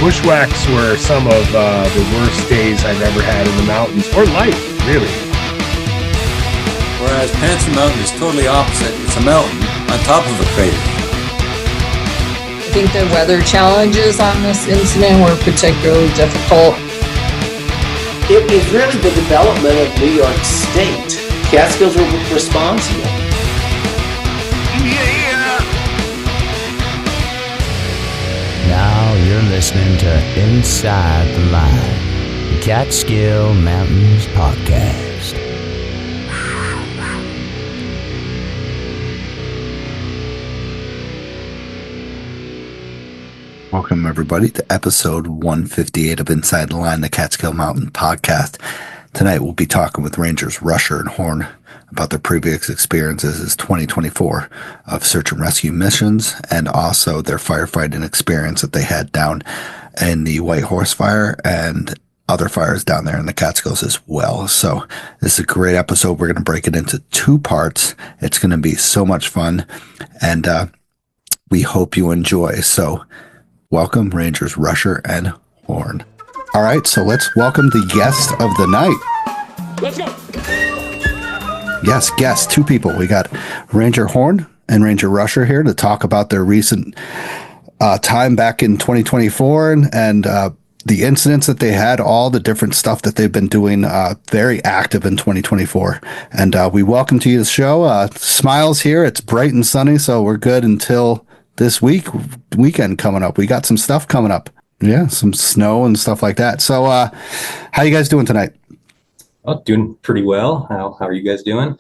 Bushwhacks were some of the worst days I've ever had in the mountains, or life, really. Whereas Panther Mountain is totally opposite. It's a mountain on top of a crater. I think the weather challenges on this incident were particularly difficult. It was really the development of New York State. Catskills were responsible. Now you're listening to Inside the Line, the Catskill Mountains Podcast. Welcome, everybody, to episode 158 of Inside the Line, the Catskill Mountain Podcast. Tonight, we'll be talking with Rangers Rusher and Horn about their previous experiences as 2024 of search and rescue missions, and also their firefighting experience that they had down in the White Horse Fire and other fires down there in the Catskills as well. So this is a great episode. We're going to break it into two parts. It's going to be so much fun, and we hope you enjoy. So welcome, Rangers Rusher and Horn. All right, so let's welcome the guest of the night. Let's go. Yes, guest, two people. We got Ranger Horn and Ranger Rusher here to talk about their recent time back in 2024 and the incidents that they had, all the different stuff that they've been doing, very active in 2024. And we welcome to you the show. Smiles here. It's bright and sunny, so we're good until this weekend coming up. We got some stuff coming up. Yeah, some snow and stuff like that. So how you guys doing tonight? Oh, doing pretty well. How are you guys doing?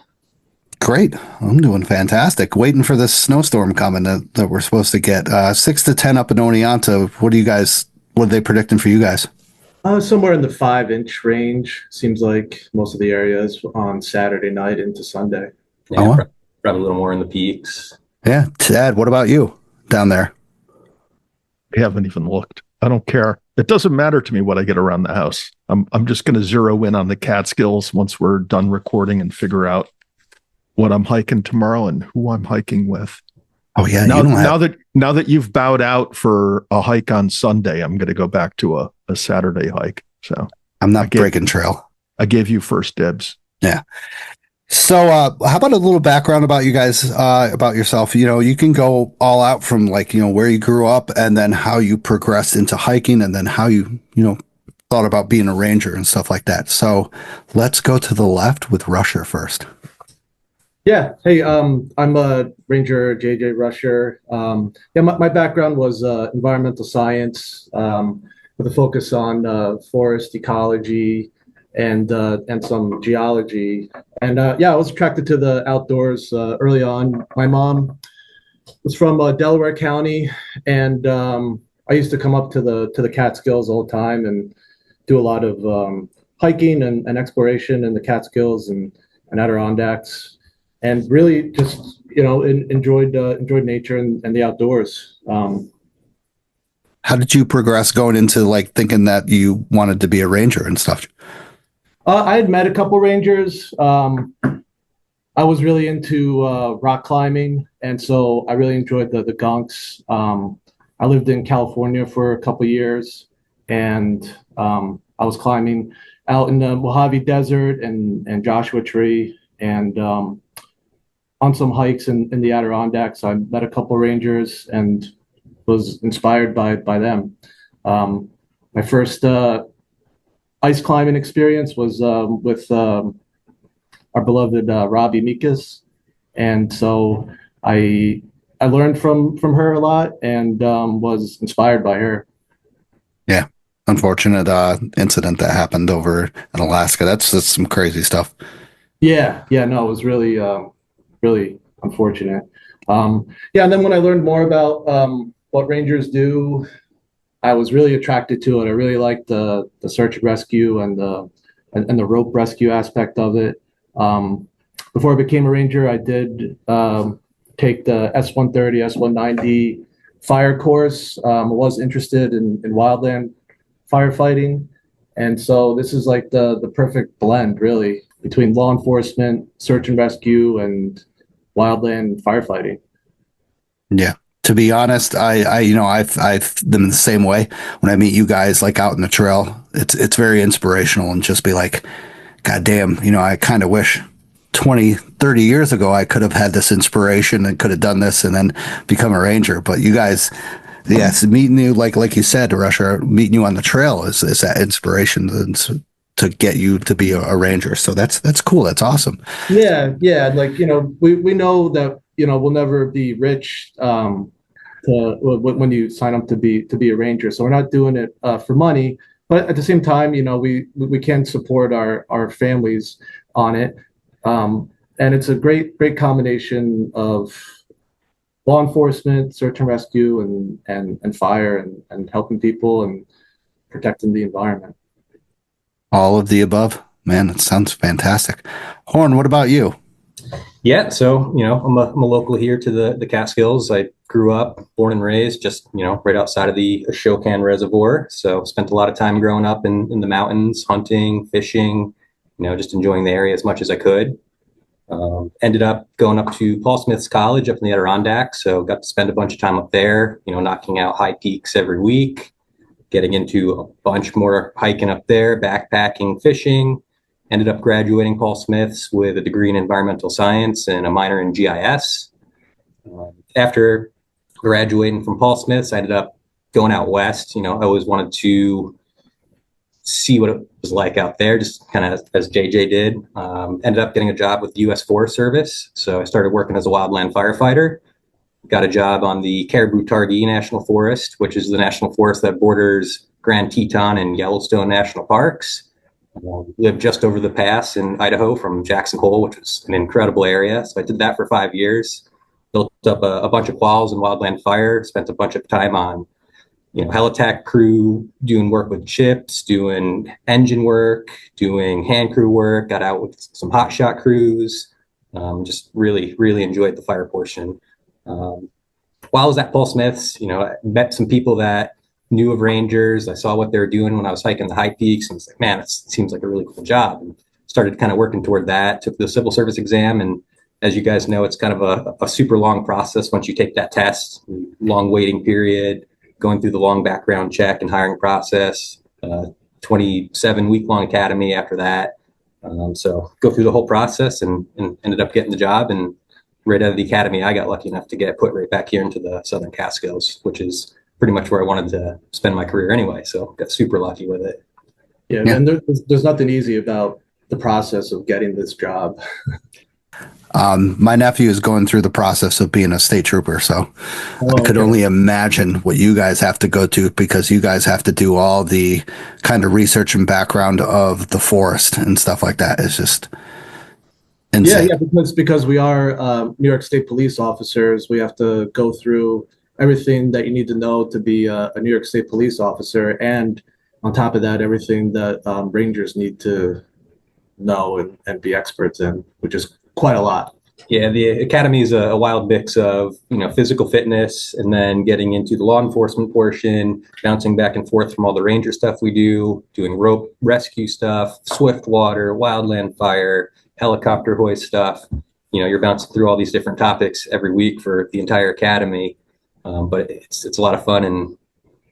Great. I'm doing fantastic. Waiting for this snowstorm coming that we're supposed to get. 6 to 10 up in Oneonta. What are they predicting for you guys? Somewhere in the 5-inch range. Seems like most of the areas on Saturday night into Sunday. Yeah, probably a little more in the peaks. Yeah. Ted, what about you down there? I haven't even looked. I don't care. It doesn't matter to me what I get around the house. I'm just going to zero in on the Catskills once we're done recording and figure out what I'm hiking tomorrow and who I'm hiking with. Oh yeah. Now that you've bowed out for a hike on Sunday, I'm going to go back to a Saturday hike. So I'm not breaking trail. I gave you first dibs. Yeah. So how about a little background about you guys, about yourself? You know, you can go all out from where you grew up and then how you progressed into hiking and then how you thought about being a ranger and stuff like that. So let's go to the left with Rusher first. Yeah. Hey, I'm a Ranger JJ Rusher. My background was environmental science with a focus on forest ecology and some geology. And I was attracted to the outdoors early on. My mom was from Delaware County, and I used to come up to the Catskills all the time and do a lot of hiking and exploration in the Catskills and Adirondacks, and really just enjoyed nature and the outdoors. How did you progress going into thinking that you wanted to be a ranger and stuff? I had met a couple rangers. I was really into rock climbing, and so I really enjoyed the gunks. I lived in California for a couple years, and I was climbing out in the Mojave Desert and Joshua Tree, and on some hikes in the Adirondacks. I met a couple rangers and was inspired by them. My first ice climbing experience was with our beloved Robbie Mikas, and so I learned from her a lot and was inspired by her. Yeah, unfortunate incident that happened over in Alaska. That's some crazy stuff. Yeah, no, it was really really unfortunate. And then when I learned more about what rangers do, I was really attracted to it. I really liked the search and rescue and the rope rescue aspect of it. Before I became a ranger, I did take the S-130, S-190 fire course. I was interested in wildland firefighting, and so this is like the perfect blend, really, between law enforcement, search and rescue, and wildland firefighting. Yeah. To be honest, I've been the same way. When I meet you guys like out in the trail, it's very inspirational and just be like, God damn, I kind of wish 20, 30 years ago I could have had this inspiration and could have done this and then become a ranger. But you guys, yes, meeting you like you said, Russia, meeting you on the trail is that inspiration to get you to be a ranger. So that's cool. That's awesome. Yeah. Like, we know that, we'll never be rich when you sign up to be a ranger. So we're not doing it for money, but at the same time, we can support our families on it. And it's a great combination of law enforcement, search and rescue, and fire, and helping people and protecting the environment. All of the above, man. It sounds fantastic. Horn, what about you? Yeah, so I'm a local here to the Catskills. I grew up, born and raised, just right outside of the Ashokan Reservoir. So spent a lot of time growing up in the mountains, hunting, fishing, just enjoying the area as much as I could. Ended up going up to Paul Smith's College up in the Adirondacks, so got to spend a bunch of time up there, knocking out high peaks every week, getting into a bunch more hiking up there, backpacking, fishing. Ended up graduating Paul Smith's with a degree in environmental science and a minor in GIS. After graduating from Paul Smith's, I ended up going out west. I always wanted to see what it was like out there, just kind of as JJ did. Ended up getting a job with the U.S. Forest Service. So I started working as a wildland firefighter. Got a job on the Caribou-Targhee National Forest, which is the national forest that borders Grand Teton and Yellowstone National Parks. Lived just over the pass in Idaho from Jackson Hole, which was an incredible area. So I did that for 5 years. Built up a bunch of quals in wildland fire. Spent a bunch of time on, helitack crew, doing work with chips, doing engine work, doing hand crew work. Got out with some hotshot crews. Just really, really enjoyed the fire portion. While I was at Paul Smith's, I met some people that knew of rangers. I saw what they were doing when I was hiking the high peaks, and was like, man, it seems like a really cool job. And started kind of working toward that. Took the civil service exam, and as you guys know, it's kind of a super long process once you take that test. Long waiting period, going through the long background check and hiring process. 27-week-long academy after that. So go through the whole process and ended up getting the job. And right out of the academy, I got lucky enough to get put right back here into the Southern Catskills, which is pretty much where I wanted to spend my career anyway. So got super lucky with it. Yeah. And there's nothing easy about the process of getting this job. My nephew is going through the process of being a state trooper, so I could only imagine what you guys have to go to, because you guys have to do all the kind of research and background of the forest and stuff like that. It's just insane. Yeah, because we are New York State police officers. We have to go through everything that you need to know to be a New York State police officer, and on top of that, everything that rangers need to know and be experts in, which is quite a lot. Yeah, the academy is a wild mix of physical fitness, and then getting into the law enforcement portion, bouncing back and forth from all the ranger stuff we do, doing rope rescue stuff, swift water, wildland fire, helicopter hoist stuff. You're bouncing through all these different topics every week for the entire academy, but it's a lot of fun, and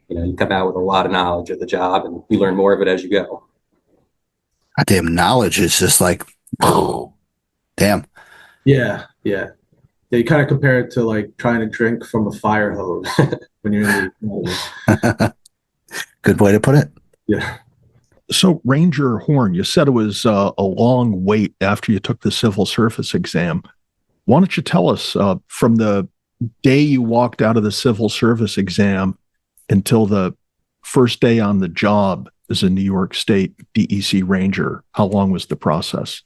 you come out with a lot of knowledge of the job, and you learn more of it as you go. Goddamn, knowledge is just like, damn. Yeah. You kind of compare it to like trying to drink from a fire hose when you're in the Good way to put it. Yeah. So, Ranger Horn, you said it was a long wait after you took the civil service exam. Why don't you tell us from the day you walked out of the civil service exam until the first day on the job as a New York State DEC Ranger, how long was the process?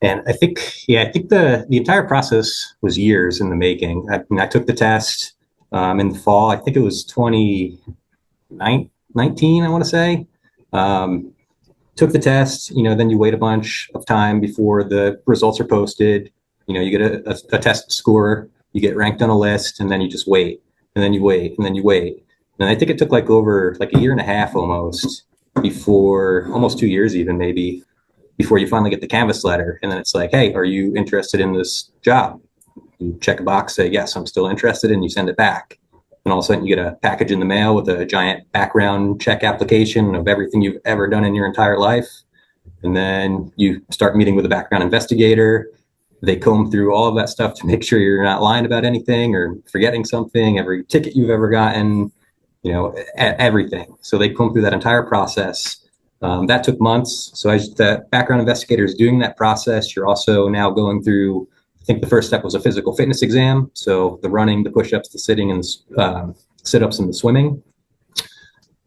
And I think the entire process was years in the making. I took the test in the fall. I think it was 2019, I want to say. Took the test, then you wait a bunch of time before the results are posted. You get a test score, you get ranked on a list, and then you just wait, and then you wait, and then you wait. And I think it took over a year and a half almost, almost 2 years even maybe, before you finally get the canvas letter. And then it's like, hey, are you interested in this job? You check a box, say, yes, I'm still interested, and you send it back. And all of a sudden you get a package in the mail with a giant background check application of everything you've ever done in your entire life. And then you start meeting with a background investigator. They comb through all of that stuff to make sure you're not lying about anything or forgetting something, every ticket you've ever gotten, everything. So they comb through that entire process. That took months. So as the background investigator is doing that process, you're also now going through, I think the first step was a physical fitness exam. So the running, the push-ups, the sitting, and the sit-ups and the swimming.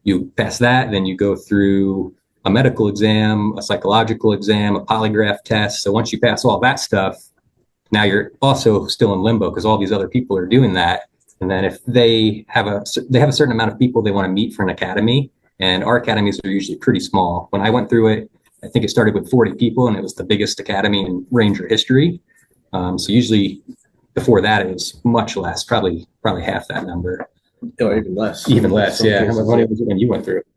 You pass that, then you go through a medical exam, a psychological exam, a polygraph test. So once you pass all that stuff, now you're also still in limbo because all these other people are doing that. And then if they have a certain amount of people they want to meet for an academy, and our academies are usually pretty small. When I went through it, I think it started with 40 people, and it was the biggest academy in Ranger history. So usually before that, it was much less, probably half that number. Or even less. Even less, yeah. How many was it when you went through it?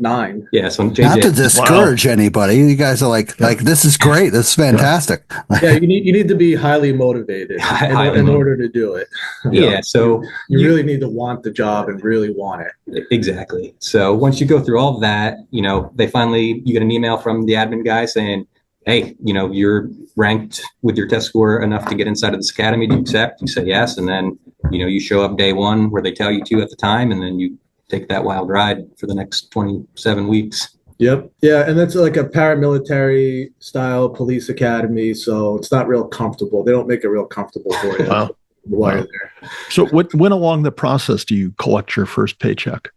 9. Yeah, so JJ, Not to discourage anybody. You guys are like this is great. This is fantastic. Yeah, you need to be highly motivated in order to do it. Yeah, so you really need to want the job and really want it. Exactly. So once you go through all of that, you get an email from the admin guy saying, hey, you're ranked with your test score enough to get inside of this academy. Do you accept? You say yes, and then you show up day one where they tell you to at the time, and then you take that wild ride for the next 27 weeks. Yep. Yeah. And that's like a paramilitary style police academy. So it's not real comfortable. They don't make it real comfortable for you. Wow. While you're there. So when along the process do you collect your first paycheck?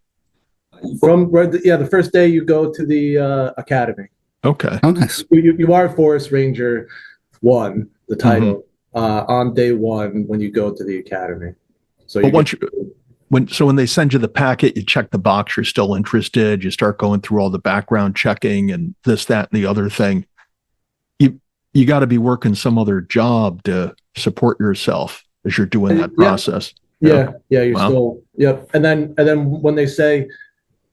The first day you go to the academy. Okay. Oh, nice. You are Forest Ranger 1, the title, on day 1 when you go to the academy. So when they send you the packet, you check the box, you're still interested, you start going through all the background checking and this, that, and the other thing. You got to be working some other job to support yourself as you're doing that process. Yeah. You're still, yep. And then when they say,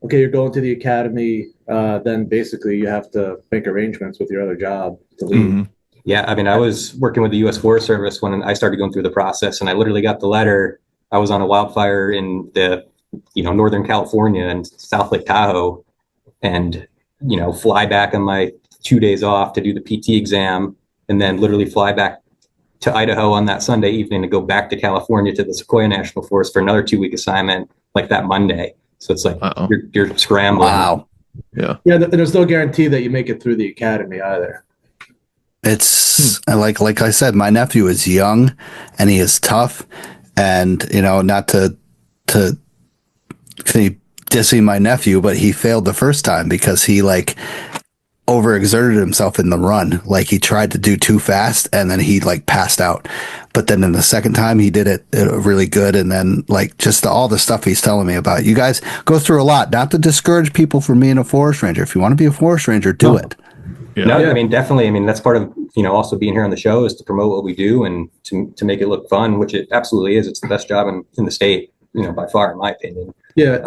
okay, you're going to the academy, then basically you have to make arrangements with your other job to leave. Mm-hmm. Yeah, I was working with the U.S. Forest Service when I started going through the process, and I literally got the letter. I was on a wildfire in the, Northern California and South Lake Tahoe, and, fly back on my 2 days off to do the PT exam, and then literally fly back to Idaho on that Sunday evening to go back to California to the Sequoia National Forest for another 2-week assignment, like that Monday. So it's like you're scrambling. Wow. Yeah. Yeah. There's no guarantee that you make it through the academy either. It's like I said, my nephew is young and he is tough. And, not to dissing my nephew, but he failed the first time because he overexerted himself in the run. Like he tried to do too fast and then he passed out. But then in the second time he did it really good. And then just all the stuff he's telling me about. You guys go through a lot, not to discourage people from being a forest ranger. If you want to be a forest ranger, do it. Yeah. No, definitely. That's part of, also being here on the show is to promote what we do and to make it look fun, which it absolutely is. It's the best job in the state, by far, in my opinion. Yeah.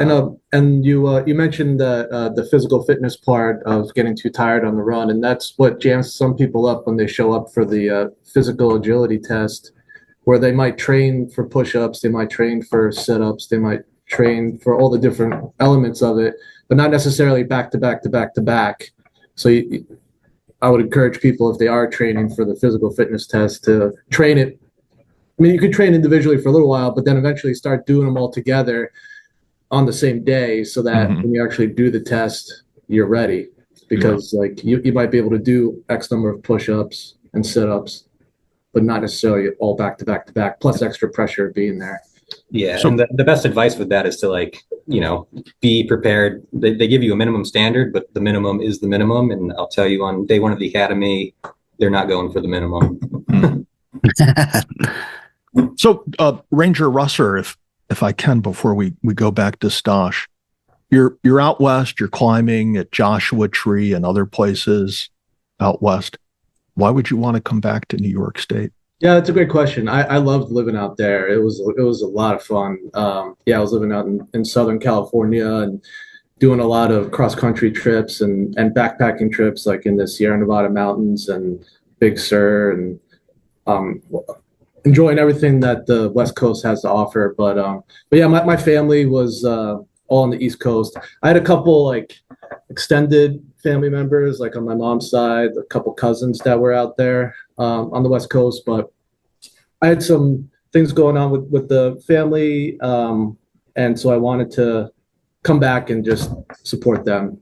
And you mentioned the physical fitness part of getting too tired on the run. And that's what jams some people up when they show up for the physical agility test, where they might train for push-ups, they might train for sit-ups, they might train for all the different elements of it, but not necessarily back to back to back to back. So I would encourage people, if they are training for the physical fitness test, to train it. You could train individually for a little while, but then eventually start doing them all together on the same day so that when you actually do the test, you're ready. Because you might be able to do X number of push-ups and sit-ups, but not necessarily all back to back to back, plus extra pressure of being there. Yeah. So, and the best advice with that is to be prepared. They give you a minimum standard, but the minimum is the minimum. And I'll tell you, on day one of the academy, they're not going for the minimum. So Ranger Russer, if I can, before we go back to Stosh, you're out west, you're climbing at Joshua Tree and other places out west. Why would you want to come back to New York State? Yeah, that's a great question. I loved living out there. It was a lot of fun. I was living out in Southern California and doing a lot of cross-country trips and backpacking trips, like in the Sierra Nevada mountains and Big Sur. And enjoying everything that the West Coast has to offer. But yeah, my family was all on the East Coast. I had a couple like extended family members, like on my mom's side, a couple cousins that were out there on the West Coast. But I had some things going on with the family, and so I wanted to come back and just support them.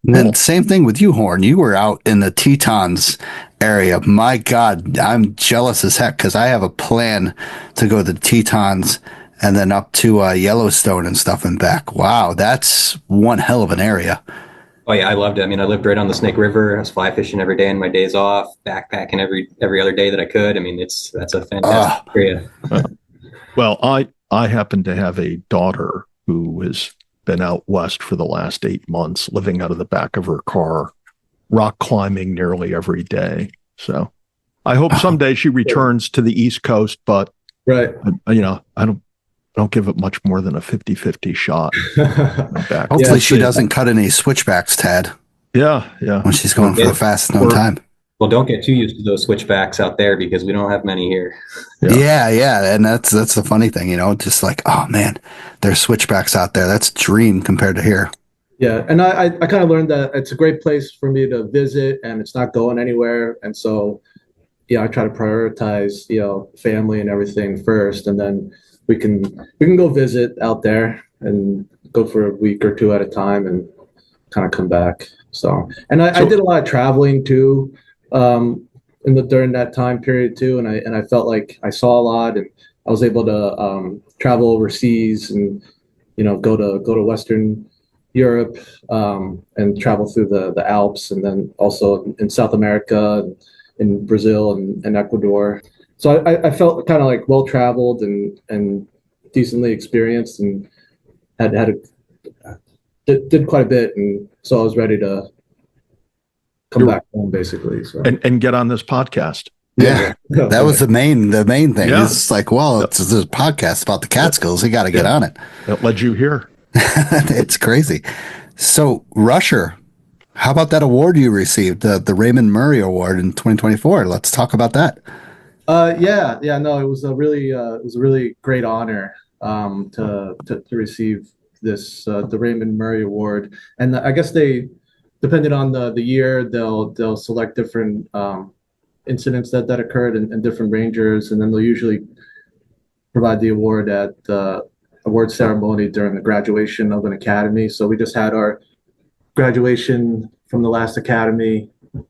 And same thing with you, Horn. You were out in the Tetons area. My God, I'm jealous as heck because I have a plan to go to the Tetons and then up to Yellowstone and stuff and back. Wow, that's one hell of an area. Oh yeah, I loved it. I mean, I lived right on the Snake River. I was fly fishing every day on my days off, backpacking every other day that I could. I mean, that's a fantastic area. Well, I happen to have a daughter who has been out west for the last 8 months, living out of the back of her car, rock climbing nearly every day. So I hope someday she returns to the East Coast, but right, I don't give it much more than a 50-50 shot. Back. Hopefully she doesn't cut any switchbacks, Tad. Yeah. When she's going for the fastest known time. Well, don't get too used to those switchbacks out there because we don't have many here. Yeah. And that's the funny thing, just like, oh man, there's switchbacks out there. That's dream compared to here. Yeah. And I kind of learned that it's a great place for me to visit and it's not going anywhere. And so, I try to prioritize, family and everything first. And then we can go visit out there and go for a week or two at a time and kind of come back. So, and I did a lot of traveling too. During that time period too, and I felt like I saw a lot, and I was able to travel overseas and go to Western Europe and travel through the Alps, and then also in South America, in Brazil and Ecuador. So I felt kind of like well traveled and decently experienced, and did quite a bit, and so I was ready to come back home basically. So. And get on this podcast. Yeah. That was the main thing. Yeah. It's like, well, it's a podcast about the Catskills. You got to get on it. That led you here. It's crazy. So Rusher, how about that award you received, the Raymond Murray Award in 2024? Let's talk about that. No, it was a really great honor to receive this the Raymond Murray Award, and I guess depending on the year, they'll select different incidents that occurred and different rangers, and then they'll usually provide the award at the award ceremony during the graduation of an academy. So we just had our graduation from the last academy a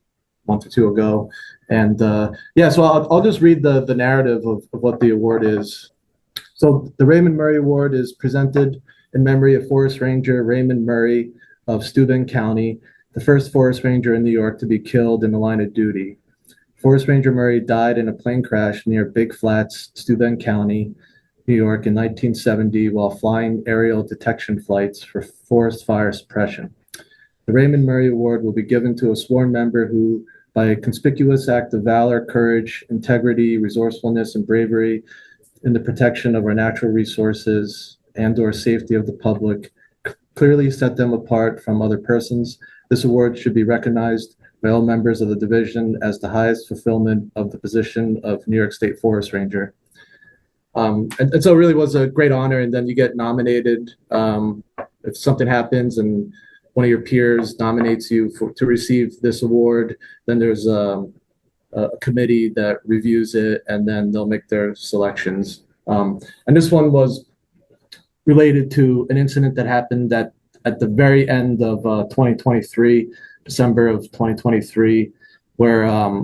month or two ago, and so I'll just read the narrative of what the award is. So the Raymond Murray Award is presented in memory of Forest Ranger Raymond Murray of Steuben County, the first forest ranger in New York to be killed in the line of duty. Forest Ranger Murray died in a plane crash near Big Flats, Steuben County, New York in 1970 while flying aerial detection flights for forest fire suppression. The Raymond Murray Award will be given to a sworn member who, by a conspicuous act of valor, courage, integrity, resourcefulness, and bravery in the protection of our natural resources and/or safety of the public, clearly set them apart from other persons. This award should be recognized by all members of the division as the highest fulfillment of the position of New York State Forest Ranger. And so it really was a great honor. And then you get nominated if something happens and one of your peers nominates you to receive this award, then there's a committee that reviews it, and then they'll make their selections. And this one was related to an incident that happened at the very end of 2023, December of 2023, where I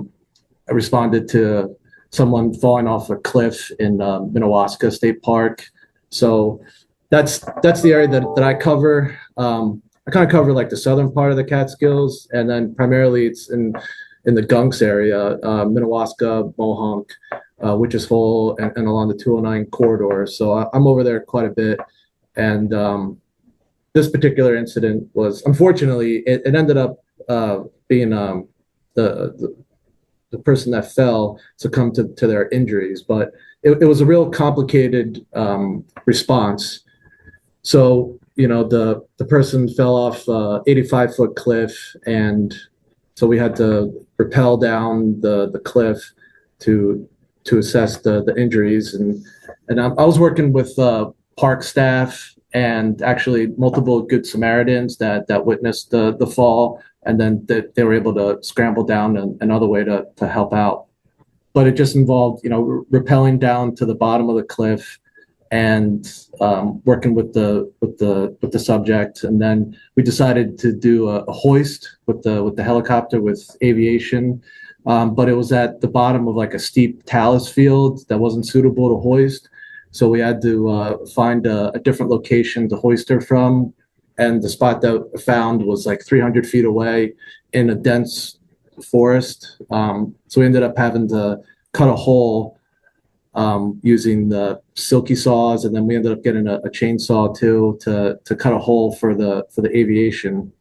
responded to someone falling off a cliff in Minnewaska State Park. So that's the area that I cover. I kind of cover like the southern part of the Catskills, and then primarily it's in the Gunks area, Minnewaska, Mohonk, Witches Hole, and along the 209 corridor. So I'm over there quite a bit. And this particular incident was, unfortunately, it ended up being the person that fell succumbed to their injuries, but it was a real complicated response. So, the person fell off 85-foot cliff, and so we had to rappel down the cliff to assess the injuries, and I was working with park staff and actually multiple Good Samaritans that witnessed the fall, and then they were able to scramble down another way to help out. But it just involved, rappelling down to the bottom of the cliff and working with the subject, and then we decided to do a hoist with the helicopter with aviation, but it was at the bottom of like a steep talus field that wasn't suitable to hoist, so we had to find a different location to hoist her from, and the spot that I found was like 300 feet away in a dense forest, so we ended up having to cut a hole using the silky saws, and then we ended up getting a chainsaw too to cut a hole for the aviation,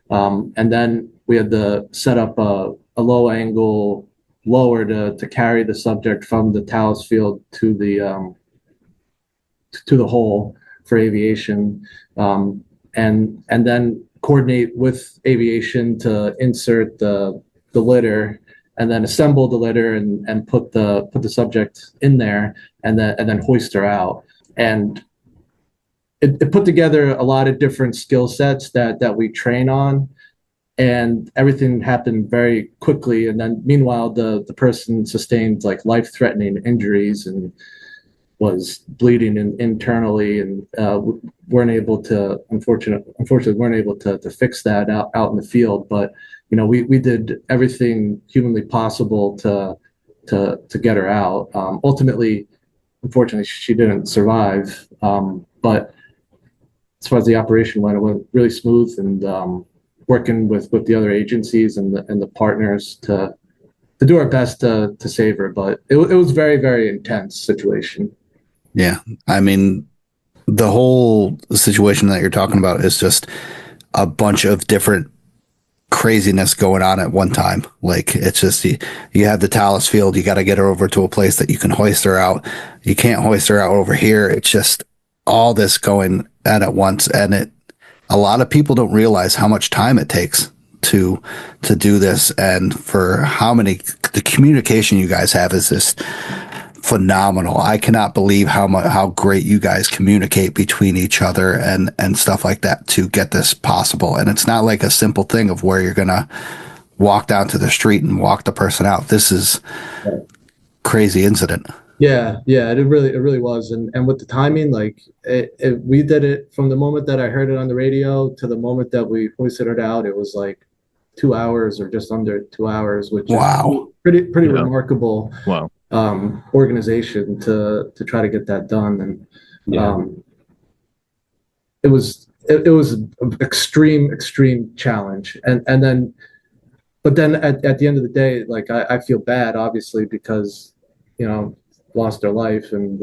and then we had to set up a low angle lower to carry the subject from the talus field to the hole for aviation, and then coordinate with aviation to insert the litter, and then assemble the litter and put the subject in there, and then hoist her out. And it put together a lot of different skill sets that we train on, and everything happened very quickly. And then meanwhile, the person sustained like life-threatening injuries and was bleeding internally, and weren't able to, unfortunately weren't able to fix that out in the field. But we did everything humanly possible to get her out. Ultimately, unfortunately, she didn't survive. But as far as the operation went, it went really smooth, and working with the other agencies and the partners to do our best to save her. But it was very, very intense situation. Yeah. I mean, the whole situation that you're talking about is just a bunch of different craziness going on at one time. Like, it's just you have the talus field, you got to get her over to a place that you can hoist her out. You can't hoist her out over here. It's just all this going at once, and a lot of people don't realize how much time it takes to do this, and for the communication you guys have is just phenomenal. I cannot believe how great you guys communicate between each other and stuff like that to get this possible. And it's not like a simple thing of where you're gonna walk down to the street and walk the person out. This is crazy incident. Yeah, it really was, and with the timing, like we did it from the moment that I heard it on the radio to the moment that we hoisted it out. It was like 2 hours or just under 2 hours, which wow, is pretty remarkable. Wow. Organization to try to get that done, and it was an extreme challenge, and then but then at the end of the day, like I feel bad obviously because lost their life, and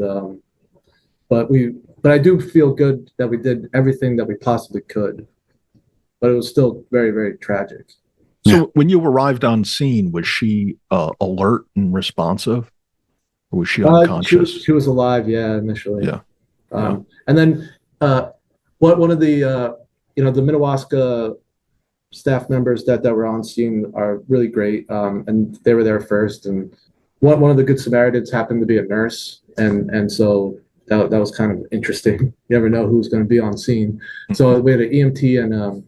but I do feel good that we did everything that we possibly could, but it was still very, very tragic. So when you arrived on scene, was she alert and responsive? Or was she unconscious? She was alive, yeah, initially. Yeah. And then one of the the Minnewaska staff members that were on scene are really great, and they were there first. And one of the Good Samaritans happened to be a nurse, and so that was kind of interesting. You never know who's going to be on scene. So we had an EMT and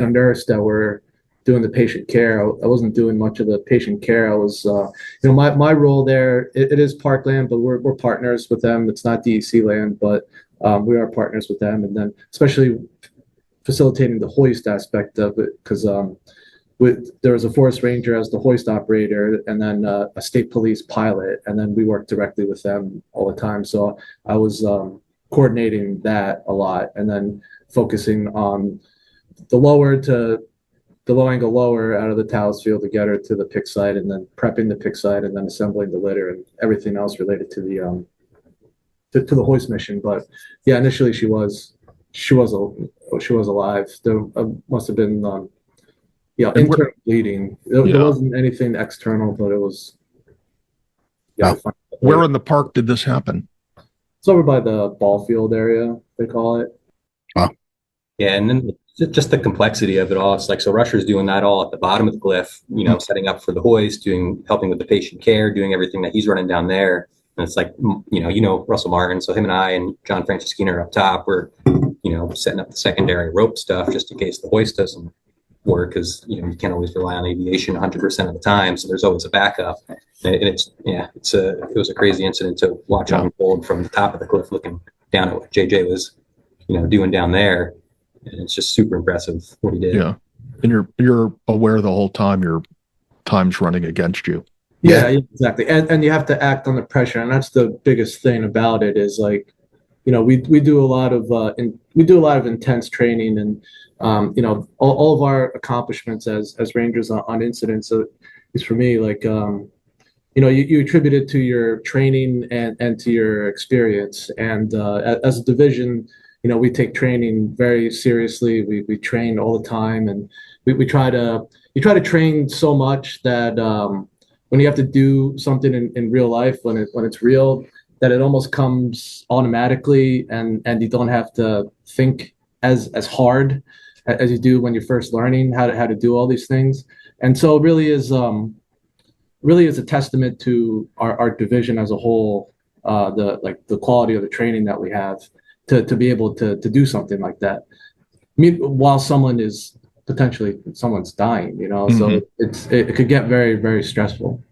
a nurse that were doing the patient care. I wasn't doing much of the patient care. I was, my role there, it is parkland, but we're partners with them. It's not DEC land, but we are partners with them. And then especially facilitating the hoist aspect of it, because there was a forest ranger as the hoist operator, and then a state police pilot, and then we worked directly with them all the time. So I was coordinating that a lot, and then focusing on the low angle lower out of the talus field to get her to the pick site, and then prepping the pick site, and then assembling the litter and everything else related to the hoist mission. But yeah, initially she was alive. There must have been internal bleeding. There wasn't anything external, but it was. Where in the park did this happen? It's over by the ball field area, they call it. Yeah, and then just the complexity of it all. It's like, so Rusher's doing that all at the bottom of the cliff, setting up for the hoist, helping with the patient care, doing everything that he's running down there. And it's like, Russell Martin. So him and I and John Franciscino are up top. We're, setting up the secondary rope stuff just in case the hoist doesn't work, because, you can't always rely on aviation 100% of the time. So there's always a backup. And it was a crazy incident to watch unfold from the top of the cliff, looking down at what JJ was, doing down there. And it's just super impressive what he did. Yeah. And you're aware the whole time your time's running against you. Yeah, exactly. And you have to act under pressure. And that's the biggest thing about it is like, we do a lot of intense training, and all of our accomplishments as Rangers on incidents is, for me, like, you attribute it to your training and to your experience. And as a division, we take training very seriously. We train all the time, and we try to train so much that when you have to do something in real life, when it's real, that it almost comes automatically, and you don't have to think as hard as you do when you're first learning how to do all these things. And so it really is a testament to our division as a whole, the quality of the training that we have to be able to do something like that. I mean, while someone's dying, so it could get very, very stressful.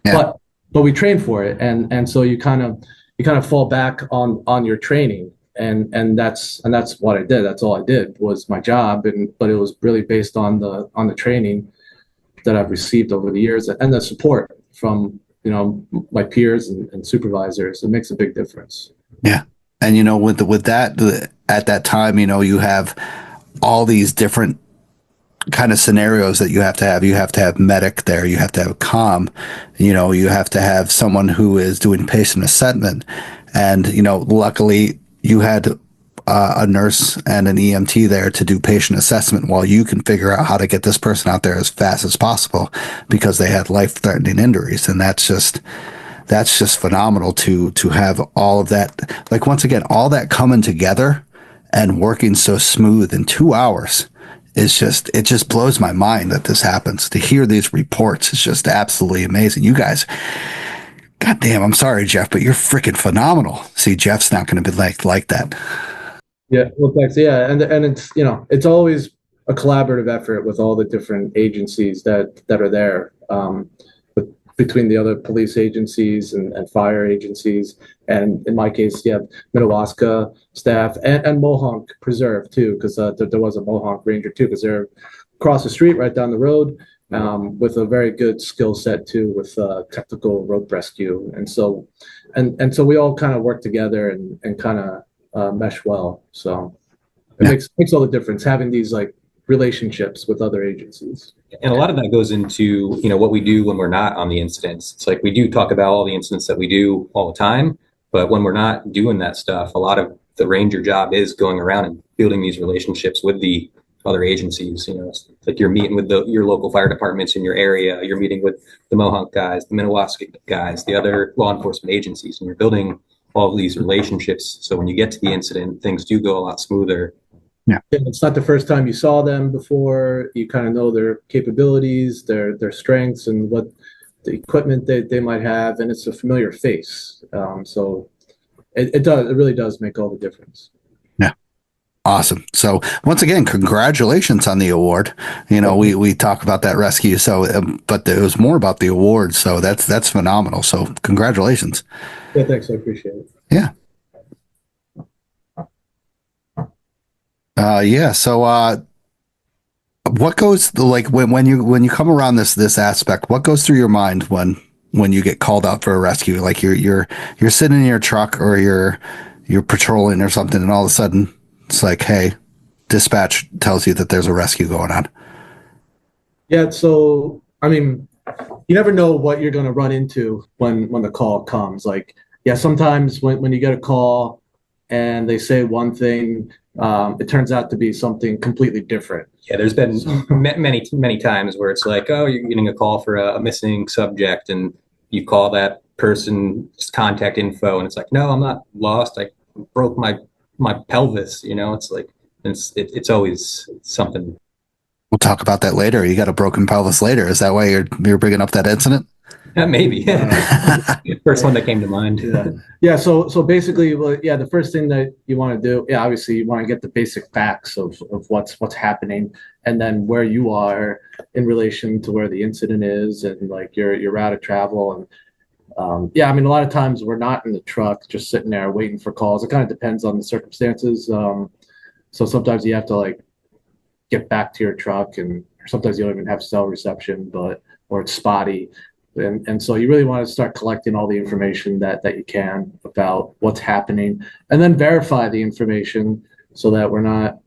Yeah. But we train for it, and so you kind of fall back on your training, and that's what I did. That's all I did was my job, but it was really based on the training that I've received over the years, and the support from my peers and supervisors. It makes a big difference. Yeah. And with that, at that time, you have all these different kind of scenarios that you have to have. You have to have medic there. You have to have comm. You have to have someone who is doing patient assessment. And luckily you had a nurse and an EMT there to do patient assessment while you can figure out how to get this person out there as fast as possible, because they had life-threatening injuries. And that's just phenomenal to have all of that. Like, once again, all that coming together and working so smooth in 2 hours it just blows my mind that this happens. To hear these reports is just absolutely amazing. You guys, goddamn, I'm sorry, Jeff, but you're freaking phenomenal. See, Jeff's not going to be like that. Yeah, well, thanks. Yeah, and it's it's always a collaborative effort with all the different agencies that are there, between the other police agencies and fire agencies, and in my case, Minnewaska staff and Mohonk Preserve too, because there was a Mohonk Ranger too, because they're across the street, right down the road, with a very good skill set too, with technical rope rescue, and so we all kind of work together and kind of mesh well. So it makes all the difference having these like relationships with other agencies. And a lot of that goes into, what we do when we're not on the incidents. It's like, we do talk about all the incidents that we do all the time, but when we're not doing that stuff, a lot of the Ranger job is going around and building these relationships with the other agencies. It's like you're meeting with your local fire departments in your area, you're meeting with the Mohonk guys, the Minnewaska guys, the other law enforcement agencies, and you're building all of these relationships. So when you get to the incident, things do go a lot smoother. Yeah, it's not the first time you saw them before. You kind of know their capabilities, their strengths, and what the equipment they might have, and it's a familiar face. So it really does make all the difference. Yeah, awesome. So once again, congratulations on the award. We talk about that rescue, so but it was more about the award. So that's phenomenal. So congratulations. Yeah, thanks. I appreciate it. Yeah. So what goes like when you come around this aspect, what goes through your mind when you get called out for a rescue? Like you're sitting in your truck or you're patrolling or something, and all of a sudden it's like, hey, dispatch tells you that there's a rescue going on. Yeah, so I mean, you never know what you're going to run into when the call comes. Like, yeah, sometimes when you get a call and they say one thing, it turns out to be something completely different. Yeah, there's been many times where it's like, oh, you're getting a call for a missing subject, and you call that person's contact info, and it's like, no, I'm not lost. I broke my pelvis. It's like, It's always something. We'll talk about that later. You got a broken pelvis later. Is that why you're bringing up that incident? Maybe. First one that came to mind. Yeah. So basically, well, yeah, the first thing that you want to do, obviously you want to get the basic facts of what's happening, and then where you are in relation to where the incident is, and like your route of travel. And I mean, a lot of times we're not in the truck, just sitting there waiting for calls. It kind of depends on the circumstances. So sometimes you have to like get back to your truck, and sometimes you don't even have cell reception, or it's spotty. And so you really want to start collecting all the information that you can about what's happening, and then verify the information so that we're not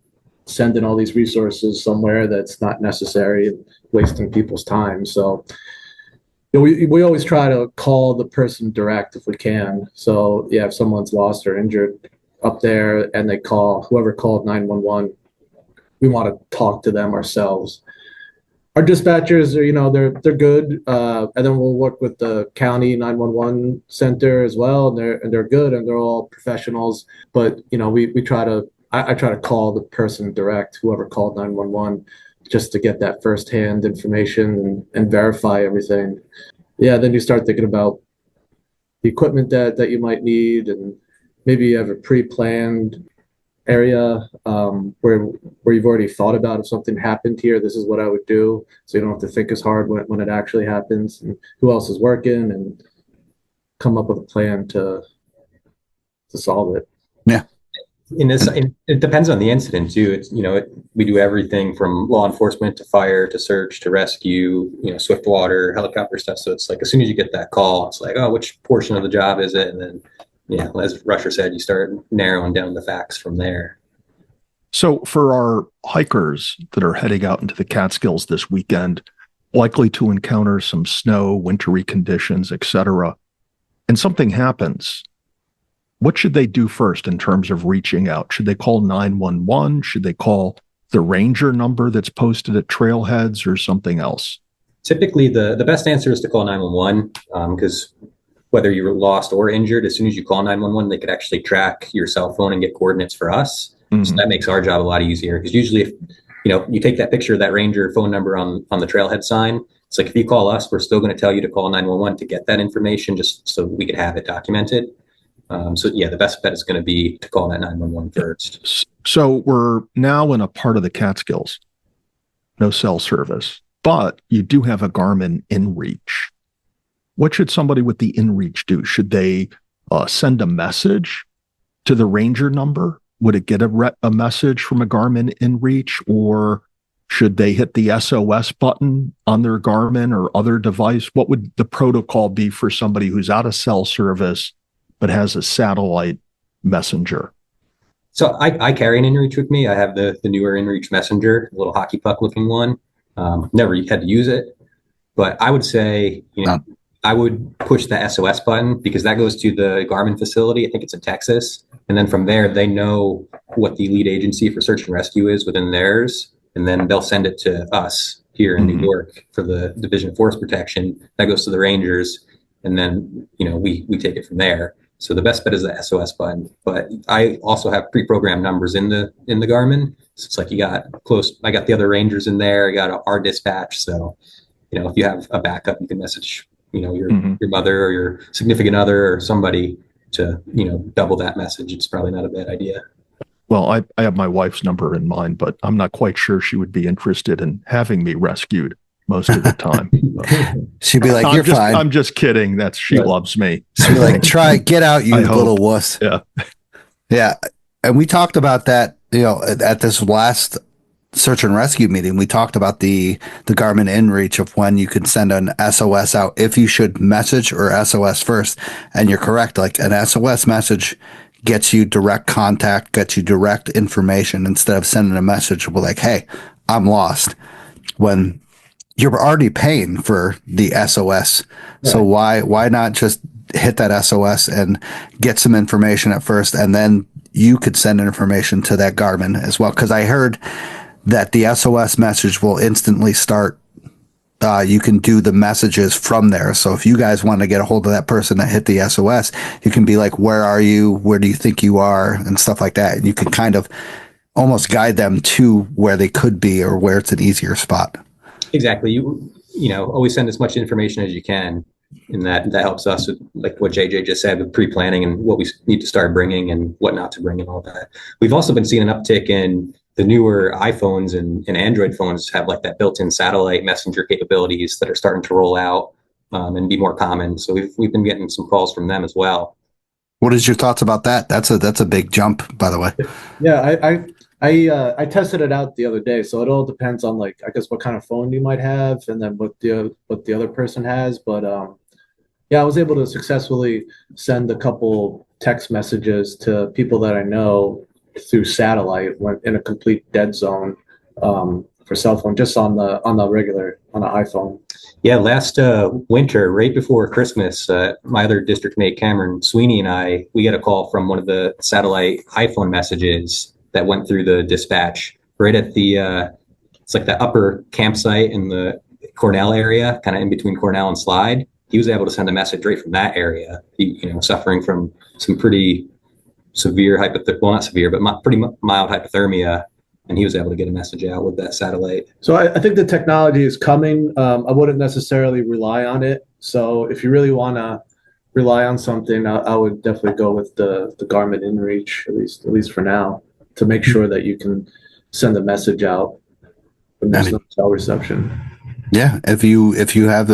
sending all these resources somewhere that's not necessary and wasting people's time. So we always try to call the person direct if we can. So if someone's lost or injured up there and they call, whoever called 911, we want to talk to them ourselves. Our dispatchers are, they're good. And then we'll work with the county 911 center as well. And they're good, and they're all professionals. But, we try to, I try to call the person direct, whoever called 911, just to get that firsthand information and verify everything. Then you start thinking about the equipment that you might need, and maybe you have a pre-planned area where you've already thought about, if something happened here, this is what I would do, so you don't have to think as hard when it actually happens, and who else is working, and come up with a plan to solve it. Yeah. It depends on the incident too. It's we do everything from law enforcement to fire to search to rescue, swift water, helicopter stuff. So it's like as soon as you get that call, it's like, oh, which portion of the job is it? And then as Rusher said, you start narrowing down the facts from there. So for our hikers that are heading out into the Catskills this weekend, likely to encounter some snow, wintry conditions, etc., and something happens, what should they do first in terms of reaching out? Should they call 911? Should they call the ranger number that's posted at trailheads, or something else? Typically, the best answer is to call 911, because whether you were lost or injured, as soon as you call 911, they could actually track your cell phone and get coordinates for us. Mm-hmm. So that makes our job a lot easier, because usually if you take that picture of that ranger phone number on the trailhead sign, it's like if you call us, we're still going to tell you to call 911 to get that information, just so we could have it documented. The best bet is going to be to call that 911 first. So we're now in a part of the Catskills, no cell service, but you do have a Garmin inReach. What should somebody with the inReach do? Should they send a message to the ranger number? Would it get a message from a Garmin inReach, or should they hit the SOS button on their Garmin or other device? What would the protocol be for somebody who's out of cell service but has a satellite messenger? So I carry an inReach with me. I have the newer inReach messenger, a little hockey puck looking one. Never had to use it, but I would say, I would push the SOS button, because that goes to the Garmin facility. I think it's in Texas. And then from there, they know what the lead agency for search and rescue is within theirs. And then they'll send it to us here in New York for the Division of Forest Protection. That goes to the Rangers. And then, we take it from there. So the best bet is the SOS button. But I also have pre-programmed numbers in the Garmin. So it's like I got the other Rangers in there. I got our dispatch. So, if you have a backup, you can message your mother or your significant other or somebody to, double that message. It's probably not a bad idea. Well, I have my wife's number in mind, but I'm not quite sure she would be interested in having me rescued most of the time. She'd be like, "You're fine." I'm just kidding. She loves me. She'd be like, get out, you little wuss. Yeah. Yeah. And we talked about that, at this last search and rescue meeting. We talked about the Garmin inReach, of when you can send an SOS out, if you should message or SOS first. And you're correct. Like, an SOS message gets you direct contact, gets you direct information, instead of sending a message with like, "Hey, I'm lost," when you're already paying for the SOS. Right. So why not just hit that SOS and get some information at first, and then you could send information to that Garmin as well? Because I heard that the SOS message will instantly start. You can do the messages from there. So if you guys want to get a hold of that person that hit the SOS, you can be like, "Where are you? Where do you think you are?" and stuff like that. And you can kind of almost guide them to where they could be or where it's an easier spot. Exactly. You know, always send as much information as you can, and that helps us with, like what JJ just said, with pre-planning and what we need to start bringing and what not to bring and all that. We've also been seeing an uptick in the newer iPhones and Android phones have like that built-in satellite messenger capabilities that are starting to roll out and be more common. So we've been getting some calls from them as well. What is your thoughts about that? That's a big jump, by the way. Yeah, I tested it out the other day, so it all depends on, like, I guess what kind of phone you might have, and then what the other person has. But yeah, I was able to successfully send a couple text messages to people that I know through satellite when in a complete dead zone for cell phone, just on the iPhone. Yeah, last winter, right before Christmas, my other district mate, Cameron Sweeney, and we got a call from one of the satellite iPhone messages that went through the dispatch right at the, it's like the upper campsite in the Cornell area, kind of in between Cornell and Slide. He was able to send a message right from that area, suffering from some pretty severe not severe, but pretty mild hypothermia. And he was able to get a message out with that satellite. So I think the technology is coming. I wouldn't necessarily rely on it. So if you really want to rely on something, I would definitely go with the Garmin InReach, at least for now, to make sure that you can send a message out when there's no cell reception. Yeah, if we have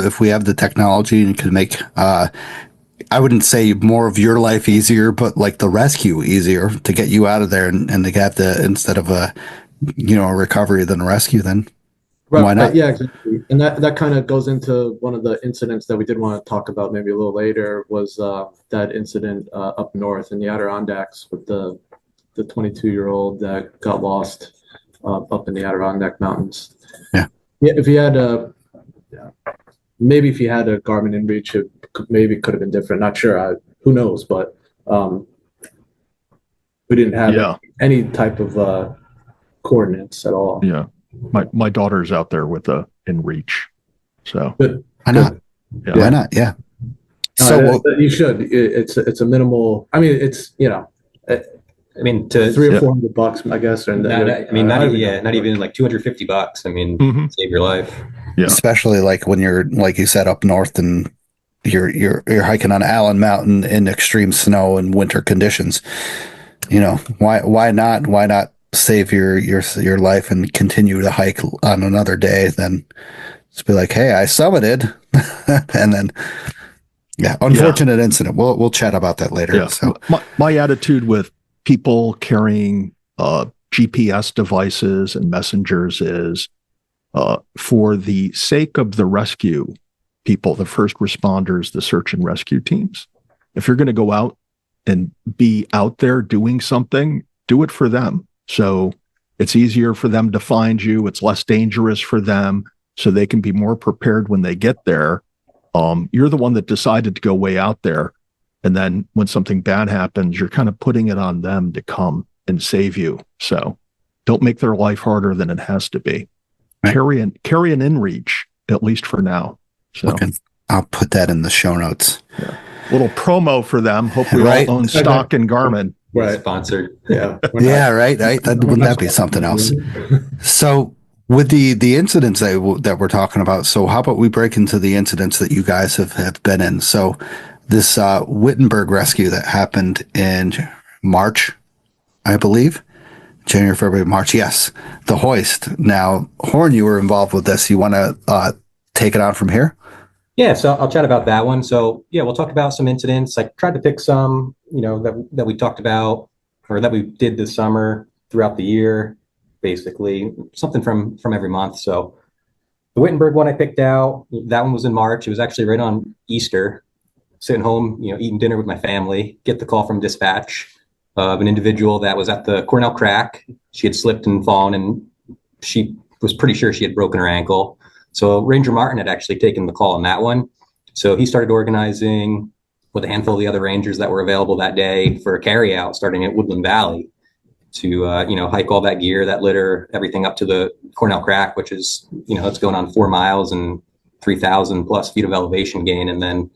the technology and can make I wouldn't say more of your life easier, but like the rescue easier to get you out of there and to get instead of a recovery than a rescue, then why not? Yeah, exactly. And that kind of goes into one of the incidents that we did want to talk about maybe a little later, was that incident up north in the Adirondacks with the 22-year-old that got lost up in the Adirondack Mountains. Yeah. If he had maybe if he had a Garmin InReach, it could have been different. Not sure. Who knows? But we didn't have any type of coordinates at all. Yeah. My daughter's out there with a InReach. So why not? Yeah. Why not? Yeah. So you should. It's a minimal. I mean, it's to $300 or $400, I guess. And not even like $250. I mean, save your life. Yeah. Especially like when you're, like you said, up north and you're hiking on Allen Mountain in extreme snow and winter conditions. Why not save your life and continue to hike on another day? Then just be like, hey, I summited, and then unfortunate incident. We'll chat about that later. Yeah. So my attitude with people carrying GPS devices and messengers is, for the sake of the rescue people, the first responders, the search and rescue teams, if you're going to go out and be out there doing something, do it for them. So it's easier for them to find you. It's less dangerous for them, so they can be more prepared when they get there. You're the one that decided to go way out there. And then when something bad happens, you're kind of putting it on them to come and save you. So don't make their life harder than it has to be. Right. Carry an InReach, at least for now. So okay. I'll put that in the show notes. Yeah. Little promo for them. Hope we all own stock in Garmin. Right. Sponsored. Yeah. Yeah. Right. Wouldn't that be something else? So with the incidents that we're talking about, so how about we break into the incidents that you guys have been in? So this Wittenberg rescue that happened in March, I believe. January, February, March. Yes. The hoist. Now, Horn, you were involved with this. You want to take it on from here? Yeah. So I'll chat about that one. So yeah, we'll talk about some incidents. I tried to pick some, that we talked about or that we did this summer throughout the year, basically something from every month. So the Wittenberg one I picked out, that one was in March. It was actually right on Easter, sitting home, eating dinner with my family, get the call from dispatch of an individual that was at the Cornell Crack. She had slipped and fallen, and she was pretty sure she had broken her ankle. So Ranger Martin had actually taken the call on that one. So he started organizing with a handful of the other rangers that were available that day for a carry out starting at Woodland Valley to, hike all that gear, that litter, everything up to the Cornell Crack, which is, it's going on 4 miles and 3,000 plus feet of elevation gain, and then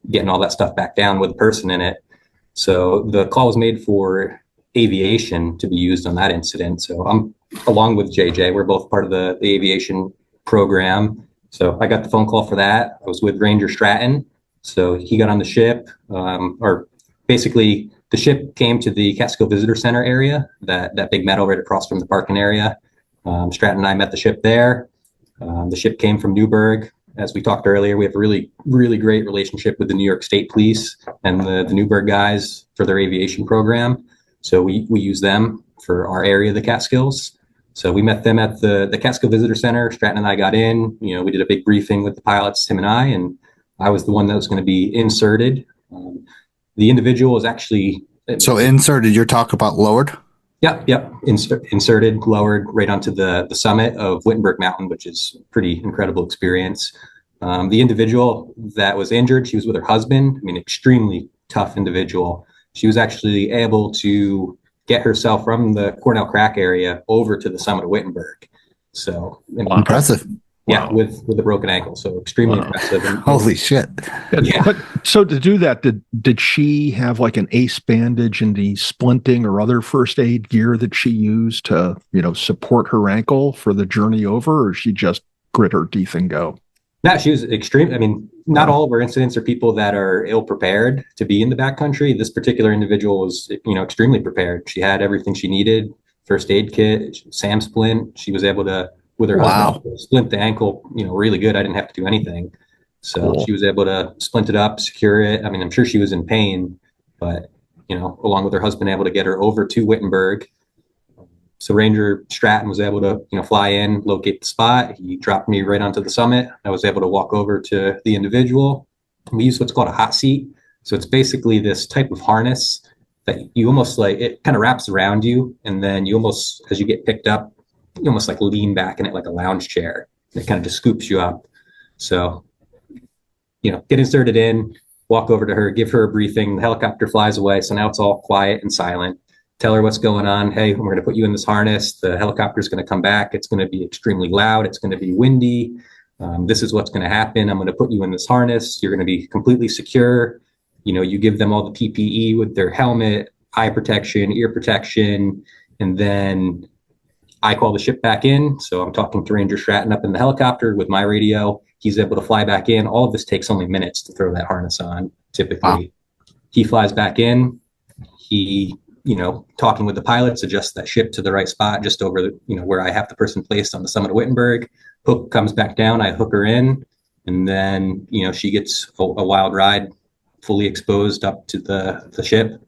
getting all that stuff back down with a person in it. So the call was made for aviation to be used on that incident. So I'm along with JJ. We're both part of the aviation program. So I got the phone call for that. I was with Ranger Stratton. So he got on the ship, or basically the ship came to the Catskill Visitor Center area, that big meadow right across from the parking area. Stratton and I met the ship there. The ship came from Newburgh. As we talked earlier, we have a really, really great relationship with the New York State Police and the Newburgh guys for their aviation program. So we use them for our area of the Catskills. So we met them at the Catskill Visitor Center. Stratton and I got in. We did a big briefing with the pilots, him and I was the one that was going to be inserted. The individual is actually... So inserted, you're talking about lowered? Yep. Inserted, lowered right onto the summit of Wittenberg Mountain, which is a pretty incredible experience. The individual that was injured, she was with her husband. Extremely tough individual. She was actually able to get herself from the Cornell Crack area over to the summit of Wittenberg. So impressive. Yeah, wow. with a broken ankle. So extremely impressive. Holy shit. Yeah. But so to do that, did she have like an ace bandage and the splinting or other first aid gear that she used to, support her ankle for the journey over, or she just grit her teeth and go? No, she was extreme. Not all of our incidents are people that are ill prepared to be in the backcountry. This particular individual was, extremely prepared. She had everything she needed, first aid kit, SAM splint. She was able to, with her husband, splint the ankle, really good. I didn't have to do anything. So She was able to splint it up, secure it. I'm sure she was in pain, but, along with her husband, able to get her over to Wittenberg. So Ranger Stratton was able to, fly in, locate the spot. He dropped me right onto the summit. I was able to walk over to the individual. We use what's called a hot seat. So it's basically this type of harness that you almost it kind of wraps around you. And then you almost, as you get picked up, you almost lean back in it like a lounge chair. It kind of just scoops you up. So, get inserted in, walk over to her, give her a briefing. The helicopter flies away. So now it's all quiet and silent. Tell her what's going on. Hey, we're going to put you in this harness. The helicopter is going to come back. It's going to be extremely loud. It's going to be windy. This is what's going to happen. I'm going to put you in this harness. You're going to be completely secure. You give them all the PPE with their helmet, eye protection, ear protection, and then I call the ship back in. So I'm talking to Ranger Stratton up in the helicopter with my radio. He's able to fly back in. All of this takes only minutes to throw that harness on, typically. Wow. He flies back in. He, talking with the pilots, adjusts that ship to the right spot, just over, where I have the person placed on the summit of Wittenberg. Hook comes back down. I hook her in. And then, she gets a wild ride, fully exposed up to the ship.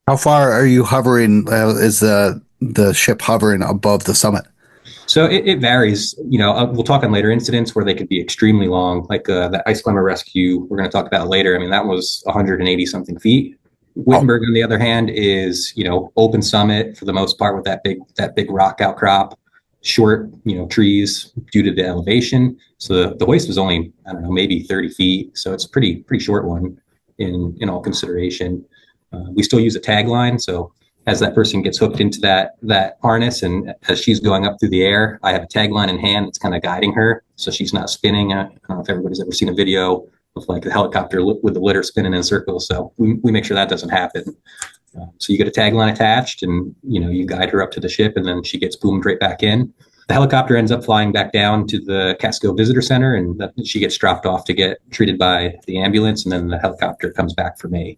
How far are you hovering? Is the ship hovering above the summit? So it varies. We'll talk on later incidents where they could be extremely long, like the ice climber rescue we're going to talk about later. That was 180 something feet. Wittenberg, on the other hand, is open summit for the most part with that big rock outcrop, short trees due to the elevation. So the hoist was only maybe 30 feet. So it's a pretty short one in all consideration. We still use a tagline. So as that person gets hooked into that harness and as she's going up through the air, I have a tagline in hand that's kind of guiding her so she's not spinning. I don't know if everybody's ever seen a video of the helicopter with the litter spinning in circles. So we make sure that doesn't happen. So you get a tagline attached and you guide her up to the ship and then she gets boomed right back in. The helicopter ends up flying back down to the Catskill Visitor Center and she gets dropped off to get treated by the ambulance and then the helicopter comes back for me.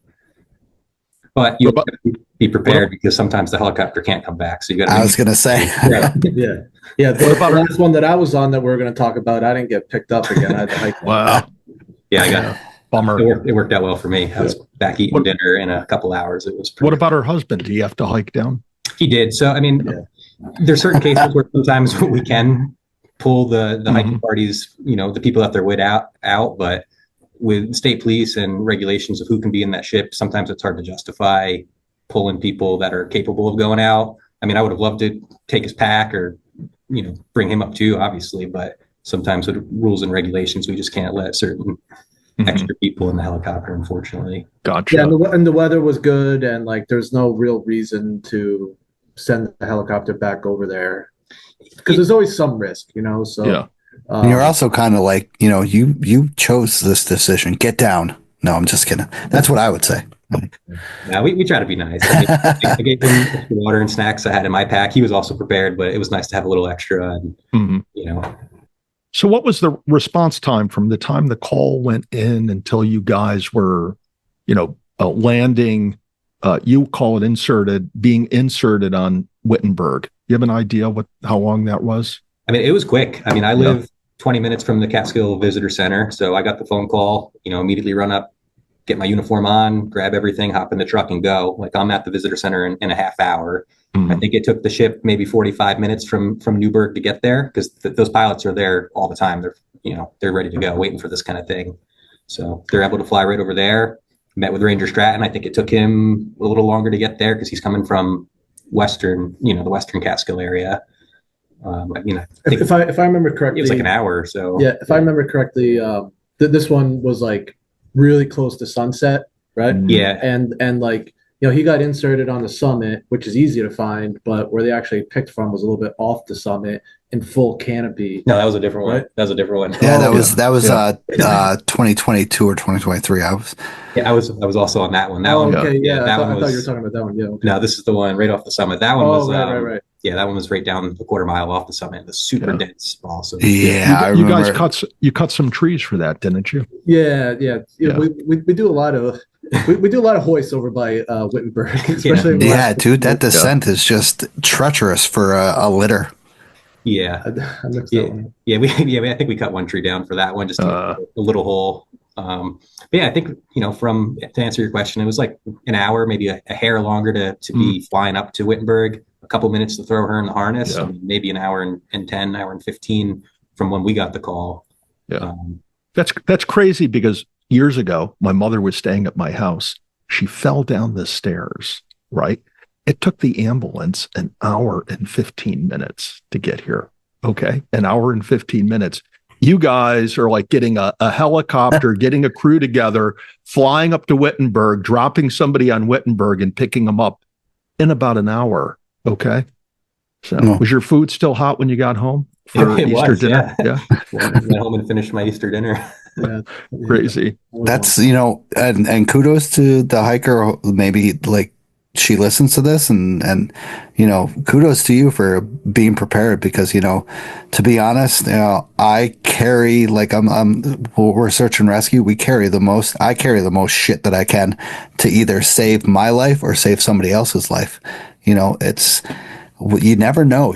But you have to be prepared because sometimes the helicopter can't come back. So you got to. I was going to say. Yeah. The last one that I was on that we're going to talk about, I didn't get picked up again. I had to hike. Wow. Yeah, I got bummer. It worked out well for me. I was back eating dinner in a couple hours. It was. What about her husband? Do you have to hike down? He did. So there's certain cases where sometimes we can pull the hiking parties. The people that they're with out, but with state police and regulations of who can be in that ship, sometimes it's hard to justify pulling people that are capable of going out. I would have loved to take his pack or, bring him up too, obviously, but sometimes with rules and regulations, we just can't let certain extra people in the helicopter, unfortunately. Gotcha. Yeah, and the weather was good and there's no real reason to send the helicopter back over there because there's always some risk, so. Yeah. And you're also kind of you chose this decision. Get down. No, I'm just kidding. That's what I would say. Yeah, we try to be nice. I gave him extra water and snacks I had in my pack. He was also prepared, but it was nice to have a little extra. And, So what was the response time from the time the call went in until you guys were, landing, you call it being inserted on Wittenberg? You have an idea how long that was? I mean, it was quick. I mean, I live 20 minutes from the Catskill Visitor Center. So I got the phone call, immediately run up, get my uniform on, grab everything, hop in the truck and go. Like, I'm at the visitor center in a half hour. I think it took the ship maybe 45 minutes from Newburgh to get there, because those pilots are there all the time. They're ready to go, waiting for this kind of thing. So they're able to fly right over there. Met with Ranger Stratton. I think it took him a little longer to get there because he's coming from the Western Catskill area. If I remember correctly, it was like an hour or so. Yeah, if I remember correctly, this one was like really close to sunset, right? Yeah, and like, he got inserted on the summit, which is easy to find, but where they actually picked from was a little bit off the summit in full canopy. No, that was a different one. Right? That was a different one. Yeah, that was 2022 or 2023. I was also on that one. That oh, one. okay, yeah. That I one thought you were talking about that one. Yeah. Okay. No, this is the one right off the summit. That one was right. Yeah, that one was right down the quarter mile off the summit. The super dense also. Yeah, you guys cut some trees for that, didn't you? Yeah. We do a lot of we do a lot of hoists over by Wittenberg, especially. Dude, that descent is just treacherous for a litter. Yeah, I think we cut one tree down for that one, just a little hole. But yeah, I think to answer your question, it was like an hour, maybe a hair longer to be flying up to Wittenberg. A couple minutes to throw her in the harness, maybe an hour and 10, hour and 15 from when we got the call. Yeah, that's crazy, because years ago, my mother was staying at my house. She fell down the stairs, right? It took the ambulance an hour and 15 minutes to get here. Okay. An hour and 15 minutes. You guys are like getting a helicopter, getting a crew together, flying up to Wittenberg, dropping somebody on Wittenberg and picking them up in about an hour. Okay. So was your food still hot when you got home for Easter dinner? Yeah. Went home and finished my Easter dinner. Yeah. Crazy. That's, and kudos to the hiker. Maybe like she listens to this and kudos to you for being prepared, because, to be honest, I carry, like, we're search and rescue. I carry the most shit that I can to either save my life or save somebody else's life. It's, you never know,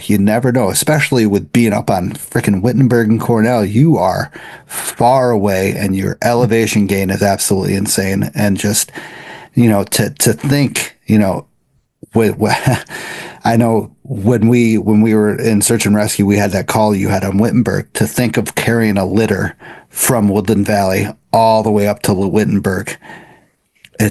especially with being up on freaking Wittenberg and Cornell. You are far away and your elevation gain is absolutely insane. And just, to think, I know when we were in search and rescue, we had that call you had on Wittenberg. To think of carrying a litter from Woodland Valley all the way up to Wittenberg,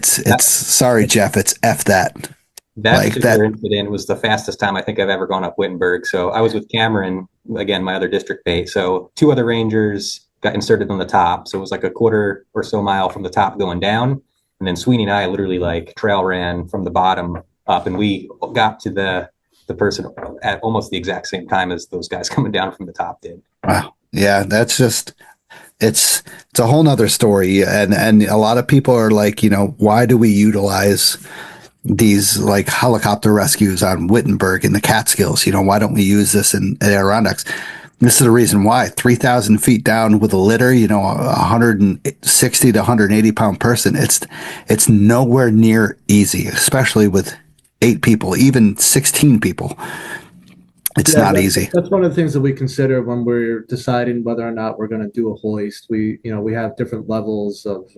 sorry, Jeff, it's F that. That particular incident was the fastest time I think I've ever gone up Wittenberg. So I was with Cameron, again, my other district mate. So two other Rangers got inserted on the top. So it was like a quarter or so mile from the top going down. And then Sweeney and I literally like trail ran from the bottom up, and we got to the person at almost the exact same time as those guys coming down from the top did. Wow. Yeah, that's just, it's a whole nother story. And a lot of people are like, why do we utilize these like helicopter rescues on Wittenberg in the Catskills? Why don't we use this in Adirondacks? This is the reason why. 3,000 feet down with a litter, 160 to 180 pound person. It's nowhere near easy, especially with 8 people, even 16 people. It's not easy. That's one of the things that we consider when we're deciding whether or not we're going to do a hoist. We have different levels of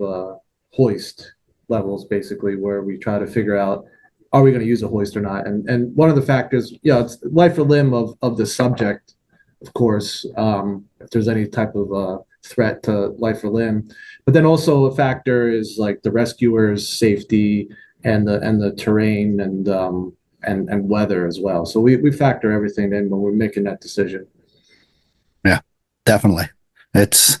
hoist levels, basically, where we try to figure out, are we going to use a hoist or not? And one of the factors, it's life or limb of the subject, of course, if there's any type of threat to life or limb. But then also a factor is like the rescuer's safety and the terrain and weather as well. So we factor everything in when we're making that decision. Yeah, definitely. It's,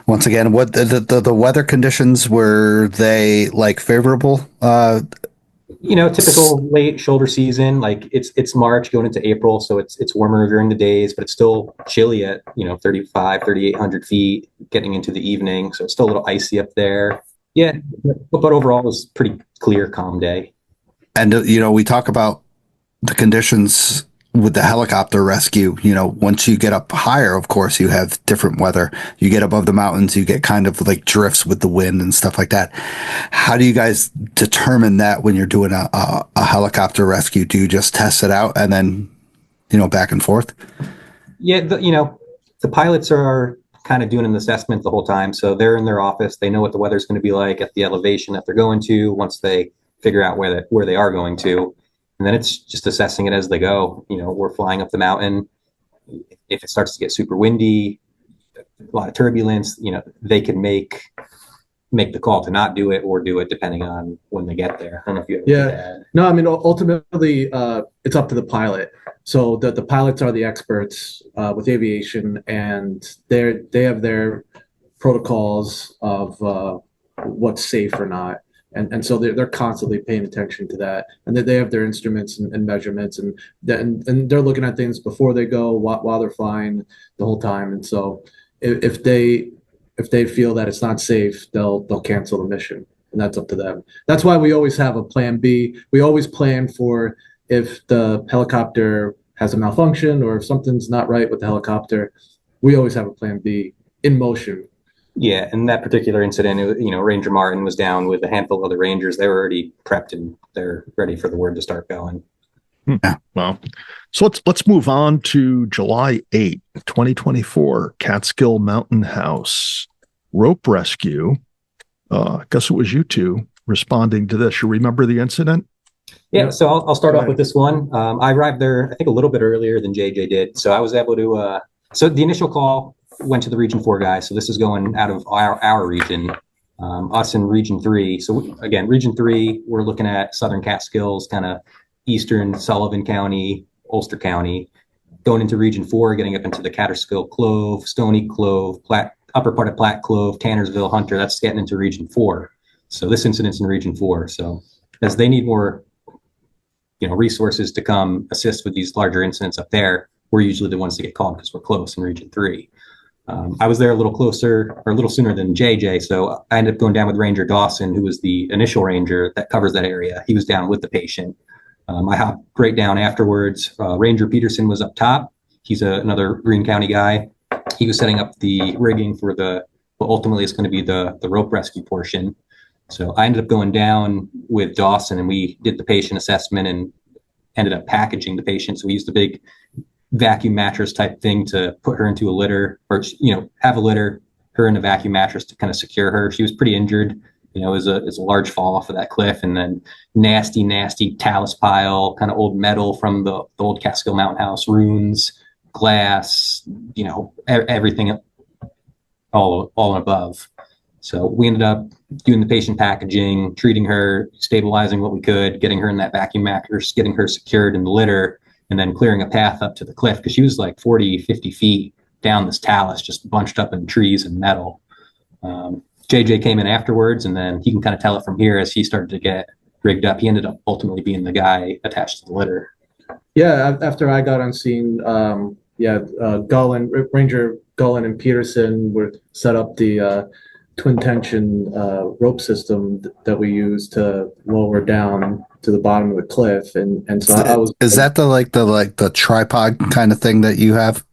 once again, what the weather conditions, were they like favorable? Typical late shoulder season, like it's March going into April. So it's warmer during the days, but it's still chilly at, 3,800 feet getting into the evening. So it's still a little icy up there. Yeah, but overall it was pretty clear, calm day. And, we talk about the conditions with the helicopter rescue. Once you get up higher, of course, you have different weather. You get above the mountains, you get kind of like drifts with the wind and stuff like that. How do you guys determine that when you're doing a helicopter rescue? Do you just test it out and then, back and forth? Yeah, the pilots are kind of doing an assessment the whole time. So they're in their office. They know what the weather's going to be like at the elevation that they're going to once they figure out where they are going to. And then it's just assessing it as they go. We're flying up the mountain. If it starts to get super windy, a lot of turbulence, they can make the call to not do it or do it depending on when they get there. I don't know if you have anything to add. No, I mean, ultimately, it's up to the pilot. So the pilots are the experts with aviation, and they have their protocols of what's safe or not. And so they're constantly paying attention to that, and they have their instruments and measurements, and they're looking at things before they go, while they're flying, the whole time. And so if they feel that it's not safe, they'll cancel the mission, and that's up to them. That's why we always have a plan B. We always plan for if the helicopter has a malfunction or if something's not right with the helicopter, we always have a plan B in motion. Yeah, in that particular incident, Ranger Martin was down with a handful of other Rangers. They were already prepped and they're ready for the word to start going. Yeah. Well, so let's move on to July 8th, 2024, Catskill Mountain House rope rescue. I guess it was you two responding to this. You remember the incident? Yeah, so I'll start off with this one. I arrived there, I think, a little bit earlier than JJ did. So I was able to, so the initial call went to the Region 4 guys. So this is going out of our region, us in Region 3. So again, Region 3, we're looking at Southern Catskills, kind of Eastern Sullivan County, Ulster County, going into Region 4, getting up into the Catskill Clove, Stony Clove, upper part of Platte Clove, Tannersville, Hunter. That's getting into Region 4. So this incident's in Region 4. So as they need more, resources to come assist with these larger incidents up there, we're usually the ones to get called because we're close in Region 3. I was there a little closer or a little sooner than JJ, so I ended up going down with Ranger Dawson, who was the initial ranger that covers that area. He was down with the patient. I hopped right down afterwards. Ranger Peterson was up top. He's another Greene County guy. He was setting up the rigging for what ultimately is going to be the rope rescue portion. So I ended up going down with Dawson, and we did the patient assessment and ended up packaging the patient. So we used a big vacuum mattress type thing to put her into a litter, or have a litter, her in a vacuum mattress to kind of secure her. She was pretty injured. It was a large fall off of that cliff, and then nasty talus pile, kind of old metal from the old Catskill Mountain House, runes, glass, everything all above. So we ended up doing the patient packaging, treating her, stabilizing what we could, getting her in that vacuum mattress, getting her secured in the litter, and then clearing a path up to the cliff because she was like 40, 50 feet down this talus, just bunched up in trees and metal. JJ came in afterwards, and then he can kind of tell it from here as he started to get rigged up. He ended up ultimately being the guy attached to the litter. Yeah, after I got on scene, Ranger Gullen and Peterson were set up the twin tension rope system that we use to lower down to the bottom of the cliff, and so I was. Is that the tripod kind of thing that you have?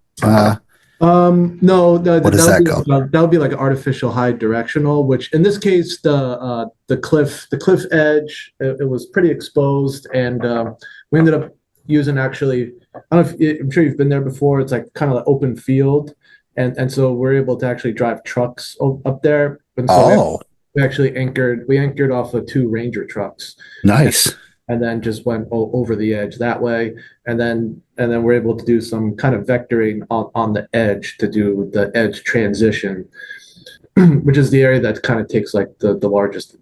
No, what does that go? That would be like artificial high directional, which in this case the cliff edge it was pretty exposed, and we ended up using actually. I don't know if I'm sure you've been there before. It's like kind of an open field. And so we're able to actually drive trucks up there. And so we actually anchored off of 2 Ranger trucks. Nice. And then just went over the edge that way. And then we're able to do some kind of vectoring on the edge to do the edge transition, which is the area that kind of takes like the largest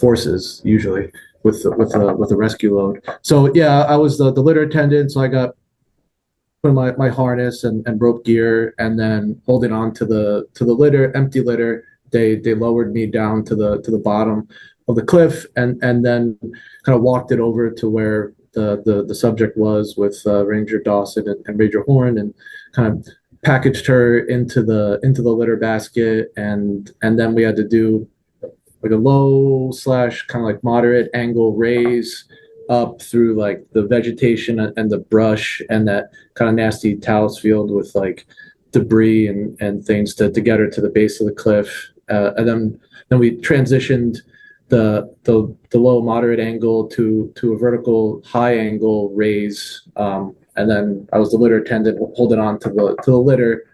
forces usually with the rescue load. So yeah, I was the litter attendant. So I got my harness and rope gear, and then holding on to the litter, empty litter. They lowered me down to the bottom of the cliff, and then kind of walked it over to where the subject was with Ranger Dawson and Ranger Horn, and kind of packaged her into the litter basket, and then we had to do like a low slash kind of like moderate angle raise up through like the vegetation and the brush and that kind of nasty talus field with like debris and things to get her to the base of the cliff. And then we transitioned the low moderate angle to a vertical high angle raise. And then I was the litter attendant holding on to the litter,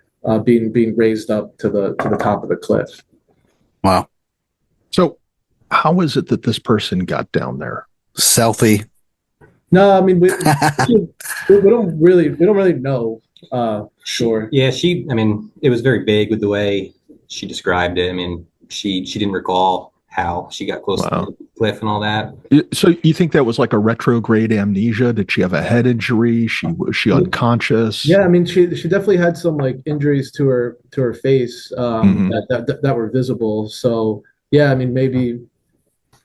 being raised up to the top of the cliff. Wow. So how is it that this person got down there? Selfie. No, I mean we don't really know. Sure. Yeah, I mean, it was very vague with the way she described it. I mean, she didn't recall how she got close to the cliff and all that. So you think that was like a retrograde amnesia? Did she have a head injury? Was she unconscious? Yeah, I mean, she definitely had some like injuries to her face that were visible. So yeah, I mean, maybe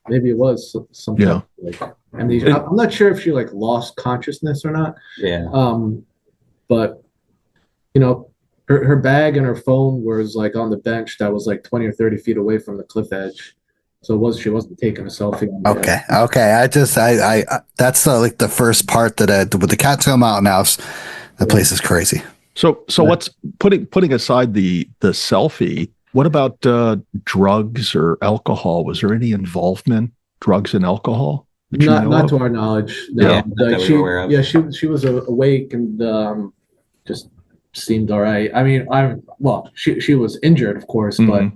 it was something like amnesia. I'm not sure if she like lost consciousness or not. Yeah. But you know, her bag and her phone was like on the bench that was like 20 or 30 feet away from the cliff edge. So she wasn't taking a selfie. Okay. I that's like the first part that with the Catskill Mountain House, the place is crazy. So what's putting aside the selfie? What about drugs or alcohol? Was there any involvement, drugs and alcohol? Not to our knowledge. No. Yeah, that we were aware of. Yeah, she was awake and just seemed all right. I mean, she was injured, of course, but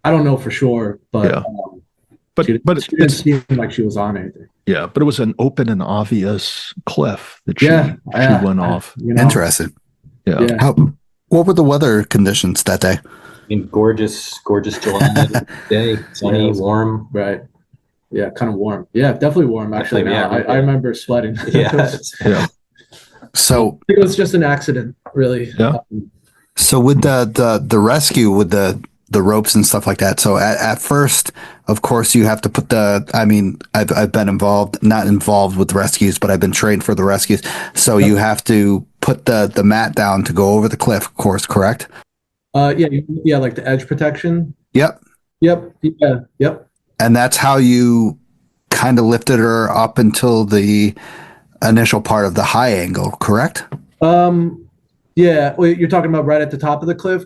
I don't know for sure. But she didn't seem like she was on anything. Yeah, but it was an open and obvious cliff that she went off. Interesting. Yeah. What were the weather conditions that day? I mean, gorgeous July day, sunny, warm. Right. Yeah, kind of warm. Yeah, definitely warm. Actually, I remember sweating. Yeah. Yeah. So it was just an accident, really. Yeah. So with the rescue with the ropes and stuff like that. So at first, of course, you have to put I've been not involved with rescues, but I've been trained for the rescues. So you have to put the mat down to go over the cliff, of course, correct? Yeah, like the edge protection. Yep. And that's how you kind of lifted her up until the initial part of the high angle, correct? Yeah. Well, you're talking about right at the top of the cliff?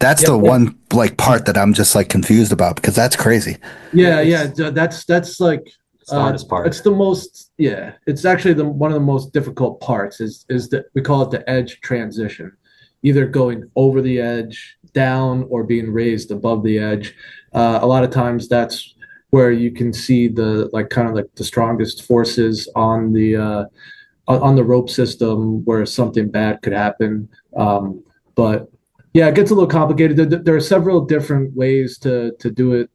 That's the one like part that I'm just like confused about because that's crazy. Yeah. That's like the hardest part. It's the most. Yeah, it's actually one of the most difficult parts. Is that we call it the edge transition, either going over the edge, down, or being raised above the edge. A lot of times that's where you can see the strongest forces on the rope system where something bad could happen. But yeah, it gets a little complicated. There are several different ways to do it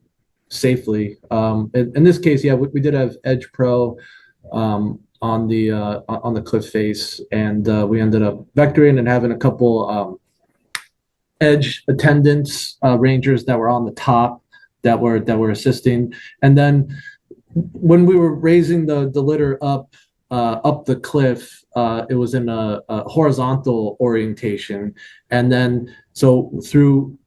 safely. In this case, we did have Edge Pro on the cliff face, and we ended up vectoring and having a couple edge attendants, rangers that were on the top that were assisting. And then when we were raising the litter up the cliff, it was in a horizontal orientation, and then so through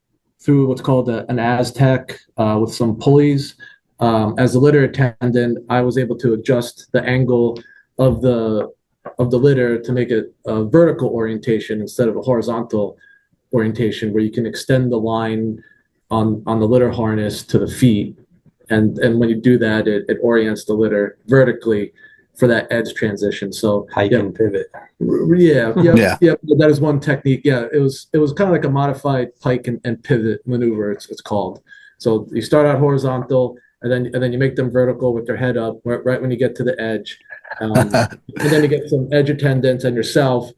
what's called an Aztec with some pulleys. As a litter attendant, I was able to adjust the angle of the litter to make it a vertical orientation instead of a horizontal orientation, where you can extend the line on the litter harness to the feet, and when you do that, it orients the litter vertically for that edge transition. So pike and pivot. Yeah. That is one technique. Yeah, it was kind of like a modified pike and pivot maneuver. It's called. So you start out horizontal, and then you make them vertical with their head up right when you get to the edge, and then you get some edge attendants and yourself,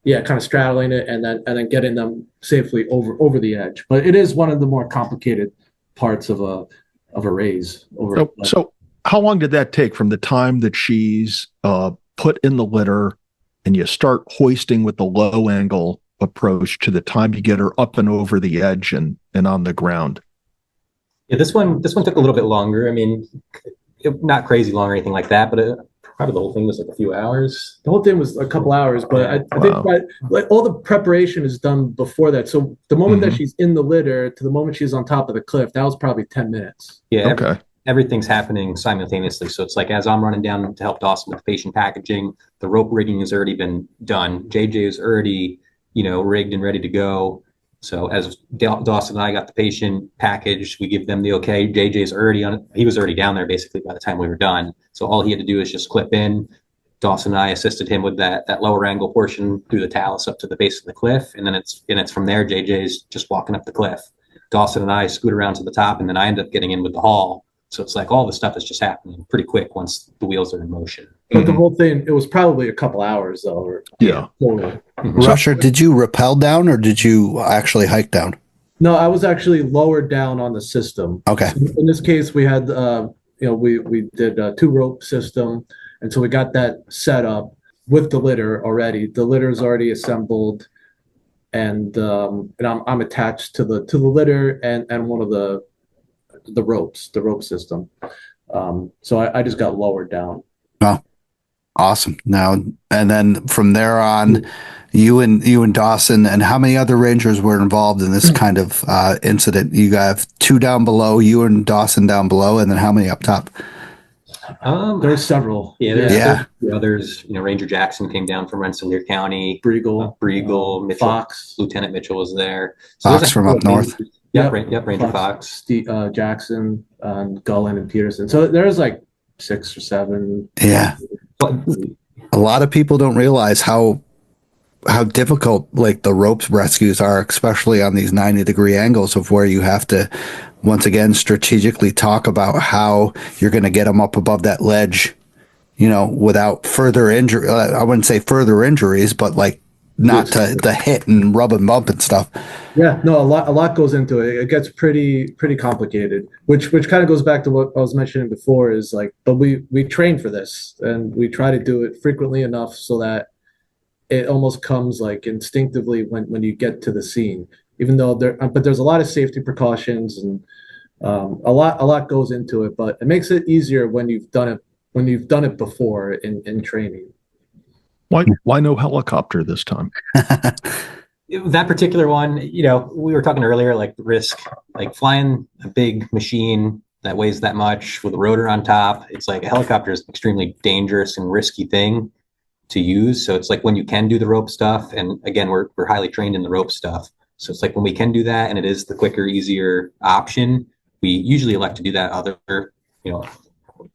kind of straddling it, and then getting them safely over the edge. But it is one of the more complicated parts of a raise. So how long did that take from the time that she's put in the litter and you start hoisting with the low angle approach to the time you get her up and over the edge and on the ground? Yeah, this one took a little bit longer. I mean, not crazy long or anything like that, but probably the whole thing was like a few hours. The whole thing was a couple hours, but I think that like all the preparation is done before that. So the moment that she's in the litter to the moment she's on top of the cliff, that was probably 10 minutes. Yeah. Okay. Everything's happening simultaneously. So it's like as I'm running down to help Dawson with the patient packaging, the rope rigging has already been done. JJ is already, rigged and ready to go. So as Dawson and I got the patient packaged, we give them the okay. JJ's already on it. He was already down there basically by the time we were done. So all he had to do is just clip in. Dawson and I assisted him with that lower angle portion through the talus up to the base of the cliff. And then it's from there, JJ's just walking up the cliff. Dawson and I scoot around to the top, and then I end up getting in with the haul. So it's like all the stuff is just happening pretty quick once the wheels are in motion. But the whole thing, it was probably a couple hours though. Total. Rusher, did you rappel down or did you actually hike down? No, I was actually lower down on the system. Okay. In this case, we had, we did a 2-rope system. And so we got that set up with the litter already. The litter is already assembled. And I'm attached to the litter and one of the rope system. So I just got lowered down. Oh, awesome. Now, and then from there on, you and Dawson and how many other Rangers were involved in this kind of incident? You have 2 down below, you and Dawson down below, and then how many up top? There's several. Yeah. Others, Ranger Jackson came down from Rensselaer County. Briegel, Mitchell, Fox. Lieutenant Mitchell was there. So Fox from up north. Yep, Ranger Fox. Jackson, Gullen, and Peterson. So there's like 6 or 7. Yeah. A lot of people don't realize how difficult like the ropes rescues are, especially on these 90-degree angles of where you have to, once again, strategically talk about how you're going to get them up above that ledge, without further injury. I wouldn't say further injuries, but like not to hit and rub and bump and stuff. Yeah, no, a lot goes into it. It gets pretty complicated, which kind of goes back to what I was mentioning before is like, but we train for this and we try to do it frequently enough so that it almost comes like instinctively when you get to the scene, even though there's a lot of safety precautions and a lot goes into it, but it makes it easier when you've done it before in training. Why no helicopter this time? That particular one, we were talking earlier, like the risk, like flying a big machine that weighs that much with a rotor on top. It's like a helicopter is an extremely dangerous and risky thing to use. So it's like when you can do the rope stuff, and again, we're highly trained in the rope stuff. So it's like when we can do that and it is the quicker, easier option, we usually elect to do that other,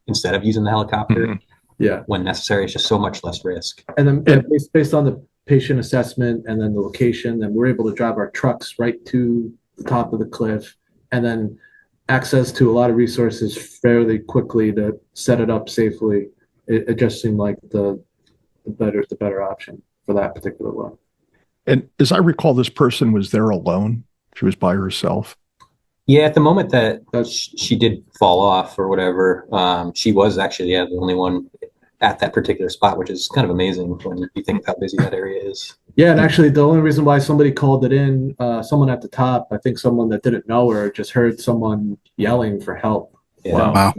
instead of using the helicopter. Mm-hmm. Yeah. When necessary, it's just so much less risk. And then based on the patient assessment and then the location, then we're able to drive our trucks right to the top of the cliff and then access to a lot of resources fairly quickly to set it up safely. It just seemed like the better option for that particular one. And as I recall, this person was there alone. She was by herself. Yeah, at the moment that she did fall off or whatever, she was actually the only one at that particular spot, which is kind of amazing when you think how busy that area is. Yeah, and actually the only reason why somebody called it in, someone at the top, I think someone that didn't know her just heard someone yelling for help. Yeah. Wow.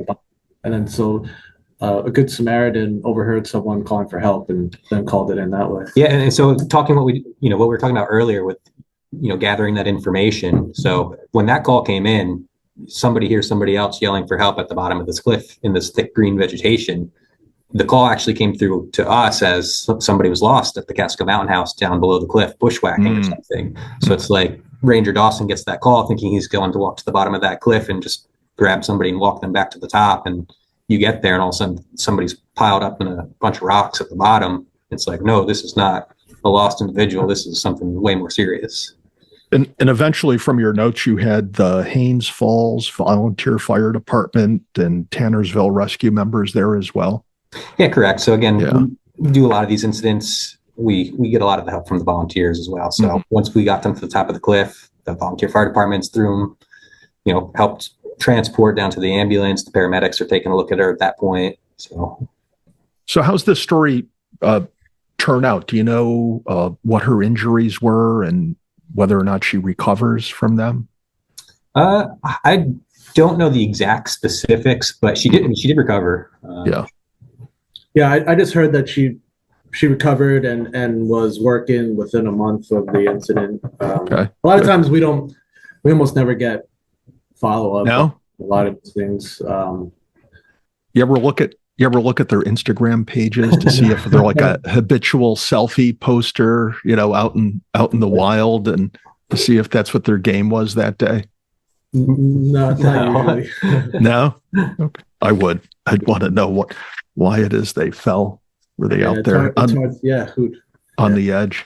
And then so a good Samaritan overheard someone calling for help and then called it in that way. Yeah, and so talking what we were talking about earlier with gathering that information. So when that call came in, somebody hears somebody else yelling for help at the bottom of this cliff in this thick green vegetation. The call actually came through to us as somebody was lost at the Catskill Mountain House down below the cliff, bushwhacking or something. So it's like Ranger Dawson gets that call thinking he's going to walk to the bottom of that cliff and just grab somebody and walk them back to the top. And you get there and all of a sudden somebody's piled up in a bunch of rocks at the bottom. It's like, no, this is not a lost individual. This is something way more serious. And eventually from your notes, you had the Haynes Falls Volunteer Fire Department and Tannersville Rescue members there as well. Yeah, correct. So again, we do a lot of these incidents. We get a lot of the help from the volunteers as well. So once we got them to the top of the cliff, the volunteer fire departments through them, helped transport down to the ambulance. The paramedics are taking a look at her at that point. So how's this story turn out? Do you know what her injuries were and whether or not she recovers from them? I don't know the exact specifics, but she did recover. Yeah, I just heard that she recovered and was working within a month of the incident. Okay. A lot of times we almost never get follow up. No? A lot of things. You ever look at their Instagram pages to see if they're like a habitual selfie poster, out in the wild, and to see if that's what their game was that day? Not usually. No? Okay. I'd want to know why it is they fell. Were they out there on the edge?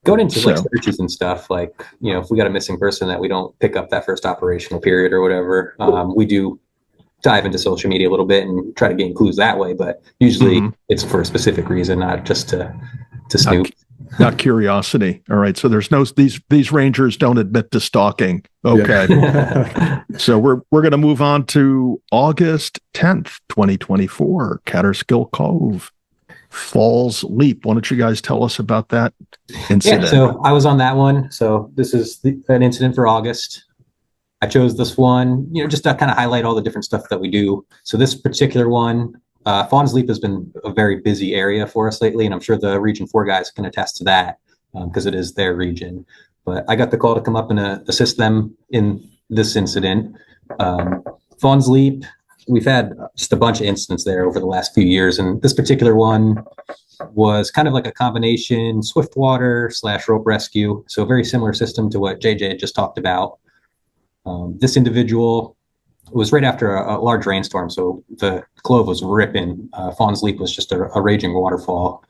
Going into like searches and stuff, like, if we got a missing person that we don't pick up that first operational period or whatever, we do dive into social media a little bit and try to gain clues that way. But usually it's for a specific reason, not just to snoop. Not curiosity. All right. So there's these rangers don't admit to stalking. Okay. Yeah. So we're going to move on to August 10th, 2024, Catskill Cove. Falls Leap. Why don't you guys tell us about that incident? Yeah, so I was on that one. So this is an incident for August. I chose this one, just to kind of highlight all the different stuff that we do. So this particular one, Falls Leap has been a very busy area for us lately, and I'm sure the Region 4 guys can attest to that because it is their region. But I got the call to come up and assist them in this incident. Falls Leap, we've had just a bunch of incidents there over the last few years, and this particular one was kind of like a combination swiftwater / rope rescue. So a very similar system to what JJ had just talked about. This individual was right after a large rainstorm, so the clove was ripping. Falls Leap was just a raging waterfall.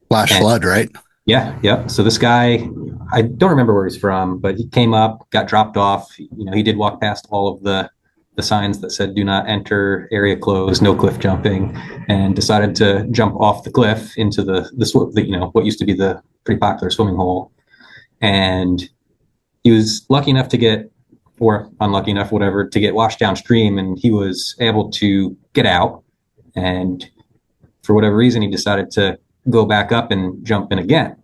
Flash flood, right? Yeah. So this guy, I don't remember where he's from, but he came up, got dropped off. He did walk past all of the signs that said "Do not enter, area closed, no cliff jumping," and decided to jump off the cliff into the what used to be the pretty popular swimming hole. And he was lucky enough to get, or unlucky enough, whatever, to get washed downstream, and he was able to get out. And for whatever reason, he decided to go back up and jump in again.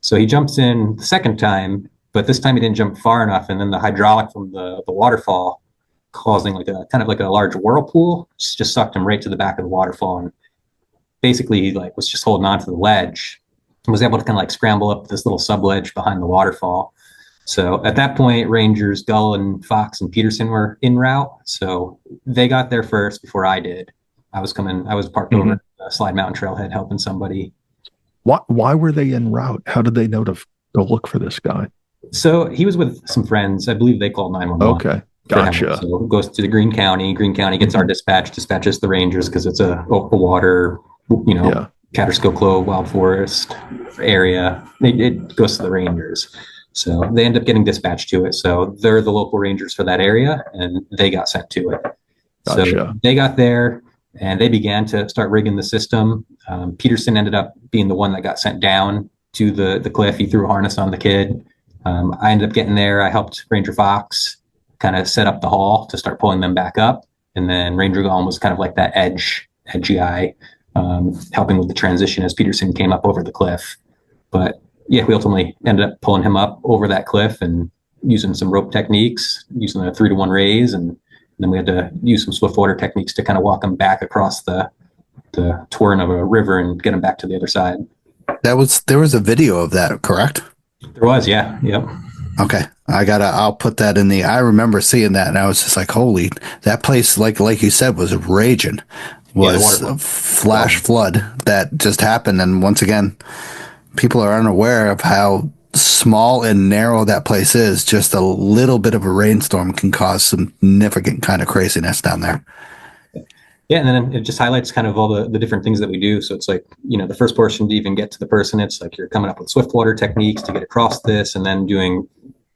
So he jumps in the second time, but this time he didn't jump far enough, and then the hydraulic from the waterfall, causing like a kind of like a large whirlpool, just sucked him right to the back of the waterfall. And basically he was just holding on to the ledge and was able to kind of scramble up this little sub ledge behind the waterfall. So at that point, Rangers Gull and Fox and Peterson were en route. So they got there first before I did. I was parked over at the Slide Mountain Trailhead helping somebody. Why were they en route? How did they know to go look for this guy? So he was with some friends. I believe they called 911. Okay. Gotcha. So goes to the Greene County. Greene County gets our dispatches the Rangers because it's a water, Catskill Clove, Wild Forest area. It goes to the Rangers. So they end up getting dispatched to it. So they're the local Rangers for that area, and they got sent to it. Gotcha. So they got there, and they began to start rigging the system. Peterson ended up being the one that got sent down to the cliff. He threw a harness on the kid. I ended up getting there. I helped Ranger Fox kind of set up the haul to start pulling them back up. And then Ranger Gallon was kind of like that edgy eye, helping with the transition as Peterson came up over the cliff. But yeah, we ultimately ended up pulling him up over that cliff and using some rope techniques, using a 3-to-1 raise. And then we had to use some swiftwater techniques to kind of walk him back across the torrent of a river and get him back to the other side. There was a video of that, correct? There was, yeah. Yep. Okay. I'll put that in I remember seeing that and I was just like, holy, that place, like you said, was raging. Was a flash flood that just happened. And once again, people are unaware of how small and narrow that place is. Just a little bit of a rainstorm can cause some significant kind of craziness down there. Yeah, and then it just highlights kind of all the different things that we do. So it's like, the first portion to even get to the person, it's like you're coming up with swiftwater techniques to get across this, and then doing,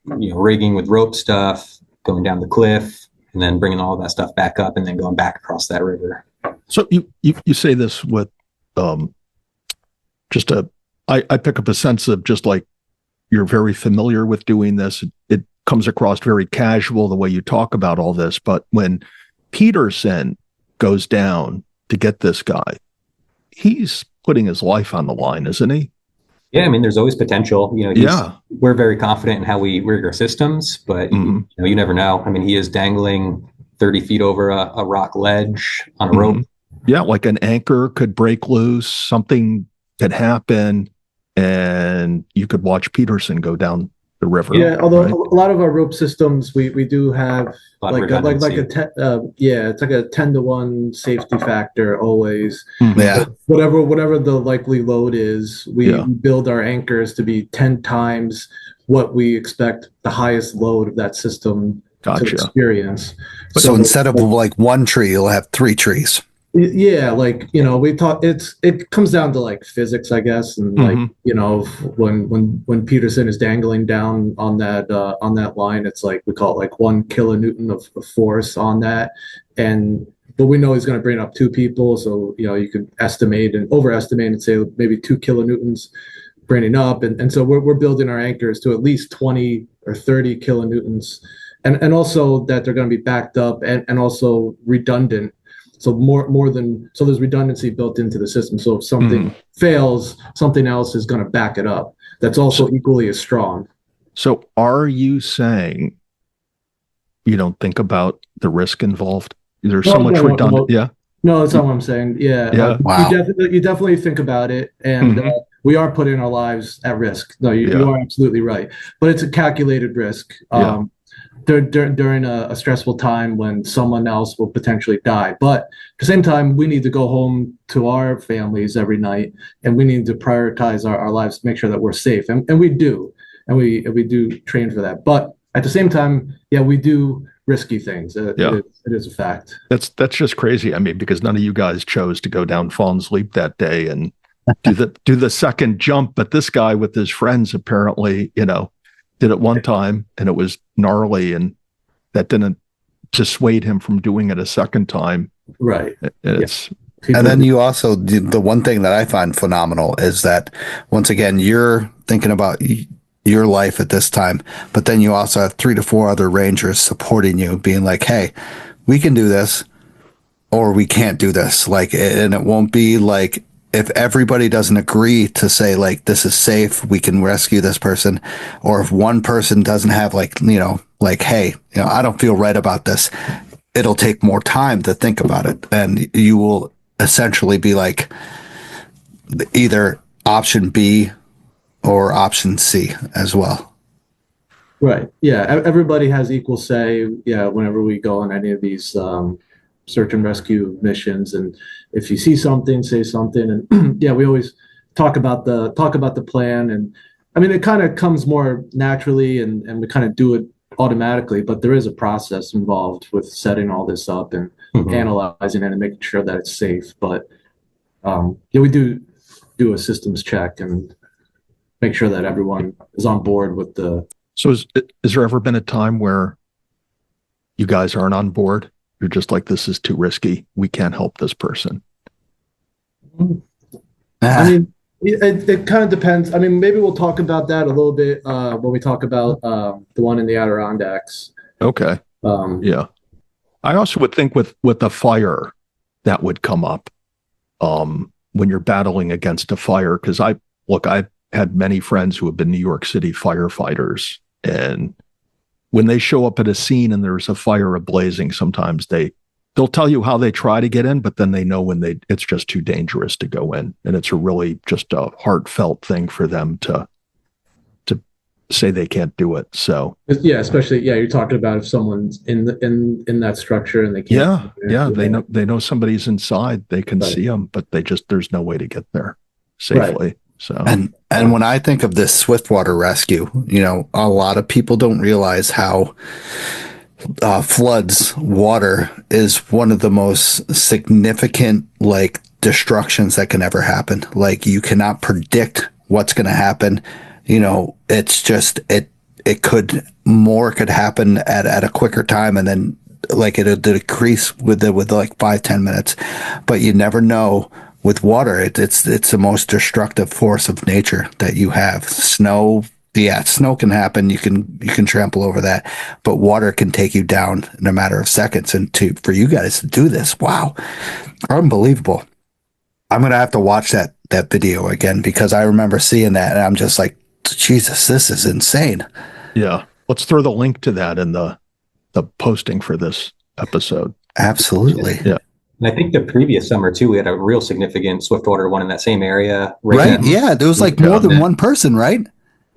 rigging with rope stuff, going down the cliff, and then bringing all of that stuff back up, and then going back across that river. So you say this with I pick up a sense of just like you're very familiar with doing this. It comes across very casual the way you talk about all this, but when Peterson goes down to get this guy, he's putting his life on the line, isn't he? Yeah, I mean, there's always potential. We're very confident in how we rig our systems, but you never know. I mean, he is dangling 30 feet over a rock ledge on a rope. Yeah, like an anchor could break loose, something could happen, and you could watch Peterson go down the river. Yeah, although right? a lot of our rope systems, we do have A lot of it's like a 10-to-1 safety factor always. Mhm. Yeah. Whatever the likely load is, we Yeah. build our anchors to be 10 times what we expect the highest load of that system to Gotcha. experience. So instead of like one tree, you'll have 3 trees. Yeah, like, we talk, it comes down to like physics, I guess, and like, when Peterson is dangling down on that line, it's like we call it like 1 kilonewton of force on that, but we know he's going to bring up 2 people, so you could estimate and overestimate and say maybe 2 kilonewtons bringing up, and so we're building our anchors to at least 20 or 30 kilonewtons, and also that they're going to be backed up and also redundant. So so there's redundancy built into the system. So if something fails, something else is going to back it up. That's also equally as strong. So are you saying you don't think about the risk involved? There's so much redundant. Yeah. No, that's not what I'm saying. Yeah. Yeah. Wow. You definitely think about it, and we are putting our lives at risk. No, you are absolutely right. But it's a calculated risk. During a stressful time when someone else will potentially die. But at the same time, we need to go home to our families every night, and we need to prioritize our lives to make sure that we're safe. And we do. And we do train for that. But at the same time, we do risky things. It is a fact. That's just crazy. I mean, because none of you guys chose to go down Fawn's Leap that day and do the second jump. But this guy with his friends apparently, did it one time and it was gnarly, and that didn't dissuade him from doing it a second time. Right. And then you also, the one thing that I find phenomenal is that once again, you're thinking about your life at this time, but then you also have 3 to 4 other rangers supporting you, being like, hey, we can do this or we can't do this. Like, and it won't be like, if everybody doesn't agree to say like this is safe, we can rescue this person, or if one person doesn't have hey, I don't feel right about this, it'll take more time to think about it, and you will essentially be like either option B or option C as well. Right. Yeah. Everybody has equal say. Yeah. Whenever we go on any of these search and rescue missions, and if you see something, say something, and we always talk about the plan, and I mean it kind of comes more naturally, and we kind of do it automatically, but there is a process involved with setting all this up and analyzing it and making sure that it's safe. But we do a systems check and make sure that everyone is on board with the. So has there ever been a time where you guys aren't on board? You're just like, this is too risky. We can't help this person. I mean, it kind of depends. I mean, maybe we'll talk about that a little bit when we talk about the one in the Adirondacks. Okay. Yeah. I also would think with a fire that would come up when you're battling against a fire. Because I've had many friends who have been New York City firefighters, and when they show up at a scene and there's a fire ablazing, sometimes they'll tell you how they try to get in, but then they know when it's just too dangerous to go in. And it's a really just a heartfelt thing for them to say they can't do it. So especially you're talking about if someone's in that structure and they can't. They know somebody's inside, they can see them, but there's no way to get there safely. Right. So and when I think of this Swiftwater rescue, a lot of people don't realize how floods, water is one of the most significant destructions that can ever happen. Like, you cannot predict what's going to happen. It's just it could happen at a quicker time, and then it'll decrease with 5-10 minutes, but you never know. With water, it's the most destructive force of nature that you have. Snow can happen. You can trample over that, but water can take you down in a matter of seconds. And for you guys to do this, wow, unbelievable. I'm gonna have to watch that video again, because I remember seeing that and I'm just like, Jesus, this is insane. Yeah, let's throw the link to that in the posting for this episode. Absolutely. Yeah. And I think the previous summer too, we had a real significant swiftwater one in that same area. Right? Yeah, there was like more than one person, right?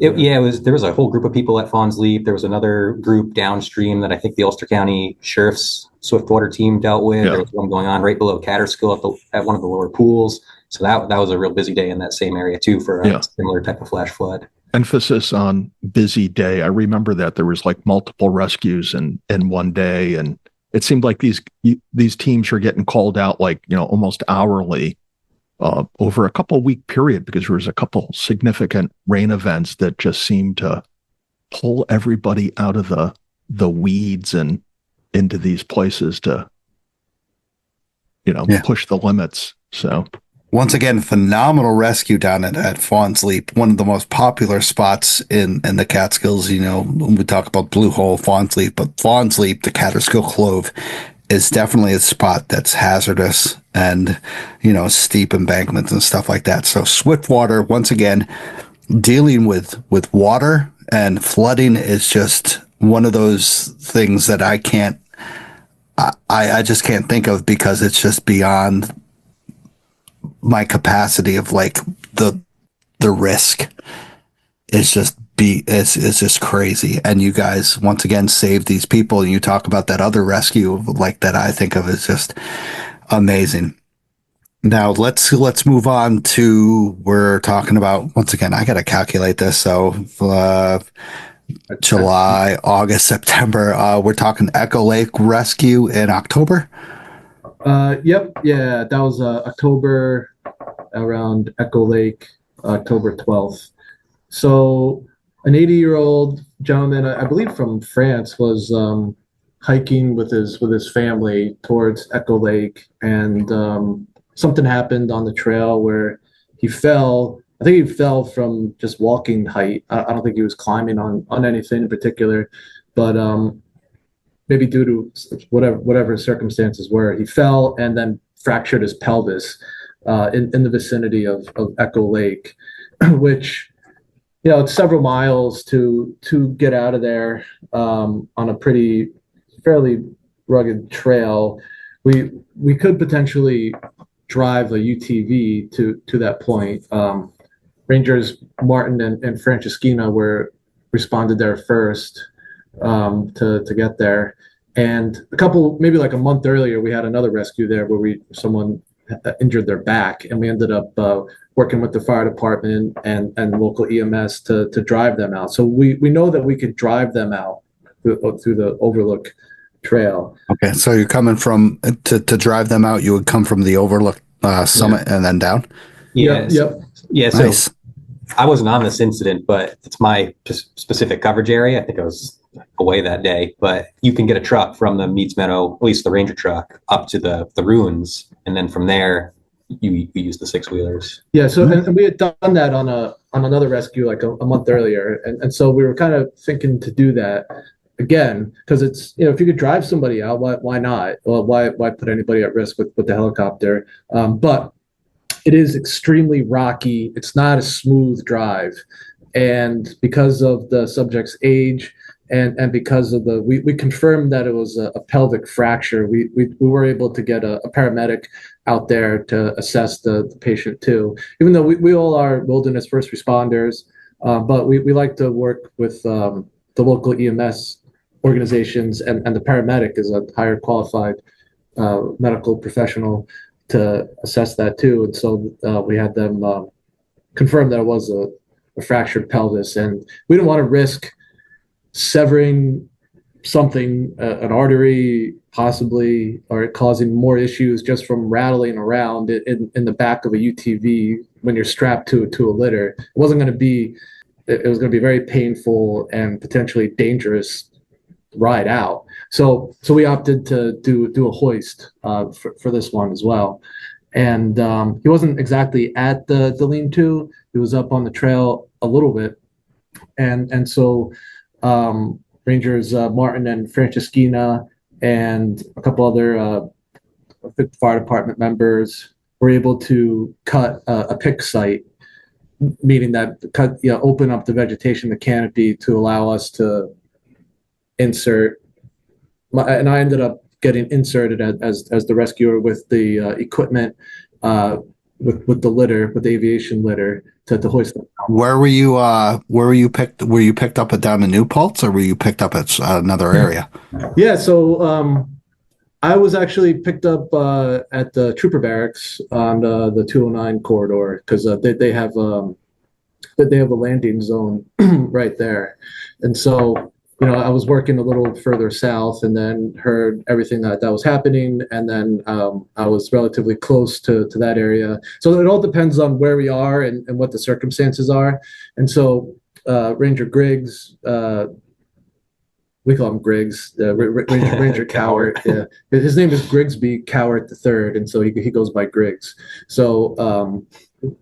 It was. There was a whole group of people at Fawn's Leap. There was another group downstream that I think the Ulster County Sheriff's swiftwater team dealt with. Yeah. There was one going on right below Catskill at one of the lower pools. So that was a real busy day in that same area too for a similar type of flash flood. Emphasis on busy day. I remember that there was like multiple rescues in one day, and it seemed like these teams are getting called out like, almost hourly over a couple week period, because there was a couple significant rain events that just seemed to pull everybody out of the weeds and into these places to push the limits. So once again, phenomenal rescue down at Fawn's Leap, one of the most popular spots in the Catskills. When we talk about Blue Hole, Fawn's Leap, but Fawn's Leap, the Catskill Clove, is definitely a spot that's hazardous and, steep embankments and stuff like that. So Swiftwater, once again, dealing with water and flooding is just one of those things that I just can't think of, because it's just beyond my capacity of like the risk. It's just crazy. And you guys once again saved these people, and you talk about that other rescue like that I think of as just amazing. Now let's move on to, we're talking about, once again, I got to calculate this. So July, August, September, we're talking Echo Lake rescue in October. Yep. Yeah. That was October, around Echo Lake, October 12th. So an 80-year-old gentleman, I believe from France, was hiking with his family towards Echo Lake, and something happened on the trail where he fell. I think he fell from just walking height. I don't think he was climbing on anything in particular, but maybe due to whatever circumstances were, he fell and then fractured his pelvis in the vicinity of Echo Lake, which, it's several miles to get out of there on a fairly rugged trail. We could potentially drive a UTV to that point. Rangers Martin and Franceschina responded there first to get there. And maybe like a month earlier, we had another rescue there where someone injured their back, and we ended up working with the fire department and local EMS to drive them out. So we know that we could drive them out through the Overlook Trail. Okay, so you're coming from to drive them out. You would come from the Overlook summit and then down. Yeah. Yep. Yeah. So nice. I wasn't on this incident, but it's my specific coverage area. I think I was away that day, but you can get a truck from the Meads Meadow, at least the Ranger truck, up to the ruins, and then from there you use the 6-wheelers. Yeah. So and we had done that on another rescue like a month earlier, and so we were kind of thinking to do that again, because it's, if you could drive somebody out, why not? Well, why put anybody at risk with the helicopter? But it is extremely rocky. It's not a smooth drive, and because of the subject's age and because of we confirmed that it was a pelvic fracture, we were able to get a paramedic out there to assess the patient too. Even though we all are wilderness first responders, but we like to work with the local EMS organizations, and the paramedic is a higher qualified medical professional to assess that too. And so we had them confirm that it was a fractured pelvis, and we didn't want to risk severing something, an artery possibly, or causing more issues just from rattling around in the back of a UTV when you're strapped to a litter. It was going to be very painful and potentially dangerous ride out. So we opted to do a hoist for this one as well. And he wasn't exactly at the lean-to. He was up on the trail a little bit. And so Rangers Martin and Franceschina and a couple other fire department members were able to cut a pick site, meaning that open up the vegetation, the canopy, to allow us to insert. And I ended up getting inserted as the rescuer with the equipment, with the litter, with the aviation litter to hoist them. Where were you? Where were you picked? Were you picked up at down in New Paltz, or were you picked up at another area? Yeah, so I was actually picked up at the trooper barracks on the 209 corridor because they have a landing zone right there, and so I was working a little further south, and then heard everything that was happening, and then I was relatively close to that area. So it all depends on where we are and what the circumstances are, and so Ranger Griggs. We call him Griggs, Ranger Cowart. Yeah, his name is Grigsby Cowart III, and so he goes by Griggs. So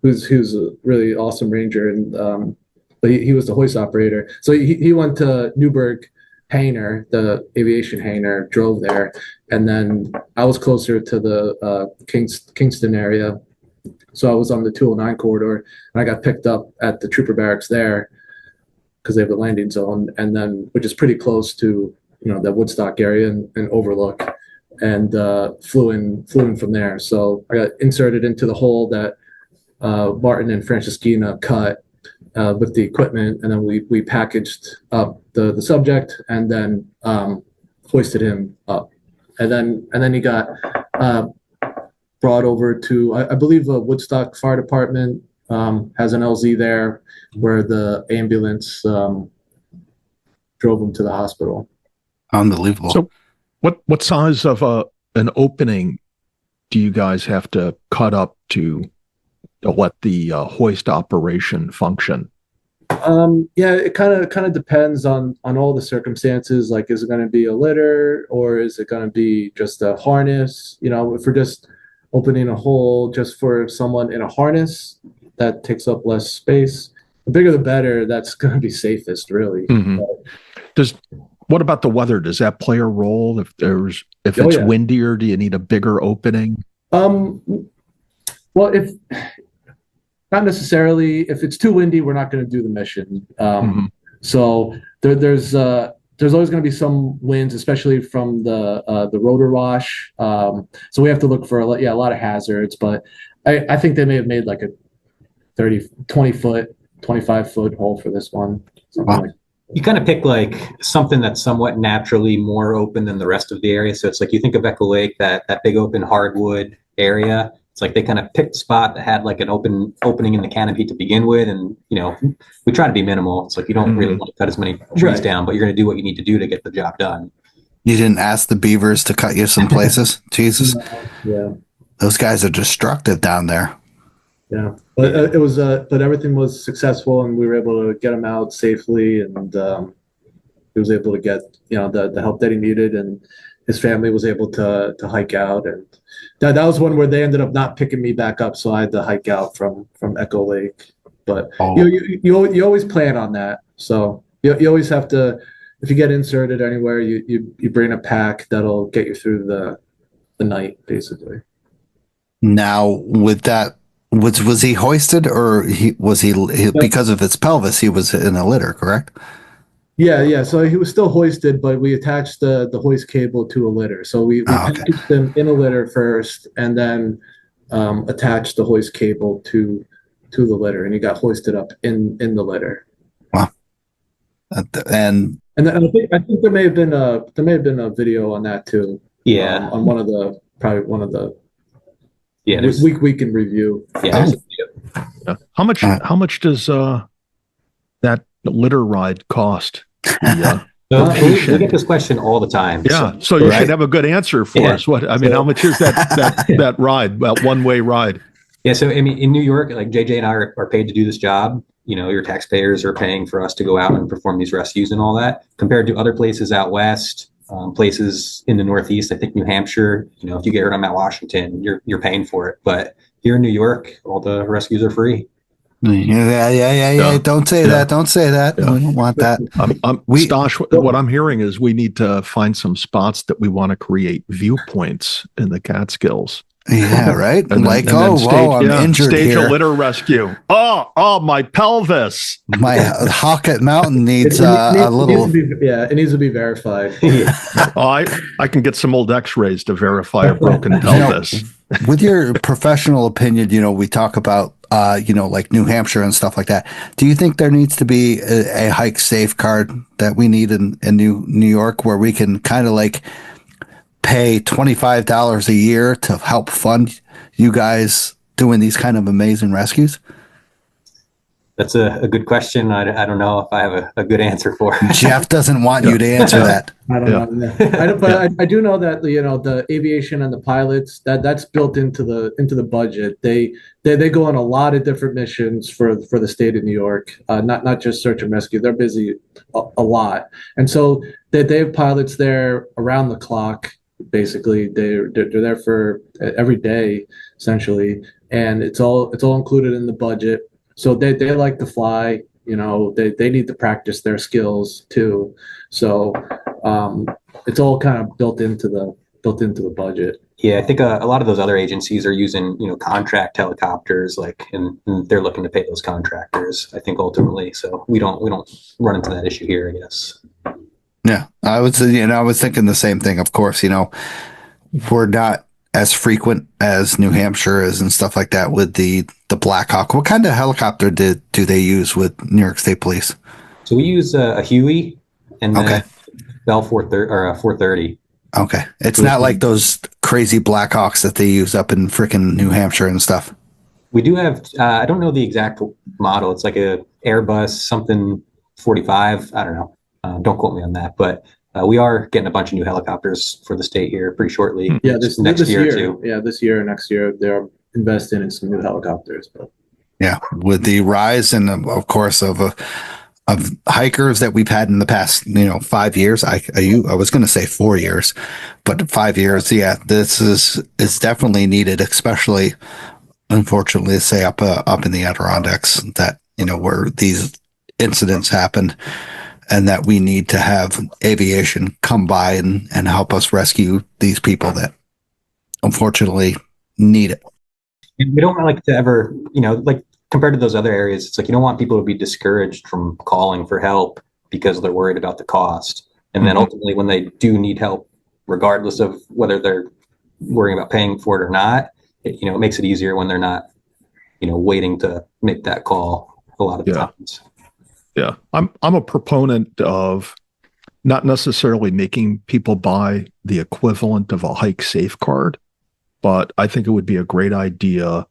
who's a really awesome ranger, and but he was the hoist operator. So he went to Newburgh hangar, the aviation hangar, drove there, and then I was closer to the Kingston area, so I was on the 209 corridor, and I got picked up at the trooper barracks there, because they have a landing zone, and then which is pretty close to that Woodstock area and Overlook, and flew in from there. So I got inserted into the hole that Martin and Franceschina cut with the equipment, and then we packaged up the subject, and then hoisted him up, and then he got brought over to I believe the Woodstock Fire Department has an LZ there, where the ambulance drove him to the hospital. Unbelievable. So what size of an opening do you guys have to cut up to let the hoist operation function? Yeah, it kind of depends on all the circumstances. Like, is it going to be a litter, or is it going to be just a harness? If we're just opening a hole just for someone in a harness, that takes up less space. The bigger the better. That's going to be safest, really. Mm-hmm. What about the weather? Does that play a role? If it's windier, do you need a bigger opening? Well, if not necessarily. If it's too windy, we're not going to do the mission. So there's always going to be some winds, especially from the rotor wash. So we have to look for a lot of hazards. But I think they may have made like a 20 foot, 25 foot hole for this one. Wow. Like You kind of pick like something that's somewhat naturally more open than the rest of the area. So it's like you think of Echo Lake, that big open hardwood area. It's like they kind of picked a spot that had like an opening in the canopy to begin with, and we try to be minimal. It's like you don't really want to cut as many trees down, but you're going to do what you need to do to get the job done. You didn't ask the beavers to cut you some places? Jesus. Yeah. Those guys are destructive down there. Yeah, but it was but everything was successful, and we were able to get him out safely, and he was able to get the help that he needed, and his family was able to hike out, and that was one where they ended up not picking me back up, so I had to hike out from Echo Lake. But you always plan on that, so you always have to, if you get inserted anywhere, you bring a pack that'll get you through the night, basically. Now, with that, was he hoisted, or was he because of his pelvis, he was in a litter, correct? Yeah. So he was still hoisted, but we attached the hoist cable to a litter. So we packaged him in a litter first, and then attached the hoist cable to the litter, and he got hoisted up in the litter. Wow. And I think there may have been a video on that too. Yeah. On one of the Yeah, we can review. Yeah. Yeah. How much does that litter ride cost? We get this question all the time. Yeah, so you should have a good answer for us. How much is that ride? That one-way ride? Yeah, so I mean, in New York, like JJ and I are paid to do this job. Your taxpayers are paying for us to go out and perform these rescues and all that. Compared to other places out west, places in the Northeast, I think New Hampshire, if you get hurt on Mount Washington, you're paying for it. But here in New York, all the rescues are free. Yeah. Don't say that. Don't say that. Yeah. We don't want that. Stosh, what I'm hearing is we need to find some spots that we want to create viewpoints in the Catskills. Yeah, right. And Like, then oh, stage, whoa, I'm injured stage here. a litter rescue. Oh, my pelvis. My Hawkett Mountain needs It a needs little. to be, it needs to be verified. I can get some old X-rays to verify a broken pelvis. With your professional opinion, we talk about, like New Hampshire and stuff like that. Do you think there needs to be a hike safeguard that we need in New York, where we can kind of like pay $25 a year to help fund you guys doing these kind of amazing rescues? That's a good question. I don't know if I have a good answer for it. Jeff doesn't want you to answer that. I don't know. But I do know that the aviation and the pilots that's built into the budget. They go on a lot of different missions for the state of New York. Not just search and rescue. They're busy a lot, and so they have pilots there around the clock. Basically, they're there for every day essentially, and it's all included in the budget. So they like to fly. They need to practice their skills too. So it's all kind of built into the budget. Yeah, I think a lot of those other agencies are using contract helicopters, and they're looking to pay those contractors, I think, ultimately. So we don't run into that issue here, I guess. Yeah, I was thinking the same thing. Of course, we're not as frequent as New Hampshire is and stuff like that with the Black Hawk. What kind of helicopter do they use with New York State Police? So we use a Huey and then Bell 430 or a 430. Okay, it's not like those crazy Black Hawks that they use up in frickin' New Hampshire and stuff. We do have I don't know the exact model. It's like a Airbus something 45. I don't know. Don't quote me on that, but we are getting a bunch of new helicopters for the state here pretty shortly. Yeah, this year or two. Yeah, this year or next year they're investing in some new helicopters. But yeah, with the rise and of course of hikers that we've had in the past 5 years. I was going to say 4 years, but 5 years. Yeah, this is definitely needed, especially unfortunately, say up in the Adirondacks that where these incidents happened. And that we need to have aviation come by and help us rescue these people that unfortunately need it. And we don't like to ever, compared to those other areas, it's like you don't want people to be discouraged from calling for help because they're worried about the cost. And then ultimately, when they do need help, regardless of whether they're worrying about paying for it or not, it makes it easier when they're not, waiting to make that call a lot of times. Yeah, I'm a proponent of not necessarily making people buy the equivalent of a hike safe card, but I think it would be a great idea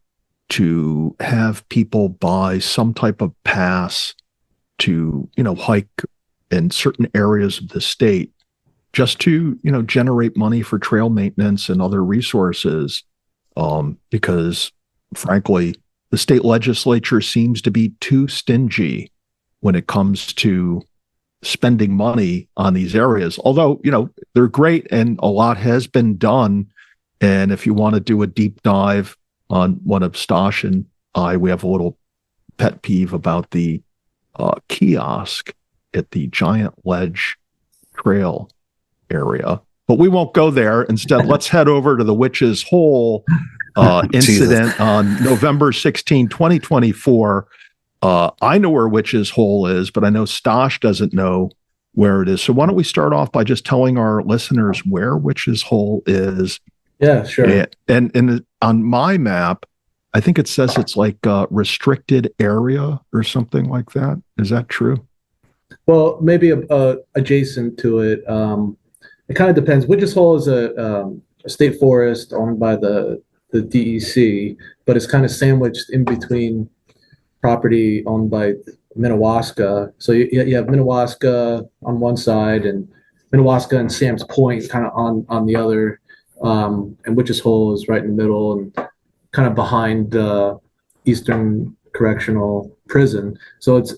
to have people buy some type of pass to, hike in certain areas of the state just to, generate money for trail maintenance and other resources. Because frankly, the state legislature seems to be too stingy when it comes to spending money on these areas. Although, they're great and a lot has been done. And if you want to do a deep dive on one of Stosh and we have a little pet peeve about the kiosk at the Giant Ledge Trail area. But we won't go there. Instead, let's head over to the Witch's Hole incident on November 16, 2024. I know where Witch's Hole is, but I know Stosh doesn't know where it is. So why don't we start off by just telling our listeners where Witch's Hole is? Yeah, sure. And on my map, I think it says it's like a restricted area or something like that. Is that true? Well, maybe adjacent to it. It kind of depends. Witch's Hole is a state forest owned by the DEC, but it's kind of sandwiched in between property owned by Minnewaska. So you have Minnewaska on one side and Minnewaska and Sam's Point kind of on the other. And Witch's Hole is right in the middle and kind of behind Eastern Correctional Prison. So it's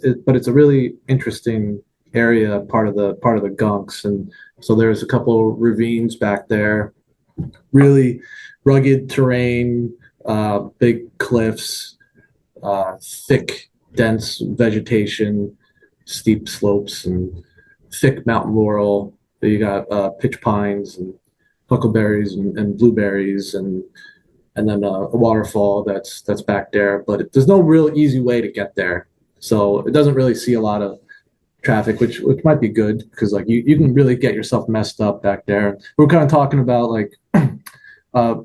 a really interesting area, part of the Gunks. And so there's a couple of ravines back there, really rugged terrain, big cliffs, thick, dense vegetation, steep slopes, and thick mountain laurel. You got pitch pines and huckleberries and blueberries and and then a waterfall that's back there. But there's no real easy way to get there, so it doesn't really see a lot of traffic, which might be good because like you can really get yourself messed up back there. We're kind of talking about like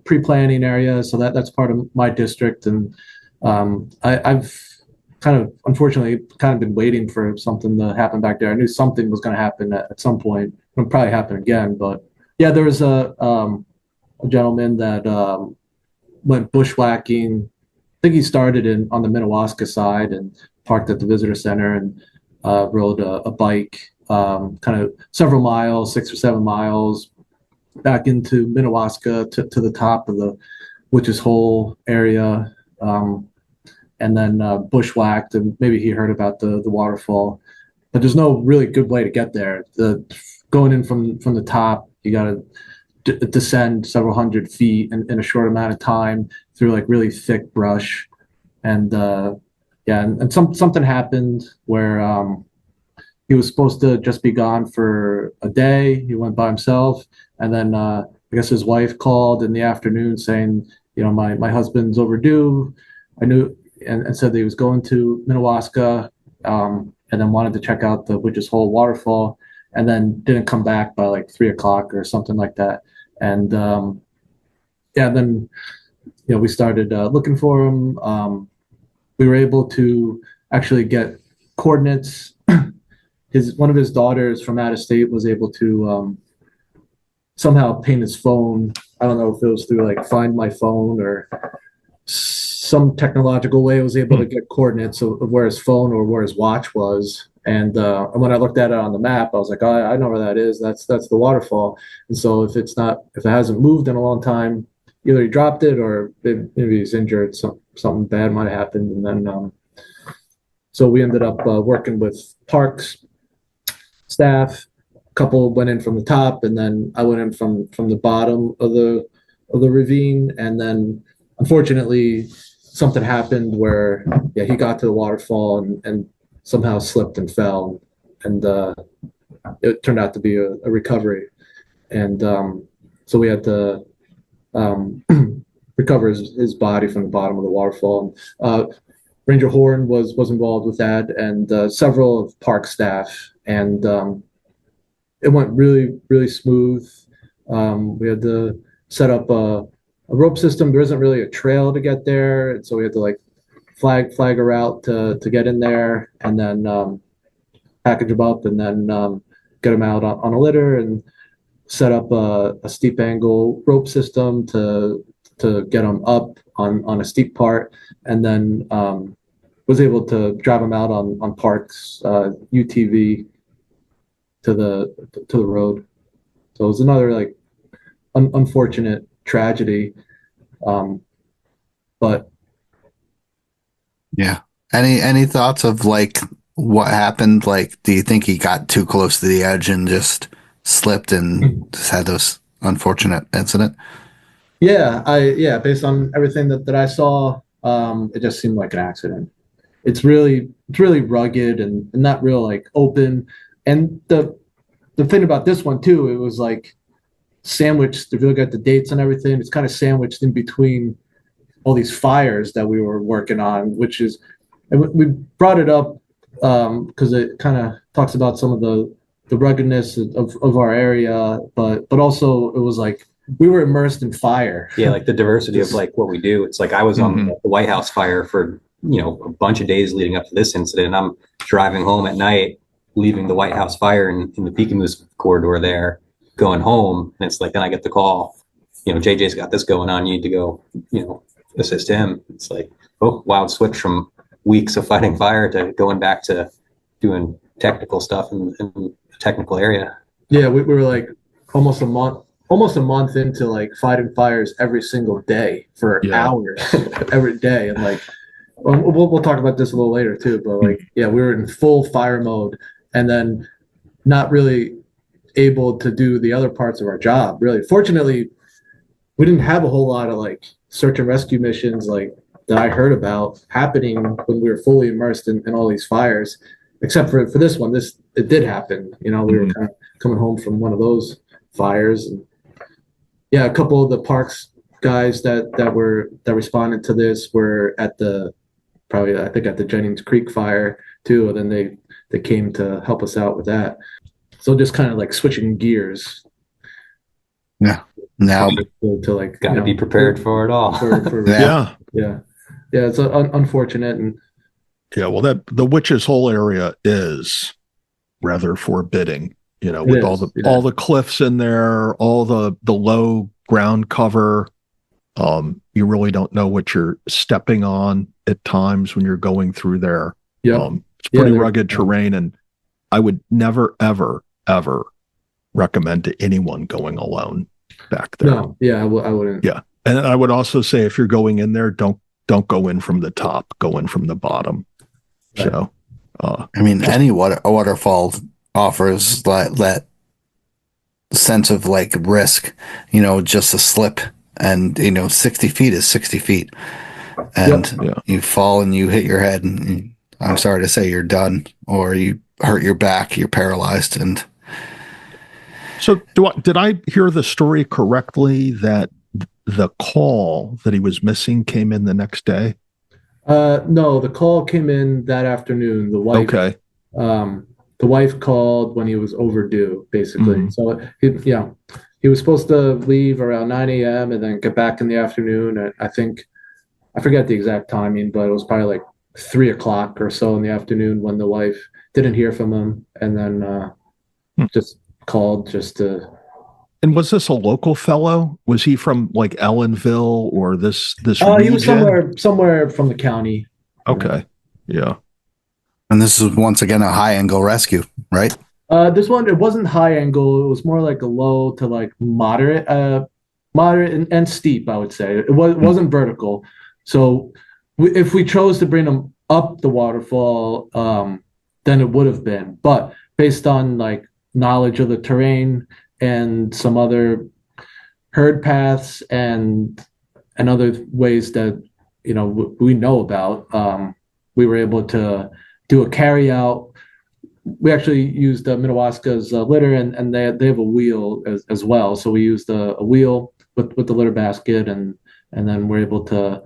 pre-planning area, so that's part of my district, and I've kind of unfortunately kind of been waiting for something to happen back there. I knew something was going to happen at some point. It'll probably happen again, but yeah, there was a gentleman that went bushwhacking. I think he started on the Minnewaska side and parked at the visitor center and rode a bike kind of several miles, 6 or 7 miles back into Minnewaska to the top of the Witch's Hole area, and then bushwhacked, and maybe he heard about the waterfall, but there's no really good way to get there. Going in from the top, you got to descend several hundred feet in a short amount of time through like really thick brush, and something happened where he was supposed to just be gone for a day. He went by himself, and then I guess his wife called in the afternoon saying, my husband's overdue. I knew, and said that he was going to Minnewaska, and then wanted to check out the Witch's Hole waterfall, and then didn't come back by like 3:00 or something like that. And then we started looking for him. We were able to actually get coordinates. One of his daughters from out of state was able to somehow ping his phone. I don't know if it was through like Find My Phone or some technological way. I was able to get coordinates of where his phone or where his watch was. And when I looked at it on the map, I was like, oh, I know where that is. That's the waterfall. And so if it hasn't moved in a long time, either he dropped it or maybe he's injured. Something bad might have happened. And then so we ended up working with parks staff. A couple went in from the top, and then I went in from the bottom of the ravine. And then unfortunately something happened where he got to the waterfall and somehow slipped and fell, and it turned out to be a recovery. And so we had to recover his body from the bottom of the waterfall. Ranger Horn was involved with that, and several of park staff, and it went really, really smooth. We had to set up a rope system. There isn't really a trail to get there, and so we had to like flag a route to get in there, and then package them up, and then get them out on a litter, and set up a steep angle rope system to get them up on a steep part, and then was able to drive them out on parks UTV to the road. So it was another like unfortunate tragedy, but yeah. Any thoughts of like what happened? Like, do you think he got too close to the edge and just slipped and just had those unfortunate incident? Yeah, based on everything that I saw, it just seemed like an accident. It's really rugged and not real like open. And the thing about this one too, it was like sandwiched. If you look at the dates and everything, it's kind of sandwiched in between all these fires that we were working on, which is, and we brought it up because it kind of talks about some of the ruggedness of our area, but also it was like we were immersed in fire. Yeah, like the diversity of like what we do. It's like I was on the White House fire for a bunch of days leading up to this incident. I'm driving home at night, leaving the White House fire in the Peekamoose corridor there, going home, and it's like then I get the call, JJ's got this going on. You need to go, assist him. It's like, oh, wild switch from weeks of fighting fire to going back to doing technical stuff in a technical area. Yeah, we were like almost a month into like fighting fires every single day for hours every day. And like, we'll talk about this a little later too, but like, we were in full fire mode, and then not really able to do the other parts of our job. Really, fortunately, we didn't have a whole lot of like search and rescue missions like that I heard about happening when we were fully immersed in all these fires, except for this one. It did happen. We were kind of coming home from one of those fires, and a couple of the parks guys that responded to this were at the Jennings Creek fire too, and then they came to help us out with that. So just kind of like switching gears. Yeah. Now to like Got to be prepared for it all. Yeah. It's unfortunate, and well, that the Witch's Hole area is rather forbidding. With all the cliffs in there, all the low ground cover. You really don't know what you're stepping on at times when you're going through there. It's pretty rugged terrain, and I would never, ever, ever recommend to anyone going alone back there. No, I wouldn't. Yeah, and I would also say if you're going in there, don't go in from the top, go in from the bottom. Right. So, any waterfall offers that sense of like risk, just a slip, and 60 feet is 60 feet, and you fall and you hit your head, and I'm sorry to say you're done, or you hurt your back, you're paralyzed. And so did I hear the story correctly that the call that he was missing came in the next day? No, the call came in that afternoon. The wife, the wife called when he was overdue, basically. Mm-hmm. So he was supposed to leave around 9 a.m. and then get back in the afternoon. I forget the exact timing, but it was probably like 3 o'clock or so in the afternoon when the wife didn't hear from him, and then just called just to. And was this a local fellow? Was he from like Ellenville or this region? He was somewhere from the county. Okay. Yeah. And this is once again a high angle rescue, right? This one, it wasn't high angle. It was more like a low to like moderate and steep, I would say. It wasn't vertical. So if we chose to bring them up the waterfall, then it would have been. But based on like knowledge of the terrain and some other herd paths and other ways that we know about, we were able to do a carry out. We actually used Minnewaska's litter, and they have a wheel as well. So we used a wheel with the litter basket, and then we're able to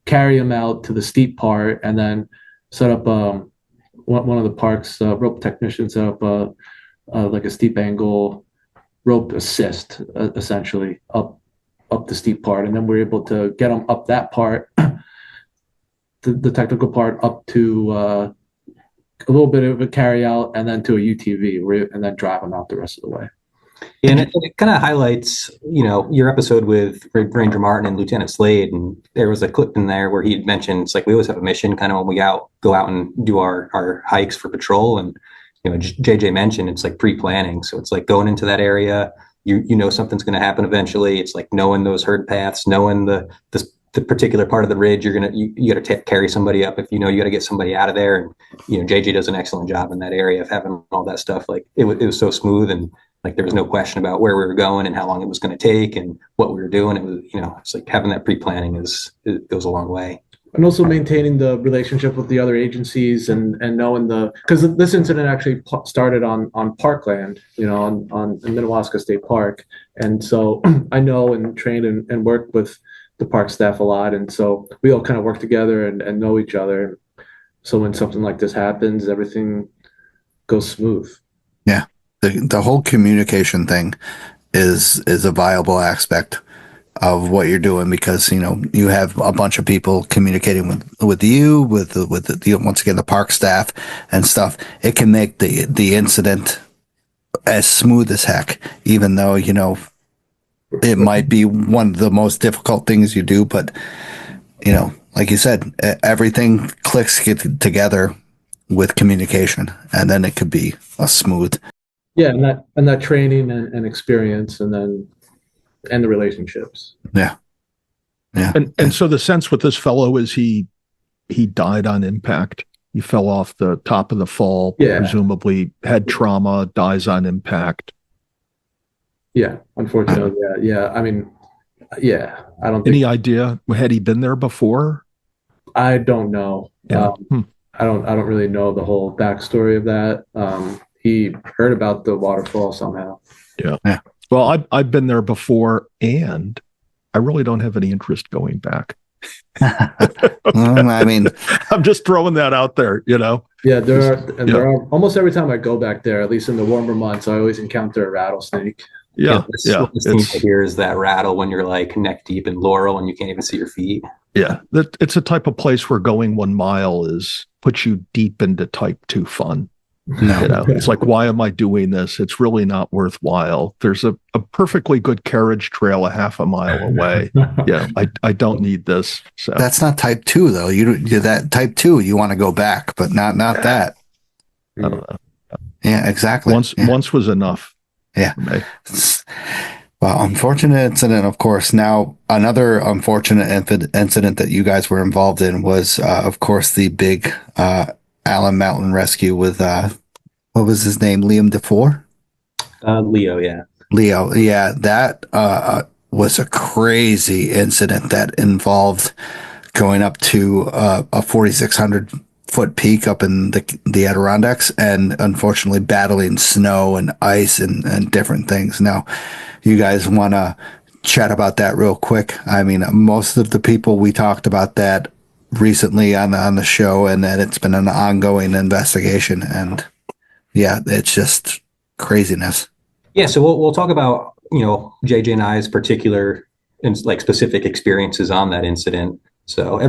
carry them out to the steep part, and then set up one of the park's rope technicians set up like a steep angle rope assist, essentially up the steep part, and then we're able to get them up that part, the technical part, up to a little bit of a carry out, and then to a UTV, and then drive them out the rest of the way. And it kind of highlights, your episode with Ranger Martin and Lieutenant Slade, and there was a clip in there where he had mentioned it's like we always have a mission kind of when we go out and do our hikes for patrol, and JJ mentioned it's like pre-planning, so it's like going into that area, something's going to happen eventually. It's like knowing those herd paths, knowing the particular part of the ridge you got to carry somebody up if you got to get somebody out of there, and JJ does an excellent job in that area of having all that stuff. Like it was so smooth, and like there was no question about where we were going and how long it was going to take and what we were doing. It was it's like having that pre-planning it goes a long way. And also maintaining the relationship with the other agencies and knowing because this incident actually started on parkland, on Minnewaska State Park. And so I know and train and work with the park staff a lot. And so we all kind of work together and know each other. So when something like this happens, everything goes smooth. Yeah. The whole communication thing is a viable aspect of what you're doing, because you have a bunch of people communicating with you, with the once again the park staff and stuff. It can make the incident as smooth as heck, even though it might be one of the most difficult things you do. But like you said, everything clicks together with communication, and then it could be a smooth. Yeah, and that training and experience, and the relationships. Yeah. And so the sense with this fellow is he died on impact. He fell off the top of the fall, presumably head trauma, dies on impact. Yeah, unfortunately, yeah. I mean, yeah, I don't. Any idea? Had he been there before? I don't know. Yeah. I don't really know the whole backstory of that. He heard about the waterfall somehow. Yeah. Well, I've been there before, and I really don't have any interest going back. I mean, I'm just throwing that out there, you know. Yeah, there are almost every time I go back there, at least in the warmer months, I always encounter a rattlesnake. Yeah, What seems to hear is that rattle when you're like neck deep in laurel and you can't even see your feet. Yeah, it's a type of place where going 1 mile puts you deep into type 2 fun. No. You know, it's like, why am I doing this? It's really not worthwhile. There's a perfectly good carriage trail a half a mile away. Yeah, I don't need this. So that's not type 2 though. You that type 2, you want to go back, but not that. I don't know. Yeah, exactly. Once was enough. Yeah. Well, unfortunate incident, of course. Now, another unfortunate incident that you guys were involved in was, of course, the big Allen Mountain rescue with, what was his name? Liam DeFore? Leo, yeah. Leo, yeah. That was a crazy incident that involved going up to a 4,600-foot peak up in the Adirondacks and unfortunately battling snow and ice and different things. Now, you guys want to chat about that real quick? I mean, most of the people we talked about that recently on the show, and that it's been an ongoing investigation, and yeah, it's just craziness. Yeah, so we'll talk about, you know, JJ and I's particular and like specific experiences on that incident. So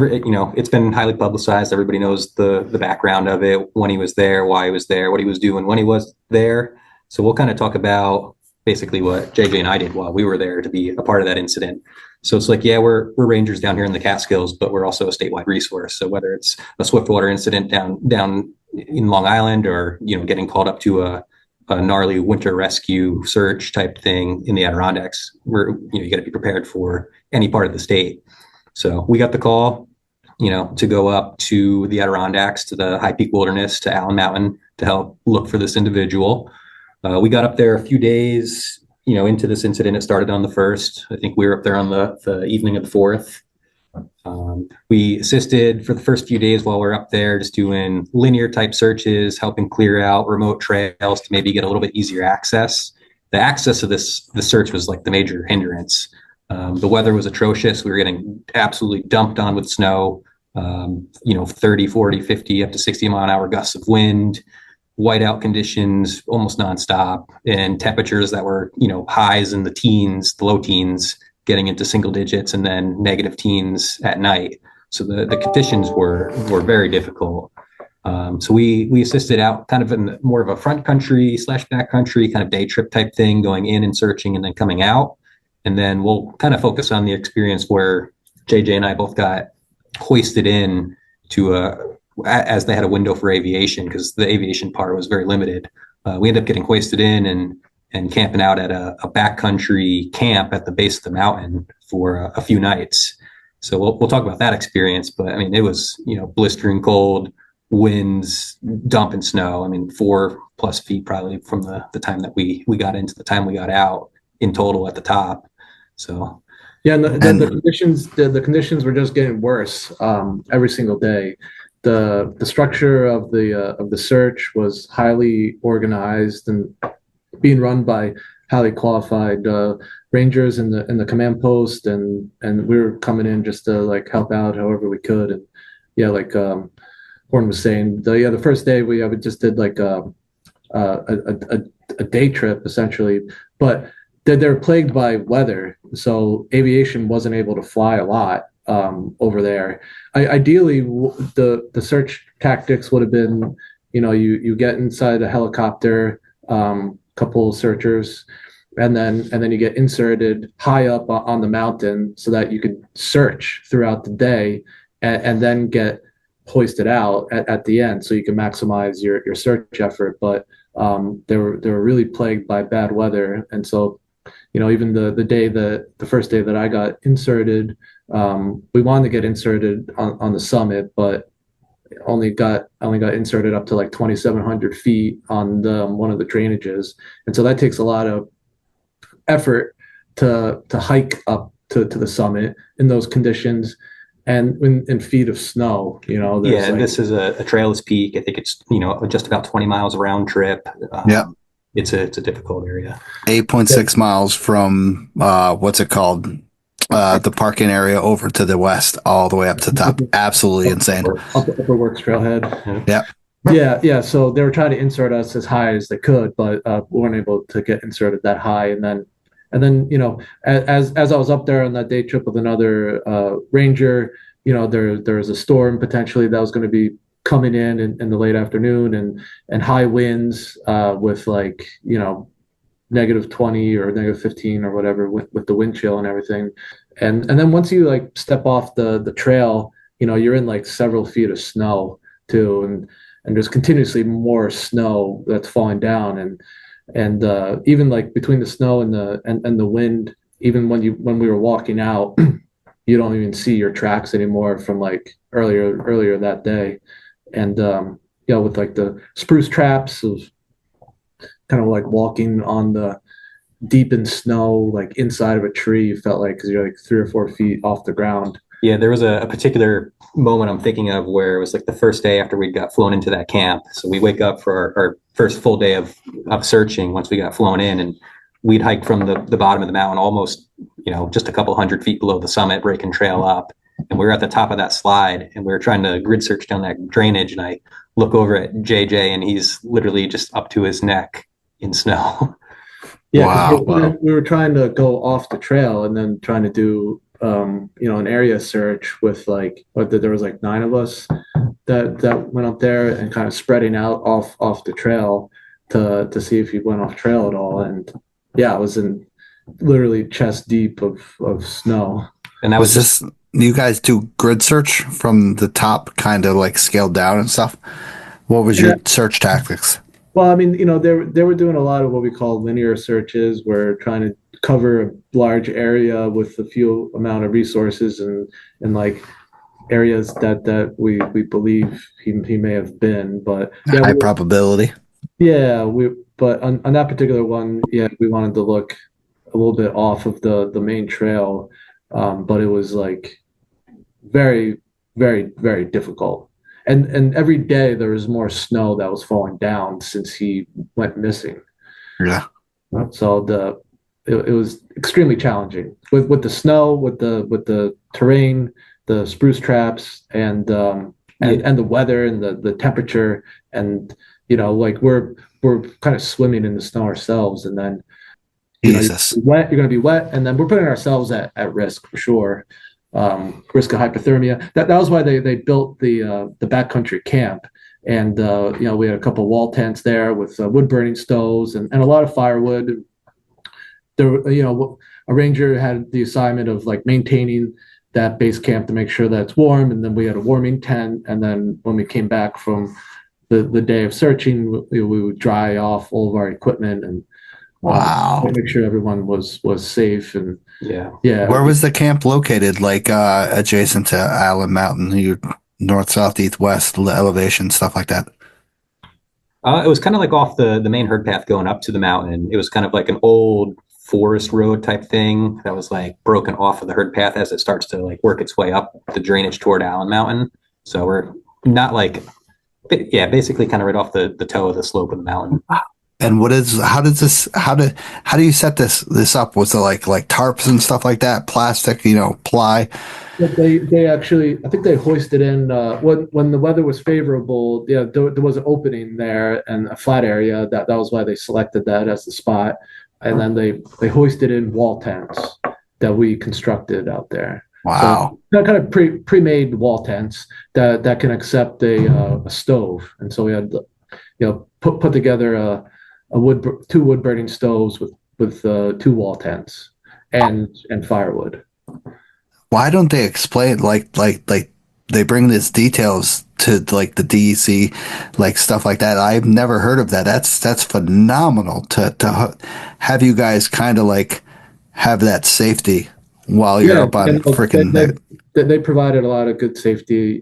it's been highly publicized. Everybody knows the background of it, when he was there, why he was there, what he was doing when he was there. So we'll kind of talk about basically what JJ and I did while we were there to be a part of that incident. So it's like, yeah, we're rangers down here in the Catskills, but we're also a statewide resource. So whether it's a swiftwater incident down in Long Island, or, you know, getting called up to a gnarly winter rescue search type thing in the Adirondacks, you got to be prepared for any part of the state. So we got the call, you know, to go up to the Adirondacks, to the High Peak Wilderness, to Allen Mountain to help look for this individual. We got up there a few days, you know, into this incident. It started on the 1st. I think we were up there on the evening of the 4th. We assisted for the first few days while we were up there, just doing linear type searches, helping clear out remote trails to maybe get a little bit easier access. The access of the search was like the major hindrance. The weather was atrocious. We were getting absolutely dumped on with snow, 30, 40, 50, up to 60 mile an hour gusts of wind, whiteout conditions almost nonstop, and temperatures that were, you know, highs in the teens, the low teens, getting into single digits, and then negative teens at night. So the conditions were very difficult. So we assisted out kind of in more of a front country / back country kind of day trip type thing, going in and searching and then coming out. And then we'll kind of focus on the experience where JJ and I both got hoisted in to as they had a window for aviation, because the aviation part was very limited. We ended up getting hoisted in and camping out at a backcountry camp at the base of the mountain for a few nights. So we'll talk about that experience. But I mean, it was, you know, blistering cold, winds, dumping snow. I mean, 4+ feet probably from the time that we got into the time we got out in total at the top. So yeah, and the conditions were just getting worse every single day. The structure of the search was highly organized and being run by highly qualified rangers in the command post, and we were coming in just to like help out however we could. And yeah, like Horn was saying, the first day we just did like a day trip essentially, but they're plagued by weather, so aviation wasn't able to fly a lot over there. Ideally, the search tactics would have been, you know, you get inside a helicopter, couple of searchers, and then you get inserted high up on the mountain so that you could search throughout the day, and then get hoisted out at the end so you can maximize your search effort. But they were really plagued by bad weather, and so, you know, even the first day that I got inserted, we wanted to get inserted on the summit, but only got inserted up to like 2,700 feet on one of the drainages, and so that takes a lot of effort to hike up to the summit in those conditions and in feet of snow. You know, yeah, like, this is a trailless peak. I think it's, you know, just about 20 miles round trip. Yeah. It's a difficult area. 8.6 miles from what's it called? the parking area over to the west, all the way up to the top. Absolutely insane. Upper Works Trailhead. Yeah. Yeah. So they were trying to insert us as high as they could, but we weren't able to get inserted that high. And then as I was up there on that day trip with another ranger, there was a storm potentially that was going to be coming in the late afternoon, and high winds with -20 or -15 or whatever with the wind chill and everything. And then once you step off the trail, you're in several feet of snow too, and there's continuously more snow that's falling down, and even between the snow and the wind, even when we were walking out, you don't even see your tracks anymore from earlier that day. And with the spruce traps of kind of walking on the deep in snow, inside of a tree, you felt because you're 3 or 4 feet off the ground. Yeah, there was a particular moment I'm thinking of where it was the first day after we got flown into that camp. So we wake up for our first full day of searching once we got flown in, and we'd hike from the bottom of the mountain almost, just a couple 100 feet below the summit, breaking trail up. And we were at the top of that slide, and we were trying to grid search down that drainage. And I look over at JJ, and he's literally just up to his neck in snow. Yeah, wow. We were trying to go off the trail and then trying to do an area search with there was 9 of us that went up there and kind of spreading out off the trail to see if he went off trail at all. And yeah, I was in literally chest deep of snow. And that was this. You guys do grid search from the top, kind of scaled down and stuff. What was your search tactics? Well, I mean, they were doing a lot of what we call linear searches. We're trying to cover a large area with a few amount of resources and areas that we believe he may have been, but high probability. Yeah, but on that particular one, we wanted to look a little bit off of the main trail, but it was very, very, very difficult. And every day there was more snow that was falling down since he went missing. Yeah. So it was extremely challenging with the snow, with the terrain, the spruce traps, and the weather and the temperature, and we're kind of swimming in the snow ourselves, and then Jesus. You're going to be wet, and then we're putting ourselves at risk for sure. Risk of hypothermia. That was why they built the backcountry camp, and we had a couple wall tents there with wood burning stoves and a lot of firewood. There, a ranger had the assignment of maintaining that base camp to make sure that it's warm, and then we had a warming tent. And then when we came back from the day of searching, we would dry off all of our equipment and make sure everyone was safe. And yeah. Where was the camp located? Adjacent to Allen Mountain, north, south, east, west, elevation, stuff like that. It was kind of off the main herd path going up to the mountain. It was kind of an old forest road type thing that was broken off of the herd path as it starts to work its way up the drainage toward Allen Mountain. So we're not basically kind of right off the toe of the slope of the mountain. And how do you set this up? Was it like tarps and stuff like that, plastic, ply? They actually, I think they hoisted in when the weather was favorable. Yeah, there was an opening there and a flat area. That was why they selected that as the spot. And then they hoisted in wall tents that we constructed out there. Wow. So kind of pre-made wall tents that can accept a stove. And so we had put together two wood burning stoves with 2 wall tents and firewood. Why don't they explain they bring these details to the DEC, stuff like that? I've never heard of that. That's phenomenal to have you guys kind of have that safety while you're up on freaking. They provided a lot of good safety.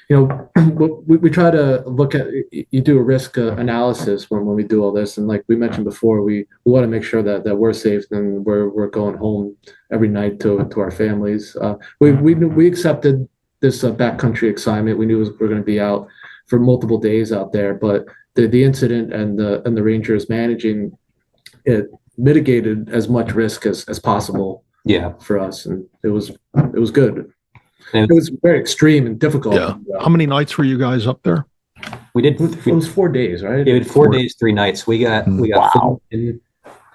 We try to look at, you do a risk analysis when we do all this, and we mentioned before, we want to make sure that we're safe and we're going home every night to our families. We accepted this backcountry assignment. We knew we were going to be out for multiple days out there, but the incident and the rangers managing it mitigated as much risk as possible Yeah. for us, and it was good. And It was very extreme and difficult. Yeah. How many nights were you guys up there? we did. It was 4 days, right? We did 4 days, 3 nights. We got Wow. food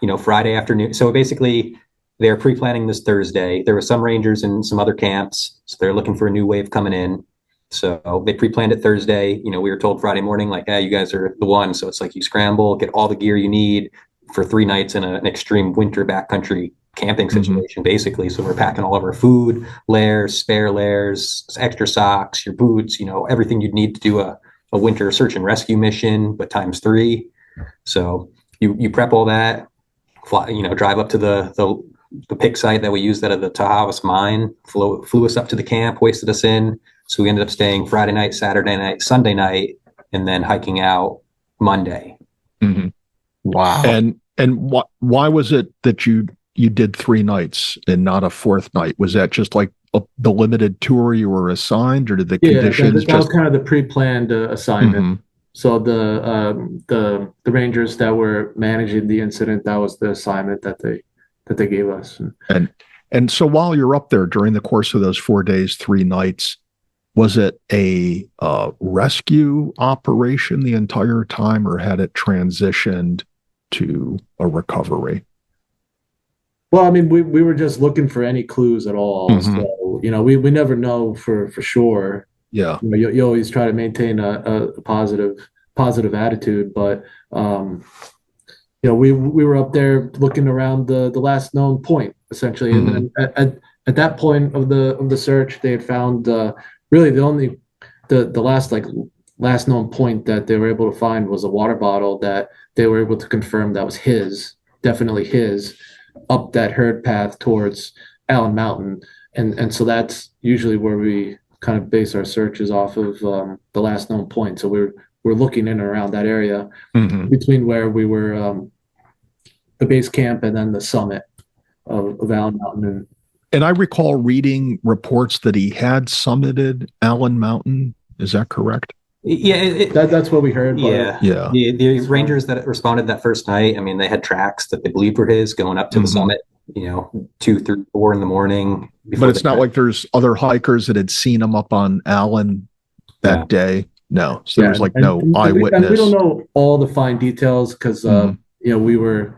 in, Friday afternoon. So basically, they're pre-planning this Thursday. There were some rangers in some other camps, so they're looking for a new wave coming in. So they pre-planned it Thursday. We were told Friday morning, like, hey, you guys are the one. So it's like you scramble, get all the gear you need for 3 nights in an extreme winter backcountry camping situation, basically. So we're packing all of our food, layers, spare layers, extra socks, your boots, everything you'd need to do a winter search and rescue mission, but times 3. So you prep all that, fly, drive up to the pick site that we used out of the Tahavas mine, flew us up to the camp, hoisted us in. So we ended up staying Friday night, Saturday night, Sunday night, and then hiking out Monday. Mm-hmm. Wow. And why was it that you did 3 nights and not a 4th night? Was that just like the limited tour you were assigned, or did the conditions that was kind of the pre-planned assignment. Mm-hmm. So the rangers that were managing the incident, that was the assignment that they gave us. And so while you're up there during the course of those 4 days, 3 nights, was it a rescue operation the entire time, or had it transitioned to a recovery? Well, I mean, we were just looking for any clues at all. Mm-hmm. So, we never know for sure. Yeah. You always try to maintain a positive attitude, but we were up there looking around the last known point, essentially. Mm-hmm. And then at that point of the search, they had found really the last known point that they were able to find was a water bottle that they were able to confirm that was definitely his, up that herd path towards Allen Mountain. And so that's usually where we kind of base our searches off of, the last known point. So we're looking in and around that area, Mm-hmm. between where we were, the base camp and then the summit of Allen Mountain. And I recall reading reports that he had summited Allen Mountain. Is that correct? Yeah, That's what we heard. Yeah. The rangers that responded that first night, I mean, they had tracks that they believed were his going up to the summit, 2, 3, 4 in the morning. But it's not like there's other hikers that had seen him up on Allen that day. No. So there was no eyewitness. We don't know all the fine details because we weren't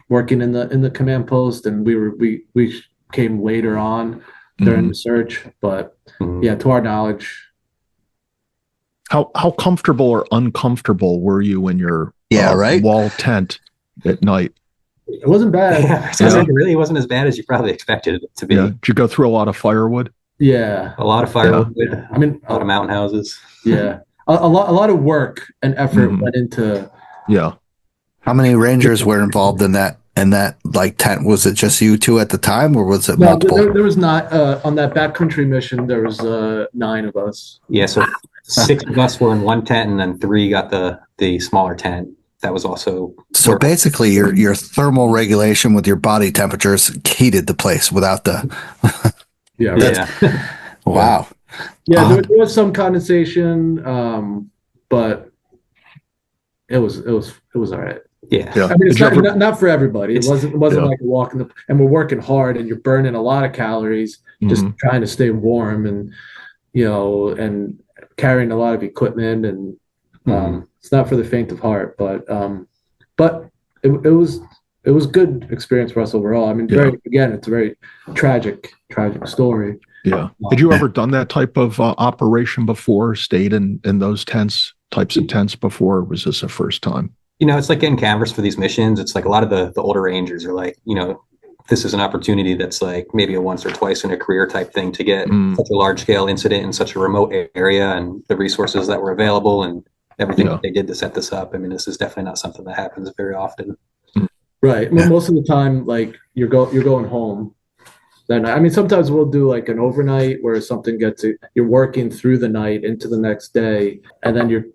working in the command post, and we came later on during the search. But to our knowledge. How comfortable or uncomfortable were you in your wall tent at night? It wasn't bad. It really wasn't as bad as you probably expected it to be. Yeah. Did you go through a lot of firewood? Yeah, a lot of firewood. Yeah. I mean, a lot of mountain houses. Yeah, a lot of work and effort went into. Yeah. How many rangers were involved in that tent? Was it just you two at the time, or was it multiple? There was not on that backcountry mission. There was 9 of us. Yeah, so 6 of us were in one tent, and then 3 got the smaller tent. That was also so basically your thermal regulation with your body temperatures heated the place without the. Wow. Yeah, there was some condensation, but it was all right. Yeah. I mean, it's not for everybody. It wasn't like a walk in the, and we're working hard and you're burning a lot of calories just trying to stay warm, and and carrying a lot of equipment, and it's not for the faint of heart, but it was good experience for us overall. I mean, it's a very tragic story. Yeah. Had you ever done that type of operation before? Stayed in those types of tents before? Or was this a first time? It's like getting canvassed for these missions. It's like a lot of the older rangers are like, this is an opportunity that's like maybe a once or twice in a career type thing to get such a large scale incident in such a remote area, and the resources that were available and everything that they did to set this up. I mean, this is definitely not something that happens very often. Right. Yeah. Most of the time, like you're going home. Then, I mean, sometimes we'll do like an overnight where something you're working through the night into the next day, and then you're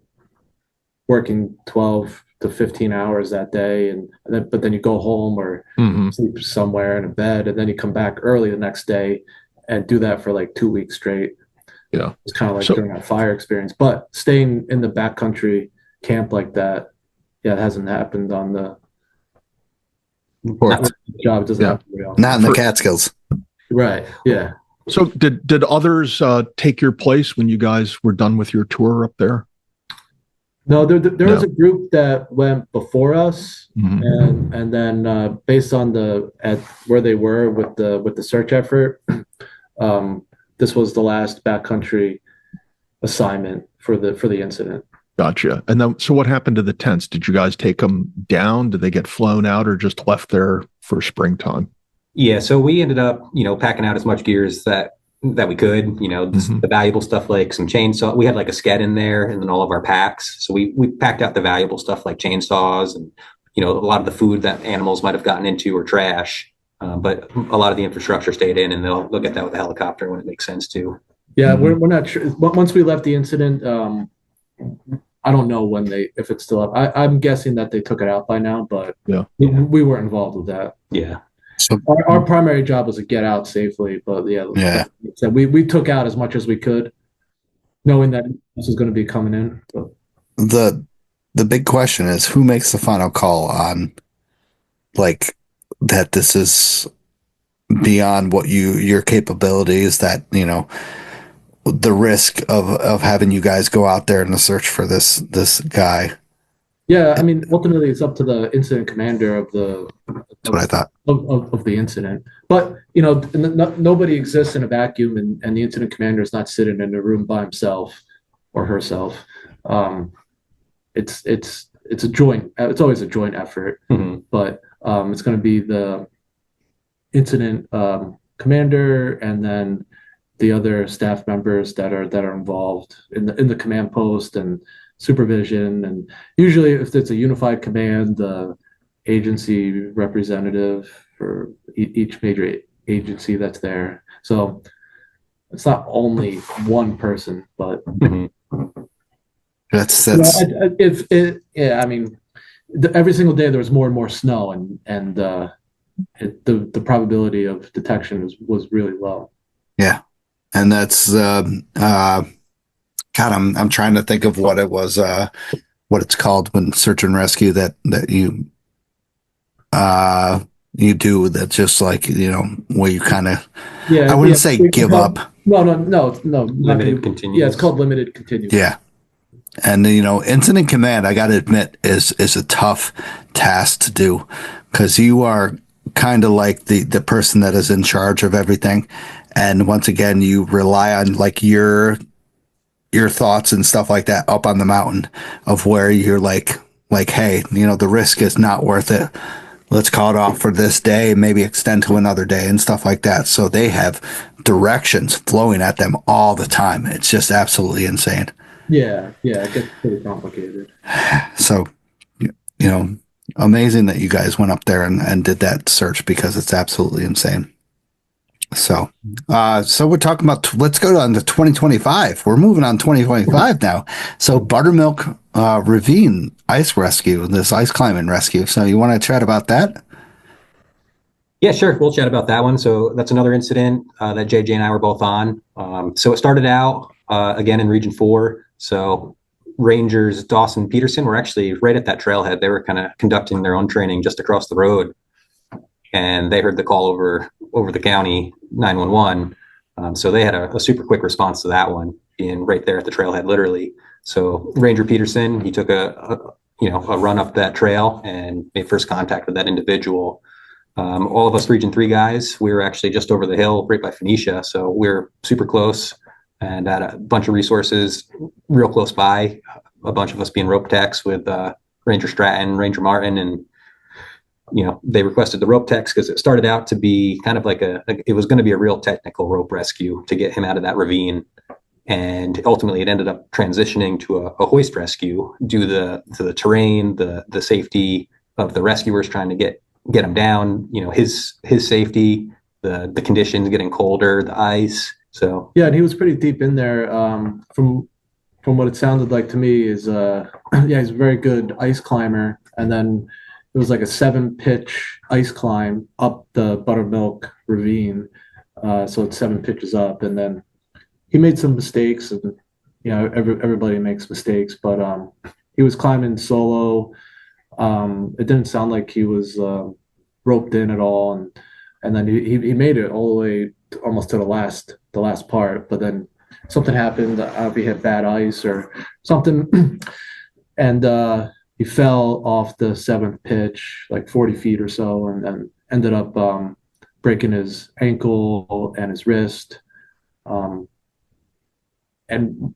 working 12 to 15 hours that day, but then you go home or sleep somewhere in a bed, and then you come back early the next day and do that for like 2 weeks straight. Yeah, it's kind of like during a fire experience. But staying in the backcountry camp like that, it hasn't happened on Not job. It doesn't Yeah. have to be else. Not in the Catskills. Right. Yeah. So did others take your place when you guys were done with your tour up there? No, there was a group that went before us, Mhm. and then based on where they were with the search effort, this was the last backcountry assignment for the incident. Gotcha. And then, so what happened to the tents? Did you guys take them down? Did they get flown out or just left there for springtime? Yeah, so we ended up, packing out as much gear as that we could, the valuable stuff like some chainsaw. We had like a sked in there and then all of our packs. So we packed out the valuable stuff like chainsaws and, a lot of the food that animals might have gotten into or trash. But a lot of the infrastructure stayed in, and they'll get that with a helicopter when it makes sense too. Yeah, we're not sure. But once we left the incident, I don't know if it's still up. I'm guessing that they took it out by now, but yeah, we weren't involved with that. Yeah. So our primary job was to get out safely, but so we took out as much as we could, knowing that this was going to be coming in. But. The big question is, who makes the final call on like that this is beyond what your capabilities, that the risk of having you guys go out there in the search for this guy? Yeah, I mean, ultimately, it's up to the incident commander of That's what I thought. Of the incident. But nobody exists in a vacuum, and the incident commander is not sitting in a room by himself or herself. It's a joint. It's always a joint effort, but it's going to be the incident commander and then the other staff members that are involved in the command post and supervision. And usually, if it's a unified command, the agency representative for each major agency that's there. So it's not only one person, but. That's I mean, every single day there was more and more snow, and the probability of detection was really low. Yeah, and that's God. I'm trying to think of what it was, what it's called when search and rescue that you do, that just like where you kind of I wouldn't say give up. No. Limited continuous. Yeah, it's called limited continuous. Yeah. And incident command, I got to admit, is a tough task to do, because you are kind of like the person that is in charge of everything, and once again, you rely on like your thoughts and stuff like that up on the mountain, of where you're like, hey, the risk is not worth it. Let's call it off for this day, maybe extend to another day and stuff like that. So they have directions flowing at them all the time. It's just absolutely insane. Yeah, it gets pretty complicated. So, amazing that you guys went up there and did that search, because it's absolutely insane. So we're talking about, let's go on to 2025. We're moving on 2025 now. So Buttermilk Ravine Ice Rescue, this ice climbing rescue. So you want to chat about that? Yeah, sure. We'll chat about that one. So that's another incident that JJ and I were both on. So it started out again in Region 4. So Rangers Dawson Peterson were actually right at that trailhead. They were kind of conducting their own training just across the road, and they heard the call over the county 911. So they had a super quick response to that one, being right there at the trailhead, literally. So Ranger Peterson, he took a run up that trail and made first contact with that individual. All of us Region 3 guys, we were actually just over the hill right by Phoenicia, so we're super close and had a bunch of resources real close by, a bunch of us being rope techs with Ranger Stratton, Ranger Martin, and they requested the rope techs because it started out to be kind of like it was going to be a real technical rope rescue to get him out of that ravine. And ultimately it ended up transitioning to a hoist rescue due to the terrain, the safety of the rescuers trying to get him down, his safety, the conditions getting colder, the ice. So yeah, and he was pretty deep in there. From what it sounded like to me is he's a very good ice climber. And then it was like a 7-pitch ice climb up the Buttermilk ravine. So it's 7 pitches up, and then he made some mistakes, and everybody makes mistakes, but he was climbing solo. It didn't sound like he was roped in at all, and then he made it all the way almost to the last part, but then something happened. He had bad ice or something, and he fell off the 7th pitch, like 40 feet or so, and then ended up breaking his ankle and his wrist, and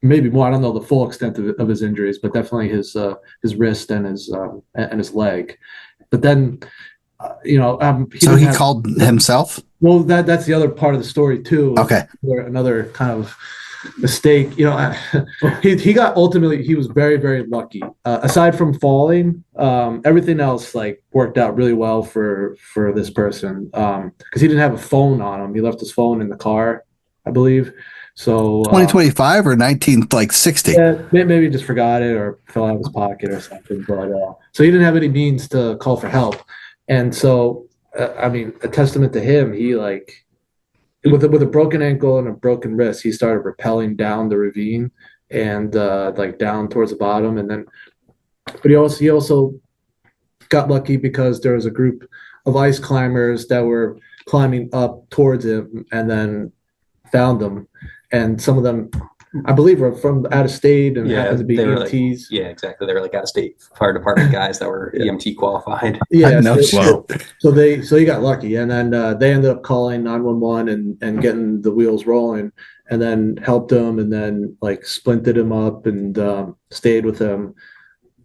maybe more. I don't know the full extent of his injuries, but definitely his wrist and his leg. But then, so he called himself. Well, that's the other part of the story too. Okay, another kind of mistake. He got ultimately. He was very, very lucky. Aside from falling, everything else like worked out really well for this person, because he didn't have a phone on him. He left his phone in the car, I believe. So 2025 or 1960. Yeah, maybe he just forgot it or fell out of his pocket or something. But so he didn't have any means to call for help, and so I mean, a testament to him. He like with a broken ankle and a broken wrist, he started rappelling down the ravine and like down towards the bottom, and then but he also got lucky because there was a group of ice climbers that were climbing up towards him and then found him. And some of them, I believe, were from out of state and happened to be EMTs. Like, exactly. They were like out of state fire department guys that were EMT qualified. Yeah, so he got lucky, and then they ended up calling 911 and getting the wheels rolling, and then helped him, and then like splinted him up and stayed with him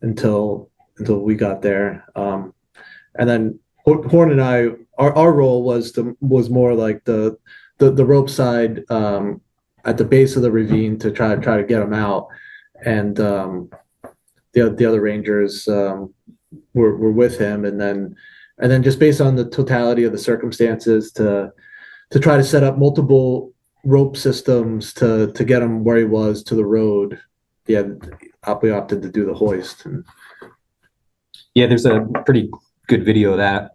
until we got there. And then Horn and I, our role was more like the rope side. At the base of the ravine to try to get him out, and the other rangers were with him, and then just based on the totality of the circumstances to try to set up multiple rope systems to get him where he was to the road. Yeah, we opted to do the hoist. Yeah, there's a pretty good video of that.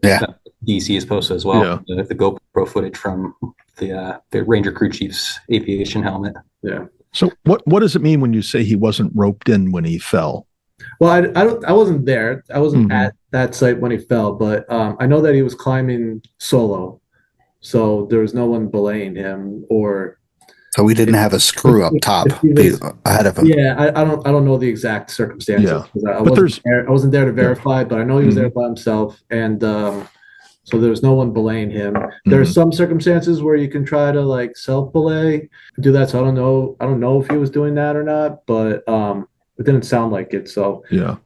Yeah, DC is posted as well. Yeah. The GoPro footage from the Ranger crew chief's aviation helmet. Yeah. So what does it mean when you say he wasn't roped in when he fell? Well, I wasn't there. I wasn't at that site when he fell, but I know that he was climbing solo, so there was no one belaying him or. So we didn't have a screw up top ahead of him. Yeah, I don't know the exact circumstances. Yeah. I wasn't there to verify, but I know he was there by himself, and so there's no one belaying him. There are some circumstances where you can try to like self belay, do that. So I don't know if he was doing that or not, but it didn't sound like it. So yeah,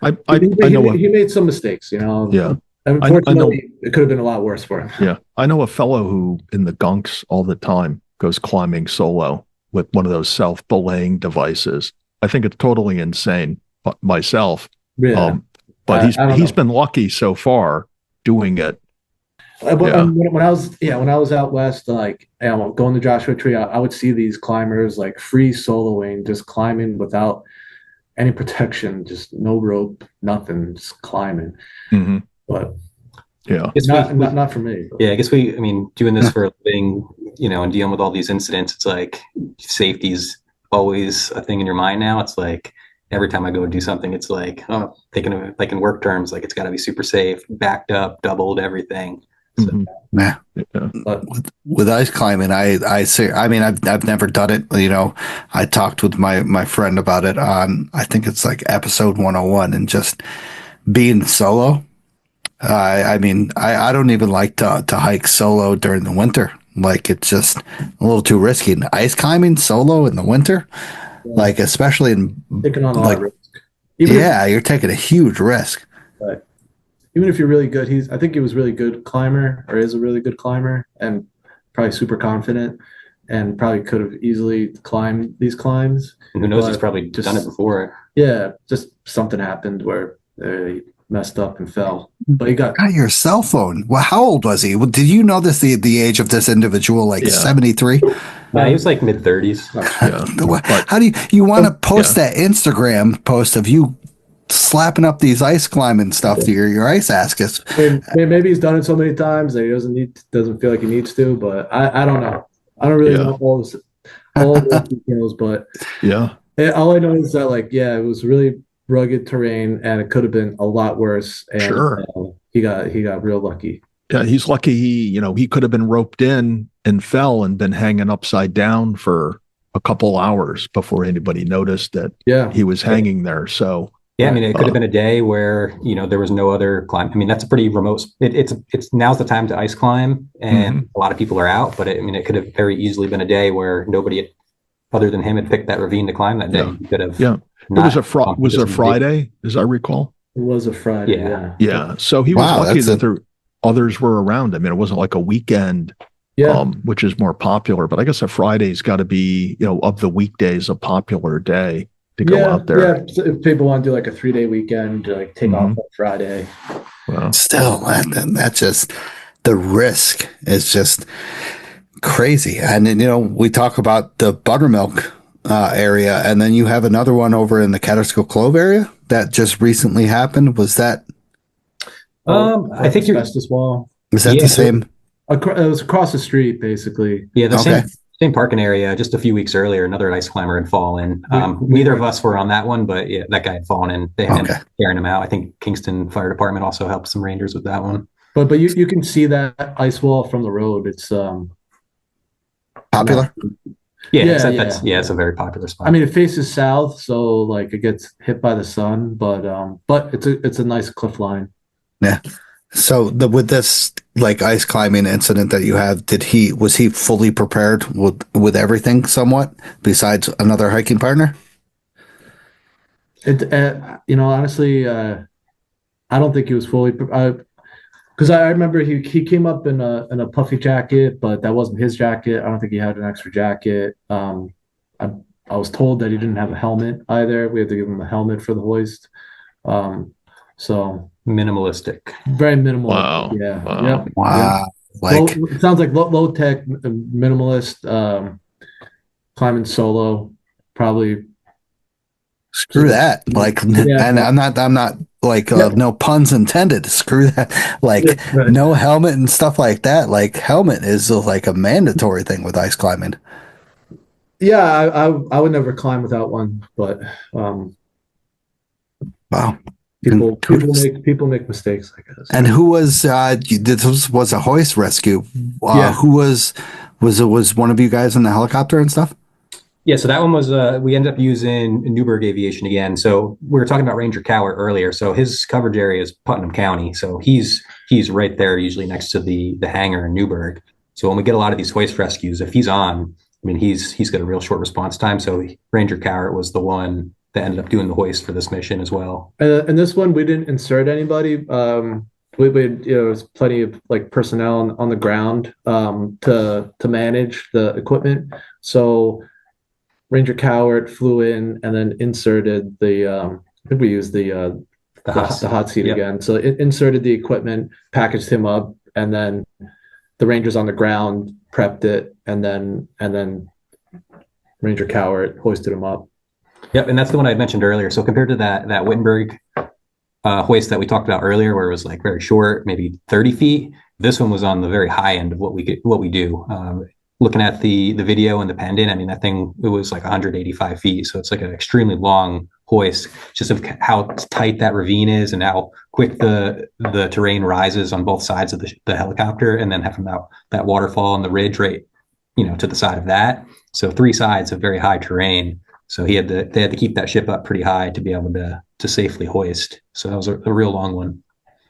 he made some mistakes, Yeah. Unfortunately, it could have been a lot worse for him. Yeah, I know a fellow who in the gunks all the time goes climbing solo with one of those self-belaying devices. I think it's totally insane myself. Yeah. But he's been lucky so far doing it. When I was out west, like going to Joshua Tree, I would see these climbers like free soloing, just climbing without any protection, just no rope, nothing, just climbing. Mm-hmm. But yeah, it's not for me. Yeah, I guess doing this for a living, and dealing with all these incidents, it's like safety's always a thing in your mind now. It's like every time I go do something, it's like, thinking of it like in work terms, like it's got to be super safe, backed up, doubled, everything. So, yeah. But with ice climbing, I've never done it. I talked with my friend about it on, I think it's like episode 101, and just being solo. I don't even like to hike solo during the winter. Like, it's just a little too risky. And ice climbing solo in the winter, like especially in taking on a lot of risk. You're taking a huge risk. But even if you're really good, I think he was a really good climber, or is a really good climber, and probably super confident, and probably could have easily climbed these climbs. And who knows? He's probably done it before. Yeah, just something happened where he messed up and fell. But he got your cell phone. Well, how old was he? Well, did you know the age of this individual? Like 73? Yeah, he was like mid-30s. How do you want to post that Instagram post of you slapping up these ice climbing stuff to your ice askets? Maybe he's done it so many times that he doesn't feel like he needs to. But I don't know. I don't really know all the details. But yeah, all I know is that it was really, rugged terrain, and it could have been a lot worse. And Sure. he got real lucky. Yeah, he's lucky. He could have been roped in and fell and been hanging upside down for a couple hours before anybody noticed that he was hanging there. So yeah, I mean, it could have been a day where there was no other climb. I mean, that's a pretty remote. It's now's the time to ice climb, and a lot of people are out. But it could have very easily been a day where nobody other than him had picked that ravine to climb that day. He could have. Yeah, it was a Friday, as I recall. It was a Friday. Yeah. So he was lucky that others were around. I mean, it wasn't like a weekend. Which is more popular, but I guess a Friday's got to be, of the weekdays, a popular day to go out there. Yeah, if people want to do like a 3-day weekend, like take off on Friday. Well, still, that just, the risk is just crazy. And then, we talk about the Buttermilk area, and then you have another one over in the Catskill Clove area that just recently happened. Was that? I think you're. Asbestos wall. Is that the same? It was across the street, basically. Yeah, the same parking area. Just a few weeks earlier, another ice climber had fallen. Neither of us were on that one, but yeah, that guy had fallen, and they had carrying him out. I think Kingston Fire Department also helped some rangers with that one. But you can see that ice wall from the road. It's popular. It's a very popular spot. I mean, it faces south, so like it gets hit by the sun, but it's a nice cliff line. Yeah. So with this like ice climbing incident that you have, was he fully prepared with everything somewhat besides another hiking partner? Honestly, I don't think he was fully because I remember he came up in a puffy jacket, but that wasn't his jacket. I don't think he had an extra jacket. I was told that he didn't have a helmet either. We had to give him a helmet for the hoist. So minimalistic, very minimal. Wow. Yeah. Wow. Yep. Wow. Like it sounds like low tech, minimalist, climbing solo, probably. Screw that. Like, and I'm not like, no puns intended. Screw that. Like no helmet and stuff like that. Like helmet is like a mandatory thing with ice climbing. Yeah. I would never climb without one, but, wow. People make mistakes, I guess. And who was this was a hoist rescue? Who was one of you guys in the helicopter and stuff? Yeah, so that one was we ended up using Newburgh Aviation again. So we were talking about Ranger Cowart earlier. So his coverage area is Putnam County. So he's right there, usually next to the hangar in Newburgh. So when we get a lot of these hoist rescues, if he's on, I mean he's got a real short response time. So Ranger Cowart was the one that ended up doing the hoist for this mission as well. And this one, we didn't insert anybody. There's plenty of like personnel on the ground to manage the equipment. So Ranger Cowart flew in and then inserted I think we used the hot seat again. So it inserted the equipment, packaged him up, and then the Rangers on the ground prepped it, and then Ranger Cowart hoisted him up. Yep, and that's the one I mentioned earlier. So compared to that Wittenberg hoist that we talked about earlier, where it was like very short, maybe 30 feet, this one was on the very high end of what we do. Looking at the video and the pendant, I mean, that thing, it was like 185 feet. So it's like an extremely long hoist, just of how tight that ravine is and how quick the terrain rises on both sides of the helicopter, and then having that waterfall and the ridge right, to the side of that. So 3 sides of very high terrain. So they had to keep that ship up pretty high to be able to safely hoist. So that was a real long one.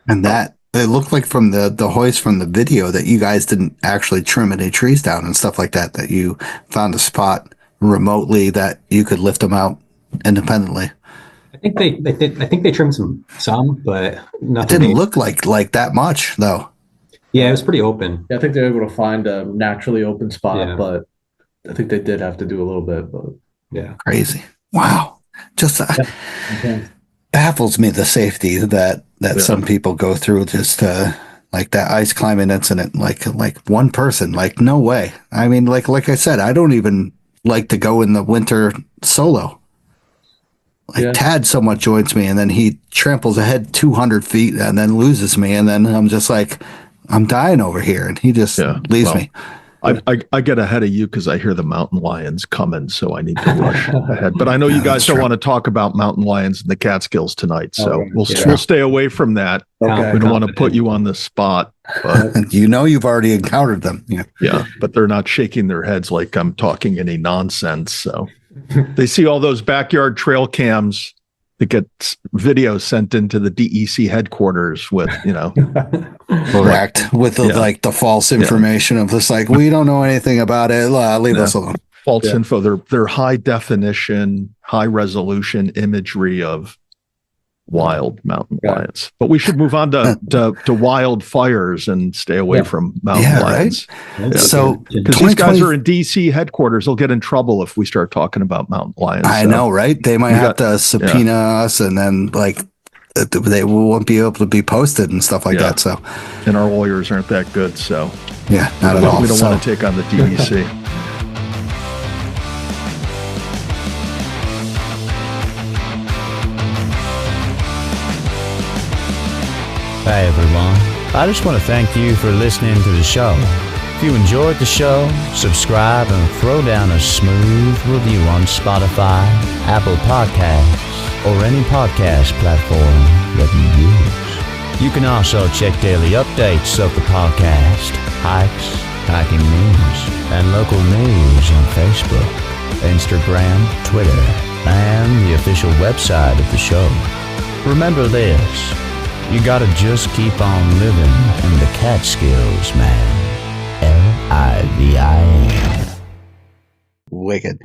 And that, it looked like from the hoist from the video that you guys didn't actually trim any trees down and stuff like that, that you found a spot remotely that you could lift them out independently. I think they trimmed some, but nothing. It didn't look like that much though. Yeah, it was pretty open. Yeah, I think they were able to find a naturally open spot, but I think they did have to do a little bit. But yeah, crazy. Wow. Just baffles me the safety that some people go through just like that ice climbing incident, like one person, like no way. I mean, like I said, I don't even like to go in the winter solo. Like Tad somewhat joins me, and then he tramples ahead 200 feet and then loses me, and then I'm just like, I'm dying over here, and he just leaves me. I get ahead of you because I hear the mountain lions coming, so I need to rush ahead. But I know you guys don't want to talk about mountain lions in the Catskills tonight, so we'll stay away from that. Okay. We don't want to put you on the spot. But you've already encountered them. yeah, but they're not shaking their heads like I'm talking any nonsense. So they see all those backyard trail cams that get videos sent into the DEC headquarters with, correct, with the false information of this, like, we don't know anything about it. Leave us alone. False info. They're high definition, high resolution imagery of wild mountain lions. But we should move on to wildfires and stay away from mountain lions. Right? So, because these guys are in DC headquarters, they'll get in trouble if we start talking about mountain lions. I know, right? They might have to subpoena us, and then they won't be able to be posted and stuff like that. So, and our lawyers aren't that good. So, not at all. We don't want to take on the DEC. Hey everyone, I just want to thank you for listening to the show. If you enjoyed the show, subscribe and throw down a smooth review on Spotify, Apple Podcasts, or any podcast platform that you use. You can also check daily updates of the podcast, hikes, hiking news, and local news on Facebook, Instagram, Twitter, and the official website of the show. Remember this. You gotta just keep on living in the Catskills, man. Livin. Wicked.